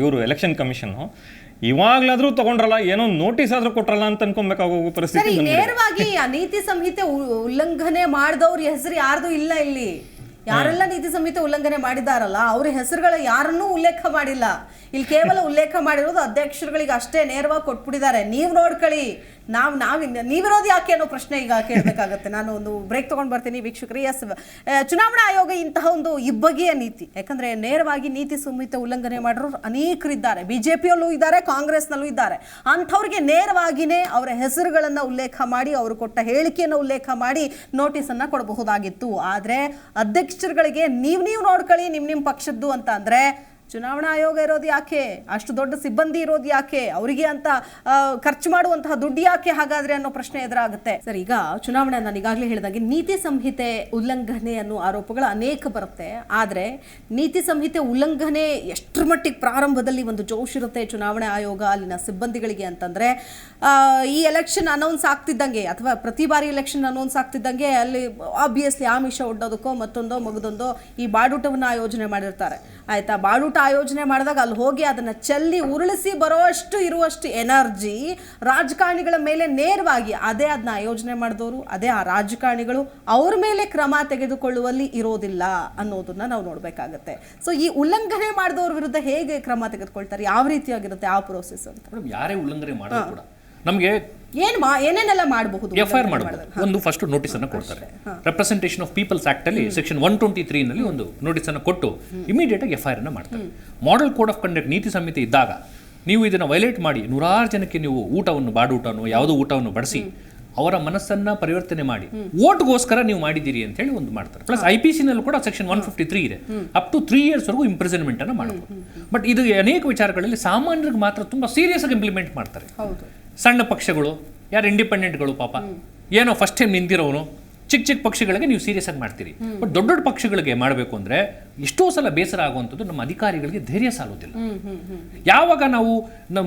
ಇವರು ಎಲೆಕ್ಷನ್ ಕಮಿಷನ್ನು ಇವಾಗ್ಲಾದ್ರೂ ತಗೊಂಡ್ರಲ್ಲ, ಏನೋ ನೋಟಿಸ್ ಆದ್ರೂ ಕೊಟ್ರಲ್ಲ ಅಂತ ಅನ್ಕೊಬೇಕಾಗೋ ಪರಿಸ್ಥಿತಿ. ನೇರವಾಗಿ ಆ ನೀತಿ ಸಂಹಿತೆ ಉಲ್ಲಂಘನೆ ಮಾಡಿದವ್ರ ಹೆಸರು ಯಾರ್ದು ಇಲ್ಲ ಇಲ್ಲಿ. ಯಾರೆಲ್ಲ ನೀತಿ ಸಂಹಿತೆ ಉಲ್ಲಂಘನೆ ಮಾಡಿದಾರಲ್ಲ ಅವ್ರ ಹೆಸರುಗಳ ಯಾರನ್ನೂ ಉಲ್ಲೇಖ ಮಾಡಿಲ್ಲ. ಇಲ್ಲಿ ಕೇವಲ ಉಲ್ಲೇಖ ಮಾಡಿರೋದು ಅಧ್ಯಕ್ಷರುಗಳಿಗೆ ಅಷ್ಟೇ, ನೇರವಾಗಿ ಕೊಟ್ಬಿಟ್ಟಿದ್ದಾರೆ. ನೀವು ನೋಡ್ಕೊಳ್ಳಿ, ನೀವಿರೋದು ಯಾಕೆ ಅನ್ನೋ ಪ್ರಶ್ನೆ ಈಗ ಕೇಳಬೇಕಾಗತ್ತೆ. ನಾನು ಒಂದು ಬ್ರೇಕ್ ತಗೊಂಡು ಬರ್ತೀನಿ ವೀಕ್ಷಕರೇ. ಎಸ್, ಚುನಾವಣಾ ಆಯೋಗ ಇಂತಹ ಒಂದು ಇಬ್ಬಗೆಯ ನೀತಿ, ಯಾಕಂದ್ರೆ ನೇರವಾಗಿ ನೀತಿ ಸಂಹಿತೆ ಉಲ್ಲಂಘನೆ ಮಾಡಿರೋರು ಅನೇಕರಿದ್ದಾರೆ. BJPಯಲ್ಲೂ ಇದ್ದಾರೆ, ಕಾಂಗ್ರೆಸ್ನಲ್ಲೂ ಇದ್ದಾರೆ. ಅಂಥವ್ರಿಗೆ ನೇರವಾಗಿಯೇ ಅವರ ಹೆಸರುಗಳನ್ನು ಉಲ್ಲೇಖ ಮಾಡಿ, ಅವರು ಕೊಟ್ಟ ಹೇಳಿಕೆಯನ್ನು ಉಲ್ಲೇಖ ಮಾಡಿ ನೋಟಿಸನ್ನು ಕೊಡಬಹುದಾಗಿತ್ತು. ಆದರೆ ಅಧ್ಯಕ್ಷರುಗಳಿಗೆ ನೀವು ನೋಡ್ಕೊಳ್ಳಿ ನಿಮ್ಮ ಪಕ್ಷದ್ದು ಅಂತ ಅಂದರೆ ಚುನಾವಣಾ ಆಯೋಗ ಇರೋದು ಯಾಕೆ, ಅಷ್ಟು ದೊಡ್ಡ ಸಿಬ್ಬಂದಿ ಇರೋದು ಯಾಕೆ, ಅವರಿಗೆ ಅಂತ ಖರ್ಚು ಮಾಡುವಂತಹ ದುಡ್ಡು ಯಾಕೆ ಹಾಗಾದ್ರೆ ಅನ್ನೋ ಪ್ರಶ್ನೆ ಎದುರಾಗುತ್ತೆ. ಸರ್, ಈಗ ಚುನಾವಣೆ ನಾನು ಈಗಾಗಲೇ ಹೇಳಿದಾಗೆ ನೀತಿ ಸಂಹಿತೆ ಉಲ್ಲಂಘನೆ ಅನ್ನೋ ಆರೋಪಗಳು ಅನೇಕ ಬರುತ್ತೆ. ಆದರೆ ನೀತಿ ಸಂಹಿತೆ ಉಲ್ಲಂಘನೆ ಎಷ್ಟರ ಮಟ್ಟಿಗೆ ಪ್ರಾರಂಭದಲ್ಲಿ ಒಂದು ಜೋಶ್ ಇರುತ್ತೆ ಚುನಾವಣಾ ಆಯೋಗ ಅಲ್ಲಿನ ಸಿಬ್ಬಂದಿಗಳಿಗೆ ಅಂತಂದ್ರೆ, ಈ ಎಲೆಕ್ಷನ್ ಅನೌನ್ಸ್ ಆಗ್ತಿದ್ದಂಗೆ ಅಥವಾ ಪ್ರತಿ ಬಾರಿ ಎಲೆಕ್ಷನ್ ಅನೌನ್ಸ್ ಆಗ್ತಿದ್ದಂಗೆ ಅಲ್ಲಿ ಆಬ್ವಿಯಸ್ಲಿ ಆಮಿಷ ಒಡ್ಡೋದಕ್ಕೋ ಮತ್ತೊಂದೋ ಮಗದೊಂದೋ ಈ ಬಾಡೂಟವನ್ನು ಆಯೋಜನೆ ಮಾಡಿರ್ತಾರೆ. ಆಯ್ತಾ, ಬಾಡೂಟ ಆಯೋಜನೆ ಮಾಡಿದಾಗ ಅಲ್ಲಿ ಹೋಗಿ ಅದನ್ನ ಚೆಲ್ಲಿ ಉರುಳಿಸಿ ಬರೋಷ್ಟು ಇರುವಷ್ಟು ಎನರ್ಜಿ ರಾಜಕಾರಣಿಗಳ ಮೇಲೆ ನೇರವಾಗಿ ಅದನ್ನ ಆಯೋಜನೆ ಮಾಡಿದವರು, ಅದೇ ಆ ರಾಜಕಾರಣಿಗಳು ಅವ್ರ ಮೇಲೆ ಕ್ರಮ ತೆಗೆದುಕೊಳ್ಳುವಲ್ಲಿ ಇರೋದಿಲ್ಲ ಅನ್ನೋದನ್ನ ನಾವು ನೋಡ್ಬೇಕಾಗತ್ತೆ. ಸೊ ಈ ಉಲ್ಲಂಘನೆ ಮಾಡಿದವ್ರ ವಿರುದ್ಧ ಹೇಗೆ ಕ್ರಮ ತೆಗೆದುಕೊಳ್ತಾರೆ, ಯಾವ ರೀತಿಯಾಗಿರುತ್ತೆ ಆ ಪ್ರೋಸೆಸ್ ಅಂತ? ಯಾರೇ ಉಲ್ಲಂಘನೆ ಮಾಡಿದ್ರು ಕೂಡ ನಮಗೆ ಏನೇನೆಲ್ಲ ಮಾಡಬಹುದು? FIR ಮಾಡಬಹುದು. ಒಂದು ಫಸ್ಟ್ ನೋಟಿಸ್ ಅನ್ನು ಕೊಡ್ತಾರೆ. ರೆಪ್ರೆಸೆಂಟೇಷನ್ ಆಫ್ ಪೀಪಲ್ಸ್ ಆಕ್ಟ್ ಅಲ್ಲಿ ಸೆಕ್ಷನ್ 123 ನಲ್ಲಿ ಒಂದು ನೋಟಿಸ್ ಅನ್ನು ಕೊಟ್ಟು ಇಮಿಡಿಯೇಟ್ ಆಗಿ FIR ಅನ್ನು ಮಾಡ್ತಾರೆ. ಮಾಡೆಲ್ ಕೋಡ್ ಆಫ್ ಕಂಡಕ್ಟ್ ನೀತಿ ಸಂಹಿತೆ ಇದ್ದಾಗ ನೀವು ಇದನ್ನು ವೈಲೇಟ್ ಮಾಡಿ 100 ಜನಕ್ಕೆ ನೀವು ಊಟವನ್ನು ಬಾಡೂಟನೋ ಯಾವುದೋ ಊಟವನ್ನು ಬಡಿಸಿ ಅವರ ಮನಸ್ಸನ್ನ ಪರಿವರ್ತನೆ ಮಾಡಿ ಓಟ್ಗೋಸ್ಕರ ನೀವು ಮಾಡಿದ್ದೀರಿ ಅಂತ ಹೇಳಿ ಒಂದು ಮಾಡ್ತಾರೆ. ಪ್ಲಸ್ IPC ನಲ್ಲೂ ಕೂಡ ಸೆಕ್ಷನ್ 153 ಇದೆ. ಅಪ್ ಟು 3 years ವರೆಗೂ ಇಂಪ್ರಿಸನ್ಮೆಂಟ್ ಅನ್ನು ಮಾಡಬಹುದು. ಬಟ್ ಇದು ಅನೇಕ ವಿಚಾರಗಳಲ್ಲಿ ಸಾಮಾನ್ಯರಿಗೆ ಮಾತ್ರ ತುಂಬಾ ಸೀರಿಯಸ್ ಆಗಿ ಇಂಪ್ಲಿಮೆಂಟ್ ಮಾಡ್ತಾರೆ. ಸಣ್ಣ ಪಕ್ಷಗಳು, ಯಾರು ಇಂಡಿಪೆಂಡೆಂಟ್ಗಳು ಪಾಪ ಏನೋ ಫಸ್ಟ್ ಟೈಮ್ ನಿಂತಿರೋನು, ಚಿಕ್ಕ ಪಕ್ಷಗಳಿಗೆ ನೀವು ಸೀರಿಯಸ್ ಆಗಿ ಮಾಡ್ತೀರಿ. ಬಟ್ ದೊಡ್ಡ ದೊಡ್ಡ ಪಕ್ಷಗಳಿಗೆ ಮಾಡಬೇಕು ಅಂದ್ರೆ ಎಷ್ಟೋ ಸಲ ಬೇಸರ ಆಗುವಂಥದ್ದು ನಮ್ಮ ಅಧಿಕಾರಿಗಳಿಗೆ ಧೈರ್ಯ ಸಾಲೋದಿಲ್ಲ. ಯಾವಾಗ ನಾವು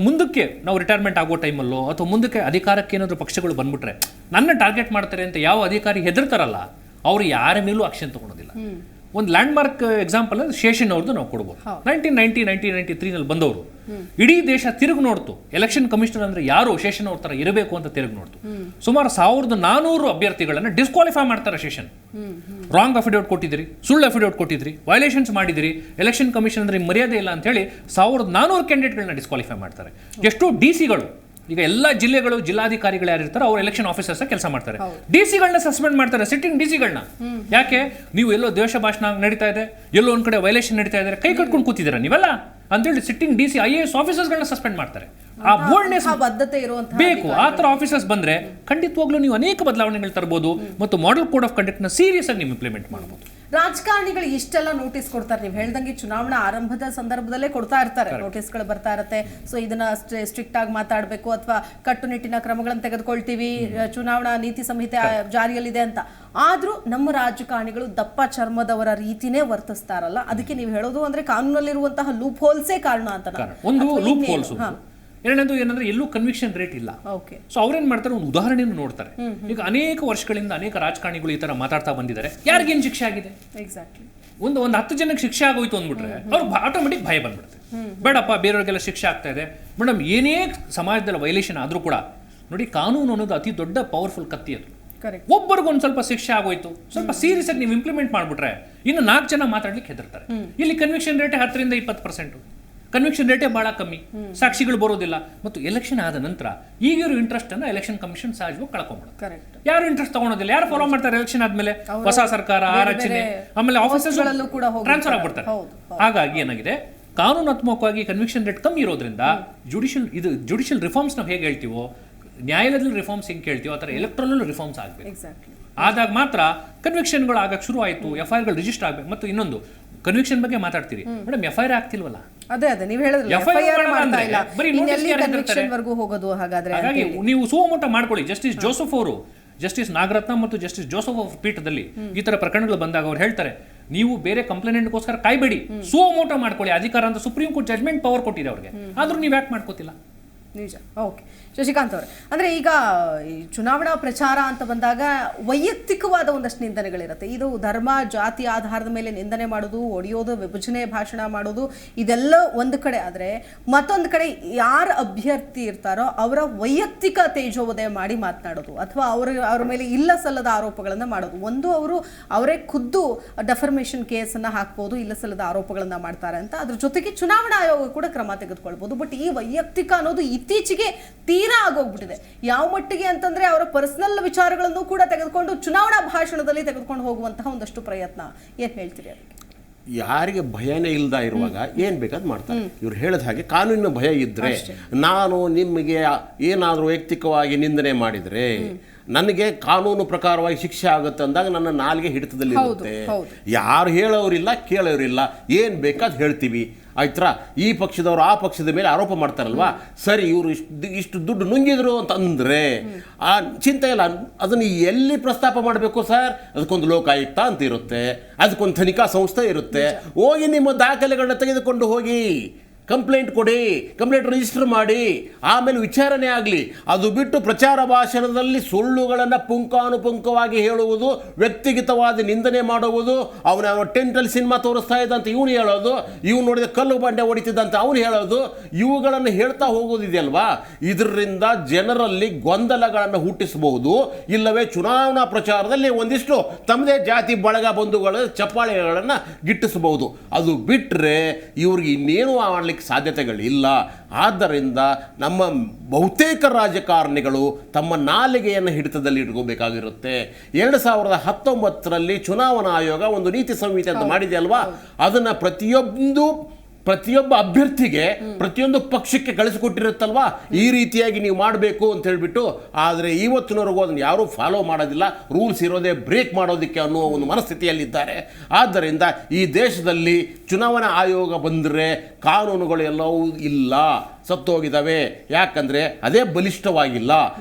ಮುಂದಕ್ಕೆ ನಾವು ರಿಟೈರ್ಮೆಂಟ್ ಆಗೋ ಟೈಮಲ್ಲೋ ಅಥವಾ ಮುಂದಕ್ಕೆ ಅಧಿಕಾರಕ್ಕೆ ಏನಾದರೂ ಪಕ್ಷಗಳು ಬಂದ್ಬಿಟ್ರೆ ನನ್ನ ಟಾರ್ಗೆಟ್ ಮಾಡ್ತಾರೆ ಅಂತ ಯಾವ ಅಧಿಕಾರಿ ಹೆದರ್ತಾರಲ್ಲ ಅವರು ಯಾರ ಮೇಲೂ ಆಕ್ಷನ್ ತಗೊಳೋದಿಲ್ಲ. ಒಂದು ಲ್ಯಾಂಡ್ ಮಾರ್ಕ್ ಎಕ್ಸಾಂಪಲ್ ಅಂದ್ರೆ ಶೇಷನ್ ಅವ್ರದ್ದು ನಾವು ಕೊಡ್ಬೋದು. 1993 ನಲ್ಲಿ ಬಂದವರು ಇಡೀ ದೇಶ ತಿರುಗಿ ನೋಡ್ತು. ಎಲೆಕ್ಷನ್ ಕಮಿಷನರ್ ಅಂದ್ರೆ ಯಾರು ಶೇಷನ್ ಅವ್ರ ತರ ಇರಬೇಕು ಅಂತ ತಿರುಗಿ ನೋಡ್ತು. ಸುಮಾರು 1400 ಅಭ್ಯರ್ಥಿಗಳನ್ನ ಡಿಸ್ಕ್ವಾಲಿಫೈ ಮಾಡ್ತಾರೆ. ಶೇಷನ್ ರಾಂಗ್ ಅಫಿಡೇವಿಟ್ ಕೊಟ್ಟಿದ್ರಿ, ಸುಳ್ಳು ಅಫಿಡೇವಿಟ್ ಕೊಟ್ಟಿದ್ರಿ, ವೈಲೇಷನ್ಸ್ ಮಾಡಿದಿರಿ, ಎಲೆಕ್ಷನ್ ಕಮಿಷನ್ ಅಂದ್ರೆ ಮರ್ಯಾದೆ ಇಲ್ಲ ಅಂತ ಹೇಳಿ 1400 ಕ್ಯಾಂಡಿಡೇಟ್ಗಳನ್ನ ಡಿಸ್ಕ್ವಾಲಿಫೈ ಮಾಡ್ತಾರೆ. ಎಷ್ಟೋ DCಗಳು ಈಗ ಎಲ್ಲ ಜಿಲ್ಲೆಗಳು ಜಿಲ್ಲಾಧಿಕಾರಿಗಳು ಯಾರಿರ್ತಾರೋ ಅವ್ರು ಎಲೆಕ್ಷನ್ ಆಫೀಸರ್ಸ್ ಕೆಲಸ ಮಾಡ್ತಾರೆ. DCಗಳನ್ನ ಸಸ್ಪೆಂಡ್ ಮಾಡ್ತಾರೆ, ಸಿಟ್ಟಿಂಗ್ DCಗಳನ್ನ. ಯಾಕೆ? ನೀವು ಎಲ್ಲೋ ದ್ವೇಷ ಭಾಷಣ ನಡೀತಾ ಇದೆ, ಎಲ್ಲೋ ಒಂದ್ ಕಡೆ ವೈಲೇಷನ್ ನಡೀತಾ ಇದ್ದಾರೆ, ಕೈ ಕಟ್ಕೊಂಡು ಕೂತಿದ್ದೀರಾ ನೀವೆಲ್ಲ ಅಂತೇಳಿ ಸಿಟ್ಟಿಂಗ್ DC IAS ಆಫೀಸರ್ಸ್ಗಳನ್ನ ಸಸ್ಪೆಂಡ್ ಮಾಡ್ತಾರೆ. ಆ ಬೋಲ್ಡ್ನೆಸ್ ಬದ್ಧತೆ ಇರುವಂತಹ ಬೇಕು. ಆ ಥರ ಆಫೀಸರ್ಸ್ ಬಂದ್ರೆ ಖಂಡಿತವಾಗ್ಲೂ ನೀವು ಅನೇಕ ಬದಲಾವಣೆಗಳು ತರಬಹುದು ಮತ್ತು ಮಾಡೆಲ್ ಕೋಡ್ ಆಫ್ ಕಂಡಕ್ಟ್ ನ ಸೀರಿಯಸ್ ಆಗಿ ನೀವು ಇಂಪ್ಲಿಮೆಂಟ್ ಮಾಡಬಹುದು. ರಾಜಕಾರಣಿಗಳು ಇಷ್ಟೆಲ್ಲ ನೋಟಿಸ್ ಕೊಡ್ತಾರೆ. ನೀವು ಹೇಳ್ದಂಗೆ ಚುನಾವಣಾ ಆರಂಭದ ಸಂದರ್ಭದಲ್ಲೇ ಕೊಡ್ತಾ ಇರ್ತಾರೆ, ನೋಟಿಸ್ಗಳು ಬರ್ತಾ ಇರುತ್ತೆ. ಸೊ ಇದನ್ನ ಸ್ಟ್ರಿಕ್ಟ್ ಆಗಿ ಮಾತಾಡಬೇಕು ಅಥವಾ ಕಟ್ಟುನಿಟ್ಟಿನ ಕ್ರಮಗಳನ್ನು ತೆಗೆದುಕೊಳ್ತೀವಿ, ಚುನಾವಣಾ ನೀತಿ ಸಂಹಿತೆ ಜಾರಿಯಲ್ಲಿದೆ ಅಂತ. ಆದ್ರೂ ನಮ್ಮ ರಾಜಕಾರಣಿಗಳು ದಪ್ಪ ಚರ್ಮದವರ ರೀತಿನೇ ವರ್ತಿಸ್ತಾರಲ್ಲ. ಅದಕ್ಕೆ ನೀವು ಹೇಳೋದು ಅಂದ್ರೆ ಕಾನೂನಲ್ಲಿರುವಂತಹ ಲೂಪ್ ಹೋಲ್ಸೇ ಕಾರಣ ಅಂತ. ಒಂದು ಲೂಪ್ ಹೋಲ್ಸ್. ಎರಡನೇದು ಏನಂದ್ರೆ ಎಲ್ಲೂ ಕನ್ವಿಕ್ಷನ್ ರೇಟ್ ಇಲ್ಲ. ಸೊ ಅವ್ರೇನ್ ಮಾಡ್ತಾರೆ, ಒಂದು ಉದಾಹರಣೆಯನ್ನು ನೋಡ್ತಾರೆ. ಈಗ ಅನೇಕ ವರ್ಷಗಳಿಂದ ಅನೇಕ ರಾಜಕಾರಣಿಗಳು ಈ ತರ ಮಾತಾಡ್ತಾ ಬಂದಿದ್ದಾರೆ. ಯಾರಿಗೇನು ಶಿಕ್ಷೆ ಆಗಿದೆ? ಒಂದು 10 ಜನಕ್ಕೆ ಶಿಕ್ಷೆ ಆಗೋಯ್ತು ಅಂದ್ಬಿಟ್ರೆ ಅವ್ರಿಗೆ ಆಟೋಮೆಟಿಕ್ ಭಯ ಬಂದ್ಬಿಡುತ್ತೆ. ಬೇಡಪ್ಪ ಬೇರೆಯವ್ರಿಗೆಲ್ಲ ಶಿಕ್ಷೆ ಆಗ್ತಾ ಇದೆ. ಮೇಡಮ್ ಏನೇ ಸಮಾಜದಲ್ಲಿ ವೈಲೇಷನ್ ಆದ್ರೂ ಕೂಡ ನೋಡಿ, ಕಾನೂನು ಅನ್ನೋದು ಅತಿ ದೊಡ್ಡ ಪವರ್ಫುಲ್ ಕತ್ತಿ. ಅದು ಒಬ್ಬರಿಗೊಂದು ಸ್ವಲ್ಪ ಶಿಕ್ಷೆ ಆಗೋಯ್ತು, ಸ್ವಲ್ಪ ಸೀರಿಯಸ್ ಆಗಿ ನೀವು ಇಂಪ್ಲಿಮೆಂಟ್ ಮಾಡ್ಬಿಟ್ರೆ ಇನ್ನು 4 ಜನ ಮಾತಾಡ್ಲಿಕ್ಕೆ ಹೆದರ್ತಾರೆ. ಇಲ್ಲಿ ಕನ್ವಿಕ್ಷನ್ ರೇಟ್ 10ರಿಂದ 20%. ಕನ್ವಿಕ್ಷನ್ ರೇಟೇ ಬಹಳ ಕಮ್ಮಿ, ಸಾಕ್ಷಿಗಳು ಬರೋದಿಲ್ಲ. ಮತ್ತು ಎಲೆಕ್ಷನ್ ಆದ ನಂತರ ಈಗಿರೋ ಇಂಟ್ರೆಸ್ಟ್ ಅನ್ನ ಎಲೆಕ್ಷನ್ ಕಮಿಷನ್ ಸಹಜವಾಗಿ ಕಳ್ಕೊಂಡ್ಬಿಡುತ್ತೆ. ಯಾರು ಇಂಟ್ರೆಸ್ಟ್ ತಗೊಳೋದಿಲ್ಲ, ಯಾರು ಫಾಲೋ ಮಾಡ್ತಾರೆ ಎಲೆಕ್ಷನ್ ಆದ್ಮೇಲೆ ಹೊಸ ಸರ್ಕಾರ ರಚನೆ, ಆಮೇಲೆ ಆಫೀಸರ್ಸ್ ಟ್ರಾನ್ಸ್ಫರ್ ಆಗ್ಬಿಡ್ತಾರೆ. ಹಾಗಾಗಿ ಏನಾಗಿದೆ, ಕಾನೂನಾತ್ಮಕವಾಗಿ ಕನ್ವಿಕ್ಷನ್ ರೇಟ್ ಕಮ್ಮಿ ಇರೋದ್ರಿಂದ ಜುಡಿಷಿಯಲ್ ರಿಫಾರ್ಮ್ಸ್ ನಾವು ಹೇಗೆ ಹೇಳ್ತೀವೋ, ನ್ಯಾಯಾಲಯದಲ್ಲಿ ರಿಫಾರ್ಮ್ಸ್ ಹೆಂಗೆ ಕೇಳ್ತೀವೋ ಆ ಥರ ಎಲೆಕ್ಟ್ರಲ್ ರಿಫಾರ್ಮ್ಸ್ ಆಗಬೇಕು. ಆದಾಗ ಮಾತ್ರ ಕನ್ವಿಕ್ಷನ್ಗಳು ಆಗಕ್ಕೆ ಶುರು ಆಯಿತು, FIRಗಳು ರಿಜಿಸ್ಟರ್ ಆಗಬೇಕು. ಮತ್ತು ಇನ್ನೊಂದು ಕನ್ವಿಕ್ಷನ್ ಬಗ್ಗೆ ಮಾತಾಡ್ತೀರಿ ಮೇಡಮ್, FIR ಆಗ್ತಿಲ್ವಲ್ಲ. ಅದೇ ನೀವು ಹೇಳಿದ್ರಲ್ಲ, ಹಾಗಾಗಿ ನೀವು ಸುಮೋಟ ಮಾಡ್ಕೊಳ್ಳಿ. ಜಸ್ಟಿಸ್ ಜೋಸೆಫ್ ಅವರು, ಜಸ್ಟಿಸ್ ನಾಗರತ್ನ ಮತ್ತು ಜಸ್ಟಿಸ್ ಜೋಸೆಫ್ ಅವರ ಪೀಠದಲ್ಲಿ ಈ ತರ ಪ್ರಕರಣಗಳು ಬಂದಾಗ ಅವ್ರು ಹೇಳ್ತಾರೆ, ನೀವು ಬೇರೆ ಕಂಪ್ಲೇಂಟ್ಗೋಸ್ಕರ ಕಾಯ್ಬೇಡಿ, ಸುಮೋಟ ಮಾಡ್ಕೊಳ್ಳಿ. ಅಧಿಕಾರ ಅಂತ ಸುಪ್ರೀಂ ಕೋರ್ಟ್ ಜಜ್ಮೆಂಟ್ ಪವರ್ ಕೊಟ್ಟಿದೆ ಅವ್ರಿಗೆ, ಆದ್ರೂ ನೀವು ಯಾಕೆ ಮಾಡ್ಕೋತಿಲ್ಲ? ನಿಜ. ಓಕೆ ಶಶಿಕಾಂತ್ ಅವರೇ, ಅಂದರೆ ಈಗ ಈ ಚುನಾವಣಾ ಪ್ರಚಾರ ಅಂತ ಬಂದಾಗ ವೈಯಕ್ತಿಕವಾದ ಒಂದಷ್ಟು ನಿಂದನೆಗಳಿರುತ್ತೆ. ಇದು ಧರ್ಮ ಜಾತಿ ಆಧಾರದ ಮೇಲೆ ನಿಂದನೆ ಮಾಡೋದು, ಒಡೆಯೋದು, ವಿಭಜನೆ ಭಾಷಣ ಮಾಡೋದು, ಇದೆಲ್ಲ ಒಂದು ಕಡೆ. ಆದರೆ ಮತ್ತೊಂದು ಕಡೆ ಯಾರು ಅಭ್ಯರ್ಥಿ ಇರ್ತಾರೋ ಅವರ ವೈಯಕ್ತಿಕ ತೇಜೋವಧೆ ಮಾಡಿ ಮಾತನಾಡೋದು ಅಥವಾ ಅವ್ರ ಮೇಲೆ ಇಲ್ಲ ಸಲ್ಲದ ಆರೋಪಗಳನ್ನು ಮಾಡೋದು. ಒಂದು ಅವರೇ ಖುದ್ದು ಡೆಫರ್ಮೇಷನ್ ಕೇಸನ್ನು ಹಾಕ್ಬೋದು, ಇಲ್ಲ ಸಲ್ಲದ ಆರೋಪಗಳನ್ನು ಮಾಡ್ತಾರೆ ಅಂತ. ಅದ್ರ ಜೊತೆಗೆ ಚುನಾವಣಾ ಆಯೋಗ ಕೂಡ ಕ್ರಮ ತೆಗೆದುಕೊಳ್ಬೋದು. ಬಟ್ ಈ ವೈಯಕ್ತಿಕ ಅನ್ನೋದು ಇತ್ತೀಚೆಗೆ ತೀರಾ ಆಗೋಗ್ಬಿಟ್ಟಿದೆ. ಯಾವ ಮಟ್ಟಿಗೆ ಅಂತಂದ್ರೆ ಅವರ ಪರ್ಸನಲ್ ವಿಚಾರಗಳನ್ನು ಕೂಡ ತೆಗೆದುಕೊಂಡು ಚುನಾವಣಾ ಭಾಷಣದಲ್ಲಿ ತೆಗೆದುಕೊಂಡು ಹೋಗುವಂತಹ ಒಂದಷ್ಟು ಪ್ರಯತ್ನ. ಏನ್ ಹೇಳ್ತೀರಿ ಅದಕ್ಕೆ? ಯಾರಿಗೆ ಭಯನೇ ಇಲ್ದ ಇರುವಾಗ ಏನ್ ಬೇಕಾದ್ ಮಾಡ್ತಾರೆ. ಇವ್ರು ಹೇಳಿದ ಹಾಗೆ ಕಾನೂನಿನ ಭಯ ಇದ್ರೆ, ನಾನು ನಿಮಗೆ ಏನಾದರೂ ವೈಯಕ್ತಿಕವಾಗಿ ನಿಂದನೆ ಮಾಡಿದ್ರೆ ನನಗೆ ಕಾನೂನು ಪ್ರಕಾರವಾಗಿ ಶಿಕ್ಷೆ ಆಗುತ್ತೆ ಅಂದಾಗ ನನ್ನ ನಾಲ್ಗೆ ಹಿಡಿತದಲ್ಲಿ ಇರುತ್ತೆ. ಯಾರು ಹೇಳೋರಿಲ್ಲ, ಕೇಳೋರಿಲ್ಲ, ಏನ್ ಬೇಕಾದ್ ಹೇಳ್ತೀವಿ. ಆಯ್ತಾ? ಈ ಪಕ್ಷದವರು ಆ ಪಕ್ಷದ ಮೇಲೆ ಆರೋಪ ಮಾಡ್ತಾರಲ್ವಾ, ಸರಿ ಇವರು ಇಷ್ಟು ದುಡ್ಡು ನುಂಗಿದ್ರು ಅಂತ ಅಂದ್ರೆ ಆ ಚಿಂತೆ ಇಲ್ಲ. ಅದನ್ನು ಎಲ್ಲಿ ಪ್ರಸ್ತಾಪ ಮಾಡಬೇಕು ಸರ್? ಅದಕ್ಕೊಂದು ಲೋಕಾಯುಕ್ತ ಅಂತ ಇರುತ್ತೆ, ಅದಕ್ಕೊಂದು ತನಿಖಾ ಸಂಸ್ಥೆ ಇರುತ್ತೆ. ಹೋಗಿ ನಿಮ್ಮ ದಾಖಲೆಗಳನ್ನ ತೆಗೆದುಕೊಂಡು ಹೋಗಿ ಕಂಪ್ಲೇಂಟ್ ಕೊಡಿ, ಕಂಪ್ಲೇಂಟ್ ರಿಜಿಸ್ಟರ್ ಮಾಡಿ, ಆಮೇಲೆ ವಿಚಾರಣೆ ಆಗಲಿ. ಅದು ಬಿಟ್ಟು ಪ್ರಚಾರ ಭಾಷಣದಲ್ಲಿ ಸುಳ್ಳುಗಳನ್ನು ಪುಂಖಾನುಪುಂಖವಾಗಿ ಹೇಳುವುದು, ವ್ಯಕ್ತಿಗತವಾದ ನಿಂದನೆ ಮಾಡುವುದು, ಅವನ ಟೆಂಟಲ್ಲಿ ಸಿನಿಮಾ ತೋರಿಸ್ತಾ ಇದ್ದಂತ ಇವನು ಹೇಳೋದು, ಇವನು ನೋಡಿದ ಕಲ್ಲು ಬಂಡೆ ಹೊಡಿತಿದ್ದಂತ ಅವನು ಹೇಳೋದು, ಇವುಗಳನ್ನು ಹೇಳ್ತಾ ಹೋಗೋದಿದೆಯಲ್ವಾ, ಇದರಿಂದ ಜನರಲ್ಲಿ ಗೊಂದಲಗಳನ್ನು ಹುಟ್ಟಿಸಬಹುದು. ಇಲ್ಲವೇ ಚುನಾವಣಾ ಪ್ರಚಾರದಲ್ಲಿ ಒಂದಿಷ್ಟು ತಮ್ಮದೇ ಜಾತಿ ಬಳಗ ಬಂಧುಗಳ ಚಪ್ಪಾಳೆಗಳನ್ನು ಗಿಟ್ಟಿಸಬಹುದು. ಅದು ಬಿಟ್ಟರೆ ಇವ್ರಿಗೆ ಇನ್ನೇನು ಮಾಡಲಿಕ್ಕೆ ಮಾಡಲಿಕ್ಕೆ ಸಾಧ್ಯತೆಗಳಿಲ್ಲ. ಆದ್ದರಿಂದ ನಮ್ಮ ಬಹುತೇಕ ರಾಜಕಾರಣಿಗಳು ತಮ್ಮ ನಾಲಿಗೆಯನ್ನು ಹಿಡಿತದಲ್ಲಿ ಇಟ್ಕೋಬೇಕಾಗಿರುತ್ತೆ. 2019ರಲ್ಲಿ ಚುನಾವಣಾ ಆಯೋಗ ಒಂದು ನೀತಿ ಸಂಹಿತೆ ಅಂತ ಮಾಡಿದೆ ಅಲ್ವಾ, ಅದನ್ನು ಪ್ರತಿಯೊಬ್ಬ ಅಭ್ಯರ್ಥಿಗೆ ಪ್ರತಿಯೊಂದು ಪಕ್ಷಕ್ಕೆ ಕಳಿಸಿಕೊಟ್ಟಿರುತ್ತಲ್ವಾ, ಈ ರೀತಿಯಾಗಿ ನೀವು ಮಾಡಬೇಕು ಅಂತ ಹೇಳ್ಬಿಟ್ಟು. ಆದರೆ ಇವತ್ತಿನವರೆಗೂ ಅದನ್ನು ಯಾರೂ ಫಾಲೋ ಮಾಡೋದಿಲ್ಲ. ರೂಲ್ಸ್ ಇರೋದೇ ಬ್ರೇಕ್ ಮಾಡೋದಕ್ಕೆ ಅನ್ನುವ ಒಂದು ಮನಸ್ಥಿತಿಯಲ್ಲಿದ್ದಾರೆ. ಆದ್ದರಿಂದ ಈ ದೇಶದಲ್ಲಿ ಚುನಾವಣಾ ಆಯೋಗ ಬಂದರೆ ಕಾನೂನುಗಳು ಎಲ್ಲವೂ ಇಲ್ಲ, ಸತ್ತೋಗಿದ್ದಾವೆ. ಯಾಕಂದರೆ ಅದೇ ಬಲಿಷ್ಠವಾಗಿಲ್ಲ.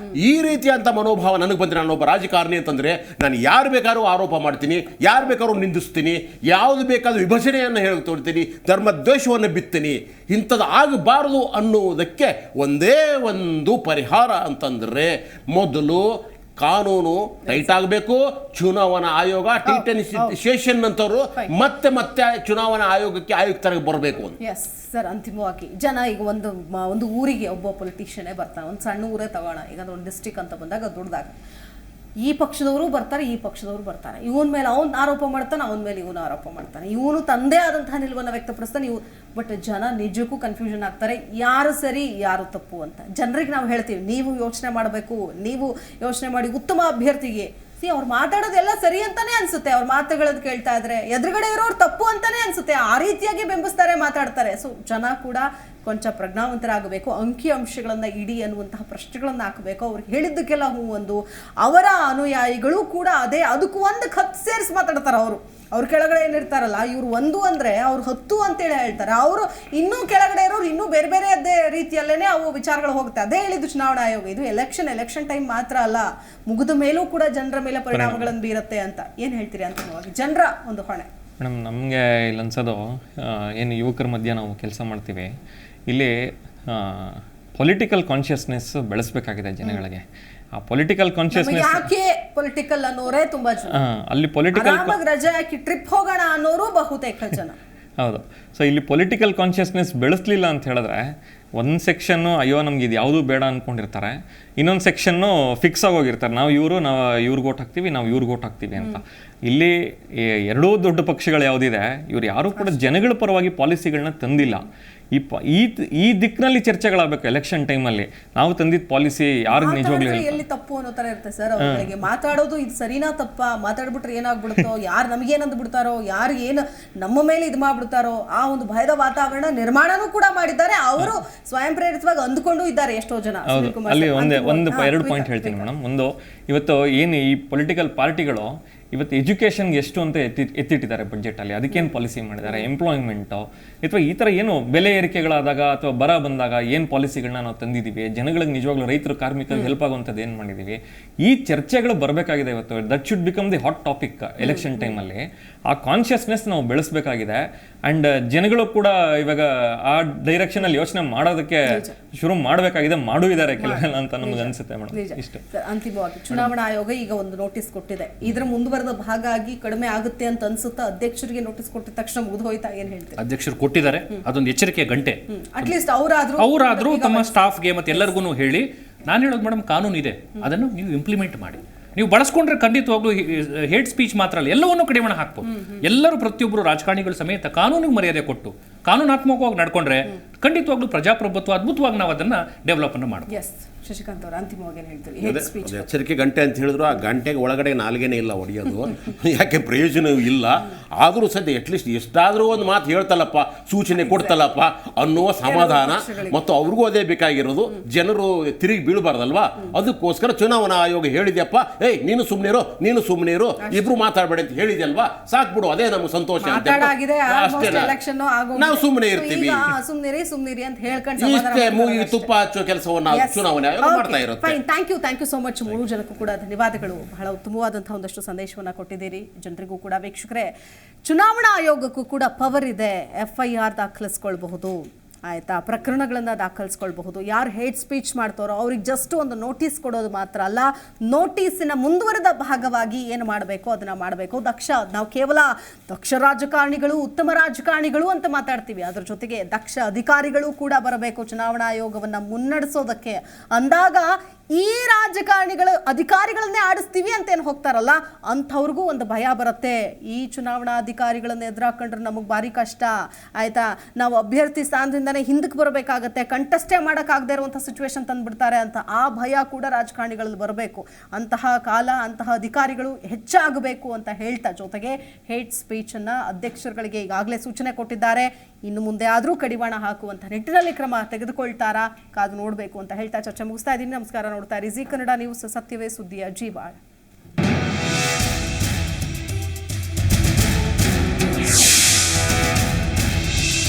ಈ ರೀತಿಯಂಥ ಮನೋಭಾವ ನನಗೆ ಬಂದರೆ, ನಾನೊಬ್ಬ ರಾಜಕಾರಣಿ ಅಂತಂದರೆ ನಾನು ಯಾರು ಬೇಕಾದ್ರೂ ಆರೋಪ ಮಾಡ್ತೀನಿ, ಯಾರು ಬೇಕಾದ್ರೂ ನಿಂದಿಸ್ತೀನಿ, ಯಾವುದು ಬೇಕಾದ್ರೂ ವಿಭಜನೆಯನ್ನು ಹೇಳಿ ತೋರ್ತೀನಿ, ಧರ್ಮದ್ವೇಷವನ್ನು ಬಿತ್ತೀನಿ. ಇಂಥದ್ದು ಆಗಬಾರದು ಅನ್ನುವುದಕ್ಕೆ ಒಂದೇ ಒಂದು ಪರಿಹಾರ ಅಂತಂದರೆ ಮೊದಲು ಕಾನೂನು ಟೈಟ್ ಆಗಬೇಕು. ಚುನಾವಣಾ ಆಯೋಗ ಟಿ10 ಸೆಷನ್ ಅಂತವರು ಮತ್ತೆ ಚುನಾವಣಾ ಆಯೋಗಕ್ಕೆ ಆಯುಕ್ತರಿಗೆ ಬರಬೇಕು ಅಂತ. ಎಸ್ ಸರ್, ಅಂತಿಮವಾಗಿ ಜನ ಈಗ ಒಂದು ಊರಿಗೆ ಒಬ್ಬ ಪೊಲಿಟಿಷಿಯನ್ನೇ ಬರ್ತಾನೆ. ಒಂದು ಸಣ್ಣ ಊರೇ ತಗೋಣ, ಈಗ ಒಂದು ಡಿಸ್ಟ್ರಿಕ್ಟ್ ಅಂತ ಬಂದಾಗ ದೊಡ್ಡದಾಗ ಈ ಪಕ್ಷದವರು ಬರ್ತಾರೆ, ಈ ಪಕ್ಷದವರು ಬರ್ತಾರೆ. ಇವನ ಮೇಲೆ ಅವನು ಆರೋಪ ಮಾಡ್ತಾನೆ, ಅವನ ಮೇಲೆ ಇವನು ಆರೋಪ ಮಾಡ್ತಾನೆ. ಇವನು ತಂದೇ ಆದಂತಹ ನಿಲುವನ್ನು ವ್ಯಕ್ತಪಡಿಸ್ತಾನೆ. ಬಟ್ ಜನ ನಿಜಕ್ಕೂ ಕನ್ಫ್ಯೂಷನ್ ಆಗ್ತಾರೆ, ಯಾರು ಸರಿ ಯಾರು ತಪ್ಪು ಅಂತ. ಜನರಿಗೆ ನಾವು ಹೇಳ್ತೀವಿ, ನೀವು ಯೋಚನೆ ಮಾಡಬೇಕು, ನೀವು ಯೋಚನೆ ಮಾಡಿ ಉತ್ತಮ ಅಭ್ಯರ್ಥಿಗೆ ಅವ್ರು ಮಾತಾಡೋದೆಲ್ಲ ಸರಿ ಅಂತಾನೆ ಅನ್ಸುತ್ತೆ. ಅವ್ರ ಮಾತುಗಳದ್ದು ಕೇಳ್ತಾ ಇದ್ರೆ ಎದುರುಗಡೆ ಇರೋರು ತಪ್ಪು ಅಂತಾನೆ ಅನ್ಸುತ್ತೆ. ಆ ರೀತಿಯಾಗಿ ಬಿಂಬಿಸ್ತಾರೆ, ಮಾತಾಡ್ತಾರೆ. ಸೊ ಜನ ಕೂಡ ಕೊಂಚ ಪ್ರಜ್ಞಾವಂತರಾಗಬೇಕು. ಅಂಕಿ ಅಂಶಗಳನ್ನ ಇಡಿ ಅನ್ನುವಂತಹ ಪ್ರಶ್ನೆಗಳನ್ನ ಹಾಕಬೇಕು. ಅವ್ರು ಹೇಳಿದ್ದಕ್ಕೆಲ್ಲ ಒಂದು ಅವರ ಅನುಯಾಯಿಗಳು ಕೂಡ ಅದಕ್ಕೂ ಒಂದು ಹತ್ತು ಸೇರಿಸಿ ಮಾತಾಡ್ತಾರೆ. ಅವ್ರ ಕೆಳಗಡೆ ಏನಿರ್ತಾರಲ್ಲ, ಇವ್ರು 1 ಅಂದ್ರೆ ಅವ್ರು 10 ಅಂತೇಳಿ ಹೇಳ್ತಾರೆ. ಅವರು ಇನ್ನೂ ಕೆಳಗಡೆ ಇರೋರು ಇನ್ನೂ ಬೇರೆ ಬೇರೆ ರೀತಿಯಲ್ಲೇನೆ ಅವು ವಿಚಾರಗಳು ಹೋಗುತ್ತೆ. ಅದೇ ಹೇಳಿದ್ದು ಚುನಾವಣಾ ಆಯೋಗ, ಇದು ಎಲೆಕ್ಷನ್ ಟೈಮ್ ಮಾತ್ರ ಅಲ್ಲ, ಮುಗಿದ ಮೇಲೂ ಕೂಡ ಜನರ ಮೇಲೆ ಪರಿಣಾಮಗಳನ್ನು ಬೀರುತ್ತೆ ಅಂತ. ಏನು ಹೇಳ್ತೀರಿ ಅಂತಿಮವಾಗಿ ಜನರ ಒಂದು ಹೊಣೆ? ಮೇಡಮ್, ನಮಗೆ ಇಲ್ಲಿ ಅನ್ಸೋದು, ಏನು ಯುವಕರ ಮಧ್ಯೆ ನಾವು ಕೆಲಸ ಮಾಡ್ತೀವಿ, ಇಲ್ಲಿ ಪೊಲಿಟಿಕಲ್ ಕಾನ್ಷಿಯಸ್ನೆಸ್ ಬೆಳೆಸಬೇಕಾಗಿದೆ ಜನಗಳಿಗೆ. ಆ ಪೊಲಿಟಿಕಲ್ ಕಾನ್ಷಿಯಸ್ನೆಸ್ ಯಾಕೆ ಪೊಲಿಟಿಕಲ್ ಅನ್ನೋರೇ ತುಂಬಾ ಜನ, ಅಲ್ಲಿ ಪೊಲಿಟಿಕಲ್ ರಜೆ ಹಾಕಿ ಟ್ರಿಪ್ ಹೋಗೋಣ ಅನ್ನೋರು ಬಹುತೇಕ ಜನ. ಹೌದು. ಸೊ ಇಲ್ಲಿ ಪೊಲಿಟಿಕಲ್ ಕಾನ್ಷಿಯಸ್ನೆಸ್ ಬೆಳೆಸಲಿಲ್ಲ ಅಂತ ಹೇಳಿದ್ರೆ, ಒಂದು ಸೆಕ್ಷನ್ನು ಅಯ್ಯೋ ನಮ್ಗೆ ಇದು ಯಾವುದೂ ಬೇಡ ಅಂದ್ಕೊಂಡಿರ್ತಾರೆ, ಇನ್ನೊಂದು ಸೆಕ್ಷನ್ನು ಫಿಕ್ಸ್ ಆಗೋಗಿರ್ತಾರೆ, ನಾವು ಇವ್ರಿಗೆ ಓಟ್ ಹಾಕ್ತೀವಿ, ನಾವು ಇವ್ರಿಗೆ ಓಟ್ ಹಾಕ್ತೀವಿ ಅಂತ. ಇಲ್ಲಿ ಎರಡೂ ದೊಡ್ಡ ಪಕ್ಷಗಳು ಯಾವುದಿದೆ, ಇವ್ರು ಯಾರೂ ಕೂಡ ಜನಗಳ ಪರವಾಗಿ ಪಾಲಿಸಿಗಳನ್ನ ತಂದಿಲ್ಲ. ಈ ದಿಕ್ಕಿನಲ್ಲಿ ಚರ್ಚೆಗಳಾಗಬೇಕು ಎಲೆಕ್ಷನ್ ಟೈಮಲ್ಲಿ. ನಾವು ತಂದಿದ್ದ ಪಾಲಿಸಿ ಯಾರಿಗೆ ನಿಜವಾಗ್ಲೂ ಎಲ್ಲಿ ತಪ್ಪು ಅನ್ನೋ ತರ ಇರುತ್ತೆ ಸರ್. ಅವರಿಗೆ ಮಾತಾಡೋದು ಇದು ಸರಿನಾ ತಪ್ಪಾ, ಮಾತಾಡ್ಬಿಟ್ರೆ ಏನಾಗ್ಬಿಡುತ್ತೋ, ಯಾರು ನಮಗೇನಂದ್ ಬಿಡ್ತಾರೋ, ಯಾರು ಏನು ನಮ್ಮ ಮೇಲೆ ಇದು ಮಾಡ್ಬಿಡ್ತಾರೋ, ಆ ಒಂದು ಭಯದ ವಾತಾವರಣ ನಿರ್ಮಾಣನೂ ಕೂಡ ಮಾಡಿದ್ದಾರೆ. ಅವರು ಸ್ವಯಂ ಪ್ರೇರಿತವಾಗಿ ಅಂದ್ಕೊಂಡು ಇದ್ದಾರೆ ಎಷ್ಟೋ ಜನ. ಅಲ್ಲಿ ಎರಡು ಪಾಯಿಂಟ್ ಹೇಳ್ತೀನಿ ಮೇಡಮ್. ಒಂದು, ಇವತ್ತು ಏನು ಈ ಪೊಲಿಟಿಕಲ್ ಪಾರ್ಟಿಗಳು ಇವತ್ತು ಎಜುಕೇಷನ್ಗೆ ಎಷ್ಟು ಅಂತ ಎತ್ತಿಟ್ಟಿದ್ದಾರೆ ಬಡ್ಜೆಟಲ್ಲಿ, ಅದಕ್ಕೇನು ಪಾಲಿಸಿ ಮಾಡಿದ್ದಾರೆ, ಎಂಪ್ಲಾಯ್ಮೆಂಟು ಅಥವಾ ಈ ಥರ ಏನು ಬೆಲೆ ಏರಿಕೆಗಳಾದಾಗ ಅಥವಾ ಬರ ಬಂದಾಗ ಏನು ಪಾಲಿಸಿಗಳನ್ನ ನಾವು ತಂದಿದ್ದೀವಿ, ಜನಗಳಿಗೆ ನಿಜವಾಗ್ಲೂ ರೈತರು ಕಾರ್ಮಿಕರಿಗೆ ಹೆಲ್ಪ್ ಆಗುವಂಥದ್ದು ಏನು ಮಾಡಿದ್ದೀವಿ, ಈ ಚರ್ಚೆಗಳು ಬರಬೇಕಾಗಿದೆ ಇವತ್ತು. That should become the hot topic election ಟೈಮಲ್ಲಿ. ಆ ಕಾನ್ಷಿಯಸ್ನೆಸ್ ನಾವು ಬೆಳೆಸಬೇಕಾಗಿದೆ. ಆ್ಯಂಡ್ ಜನಗಳು ಕೂಡ ಇವಾಗ ಆ ಡೈರೆಕ್ಷನಲ್ಲಿ ಯೋಚನೆ ಮಾಡೋದಕ್ಕೆ ಶುರು ಮಾಡಬೇಕಾಗಿದೆ, ಇದ್ದಾರೆ ಕೆಲವೆಲ್ಲ ಅಂತ ನಮ್ಗೆ ಅನ್ಸುತ್ತೆ ಮೇಡಮ್. ಇಷ್ಟೇ. ಅಂತಿಮವಾಗಿ ಚುನಾವಣಾ ಆಯೋಗ ಈಗ ಒಂದು ನೋಟಿಸ್ ಕೊಟ್ಟಿದೆ. ಇದರ ಮುಂದುವರೆದ ಭಾಗ ಆಗಿ ಕಡಿಮೆ ಆಗುತ್ತೆ ಅಂತ ಅನ್ಸುತ್ತಾ? ಅಧ್ಯಕ್ಷರಿಗೆ ನೋಟಿಸ್ ಕೊಟ್ಟಿದ ತಕ್ಷಣ ಮುಗಿದು ಹೋಯ್ತಾ? ಏನ್ ಹೇಳ್ತೀವಿ? ಅಧ್ಯಕ್ಷರು ಕೊಟ್ಟಿದ್ದಾರೆ, ಅದೊಂದು ಎಚ್ಚರಿಕೆ ಗಂಟೆ. ಅಟ್ಲೀಸ್ಟ್ ಅವರಾದ್ರೂ ತಮ್ಮ ಸ್ಟಾಫ್ಗೆ ಮತ್ತೆ ಎಲ್ಲರಿಗೂ ಹೇಳಿ, ನಾನು ಹೇಳೋದು ಮೇಡಮ್, ಕಾನೂನು ಇದೆ, ಅದನ್ನು ನೀವು ಇಂಪ್ಲಿಮೆಂಟ್ ಮಾಡಿ. ನೀವು ಬಳಸ್ಕೊಂಡ್ರೆ ಖಂಡಿತವಾಗ್ಲೂ ಹೇಟ್ ಸ್ಪೀಚ್ ಮಾತ್ರ ಅಲ್ಲ, ಎಲ್ಲವನ್ನೂ ಕಡಿವಾಣ ಹಾಕ್ಬೋದು. ಎಲ್ಲರೂ ಪ್ರತಿಯೊಬ್ಬರು ರಾಜಕಾರಣಿಗಳ ಸಮೇತ ಕಾನೂನಿಗೆ ಮರ್ಯಾದೆ ಕೊಟ್ಟು ಕಾನೂನಾತ್ಮಕವಾಗಿ ನಡ್ಕೊಂಡ್ರೆ ಖಂಡಿತವಾಗ್ಲೂ ಪ್ರಜಾಪ್ರಭುತ್ವ ಅದ್ಭುತವಾಗಿ ನಾವು ಅದನ್ನ ಡೆವಲಪ್ ಅನ್ನು ಮಾಡ್ಬೋದು. ಶಶಿಕಾಂತ್ ಅವರು ಅಂತಿಮವಾಗಿ ಏನು ಹೇಳ್ತೀರಿ? ಎಚ್ಚರಿಕೆ ಗಂಟೆ ಅಂತ ಹೇಳಿದ್ರು, ಆ ಗಂಟೆಗೆ ಒಳಗಡೆ ನಾಲ್ಗೇನೆ ಇಲ್ಲ ಹೊಡೆಯೋದು, ಯಾಕೆ ಪ್ರಯೋಜನವೂ ಇಲ್ಲ. ಆದರೂ ಸದ್ಯ ಅಟ್ಲೀಸ್ಟ್ ಎಷ್ಟಾದರೂ ಒಂದು ಮಾತು ಹೇಳ್ತಲ್ಲಪ್ಪ, ಸೂಚನೆ ಕೊಡ್ತಲ್ಲಪ್ಪ ಅನ್ನುವ ಸಮಾಧಾನ. ಮತ್ತು ಅವ್ರಿಗೂ ಅದೇ ಬೇಕಾಗಿರೋದು, ಜನರು ತಿರುಗಿ ಬೀಳಬಾರ್ದಲ್ವಾ. ಅದಕ್ಕೋಸ್ಕರ ಚುನಾವಣಾ ಆಯೋಗ ಹೇಳಿದ್ಯಪ್ಪ, ಏಯ್ ನೀನು ಸುಮ್ಮನೆ ಇರು, ಇಬ್ರು ಮಾತಾಡಬೇಡಿ ಅಂತ ಹೇಳಿದ್ಯಲ್ವಾ, ಸಾಕ್ಬಿಡು, ಅದೇ ನಮ್ಗೆ ಸಂತೋಷ ಅಂತ ಅಷ್ಟೇ. ನಾವು ಸುಮ್ಮನೆ ಇರ್ತೀವಿ, ಸುಮ್ಮನಿರಿ ಅಂತ ಹೇಳ್ಕೊಂಡು ಇಷ್ಟೇ. ಮೂಗಿಗೆ ತುಪ್ಪ ಹಚ್ಚೋ ಕೆಲಸವನ್ನು ಚುನಾವಣೆ ಮಾಡ್ತಾ ಇರುತ್ತೆ. Thank you so much. 3 ಜನಕ್ಕೂ ಕೂಡ ಧನ್ಯವಾದಗಳು. ಬಹಳ ಉತ್ತಮವಾದಂತಹ ಒಂದಷ್ಟು ಸಂದೇಶವನ್ನ ಕೊಟ್ಟಿದ್ದೀರಿ ಜನರಿಗೂ ಕೂಡ. ವೀಕ್ಷಕರೇ, ಚುನಾವಣಾ ಆಯೋಗಕ್ಕೂ ಕೂಡ ಪವರ್ ಇದೆ. FIR ದಾಖಲಿಸ್ಕೊಳ್ಬಹುದು, ಆಯ್ತಾ, ಪ್ರಕರಣಗಳನ್ನು ದಾಖಲಿಸ್ಕೊಳ್ಬಹುದು. ಯಾರು ಹೇಟ್ ಸ್ಪೀಚ್ ಮಾಡ್ತಾರೋ ಅವ್ರಿಗೆ ಜಸ್ಟ್ ಒಂದು ನೋಟಿಸ್ ಕೊಡೋದು ಮಾತ್ರ ಅಲ್ಲ, ನೋಟಿಸಿನ ಮುಂದುವರೆದ ಭಾಗವಾಗಿ ಏನು ಮಾಡಬೇಕು ಅದನ್ನ ಮಾಡಬೇಕು. ನಾವು ಕೇವಲ ದಕ್ಷ ರಾಜಕಾರಣಿಗಳು, ಉತ್ತಮ ರಾಜಕಾರಣಿಗಳು ಅಂತ ಮಾತಾಡ್ತೀವಿ, ಅದ್ರ ಜೊತೆಗೆ ದಕ್ಷ ಅಧಿಕಾರಿಗಳು ಕೂಡ ಬರಬೇಕು ಚುನಾವಣಾ ಆಯೋಗವನ್ನು ಮುನ್ನಡೆಸೋದಕ್ಕೆ. ಅಂದಾಗ ಈ ರಾಜಕಾರಣಿಗಳು ಅಧಿಕಾರಿಗಳನ್ನೇ ಆಡಿಸ್ತೀವಿ ಅಂತ ಏನು ಹೋಗ್ತಾರಲ್ಲ ಅಂಥವ್ರಿಗೂ ಒಂದು ಭಯ ಬರುತ್ತೆ. ಈ ಚುನಾವಣಾ ಅಧಿಕಾರಿಗಳನ್ನ ಎದುರಾಕೊಂಡ್ರೆ ನಮಗೆ ಭಾರಿ ಕಷ್ಟ ಆಯ್ತಾ, ನಾವು ಅಭ್ಯರ್ಥಿ ಸ್ಥಾನದಿಂದನೇ ಹಿಂದಕ್ಕೆ ಬರಬೇಕಾಗತ್ತೆ, ಕಂಟೆಸ್ಟೇ ಮಾಡೋಕ್ಕಾಗದೇ ಇರುವಂಥ ಸಿಚುವೇಶನ್ ತಂದುಬಿಡ್ತಾರೆ ಅಂತ ಆ ಭಯ ಕೂಡ ರಾಜಕಾರಣಿಗಳಲ್ಲಿ ಬರಬೇಕು. ಅಂತಹ ಕಾಲ, ಅಂತಹ ಅಧಿಕಾರಿಗಳು ಹೆಚ್ಚಾಗಬೇಕು ಅಂತ ಹೇಳ್ತಾ, ಜೊತೆಗೆ ಹೇಟ್ ಸ್ಪೀಚನ್ನು ಅಧ್ಯಕ್ಷರುಗಳಿಗೆ ಈಗಾಗಲೇ ಸೂಚನೆ ಕೊಟ್ಟಿದ್ದಾರೆ. ಇನ್ನು ಮುಂದೆ ಆದರೂ ಕಡಿವಾಣ ಹಾಕುವಂಥ ನಿಟ್ಟಿನಲ್ಲಿ ಕ್ರಮ ತೆಗೆದುಕೊಳ್ತಾರಾ, ಕಾದು ನೋಡಬೇಕು ಅಂತ ಹೇಳ್ತಾ ಚರ್ಚೆ ಮುಗಿಸ್ತಾ ಇದ್ದೀನಿ. ನಮಸ್ಕಾರ. ನೋಡ್ತಾ ಇರಿ ಜೀ ಕನ್ನಡ ನ್ಯೂಸ್, ಸತ್ಯವೇ ಸುದ್ದಿಯ ಜೀವಾಳ.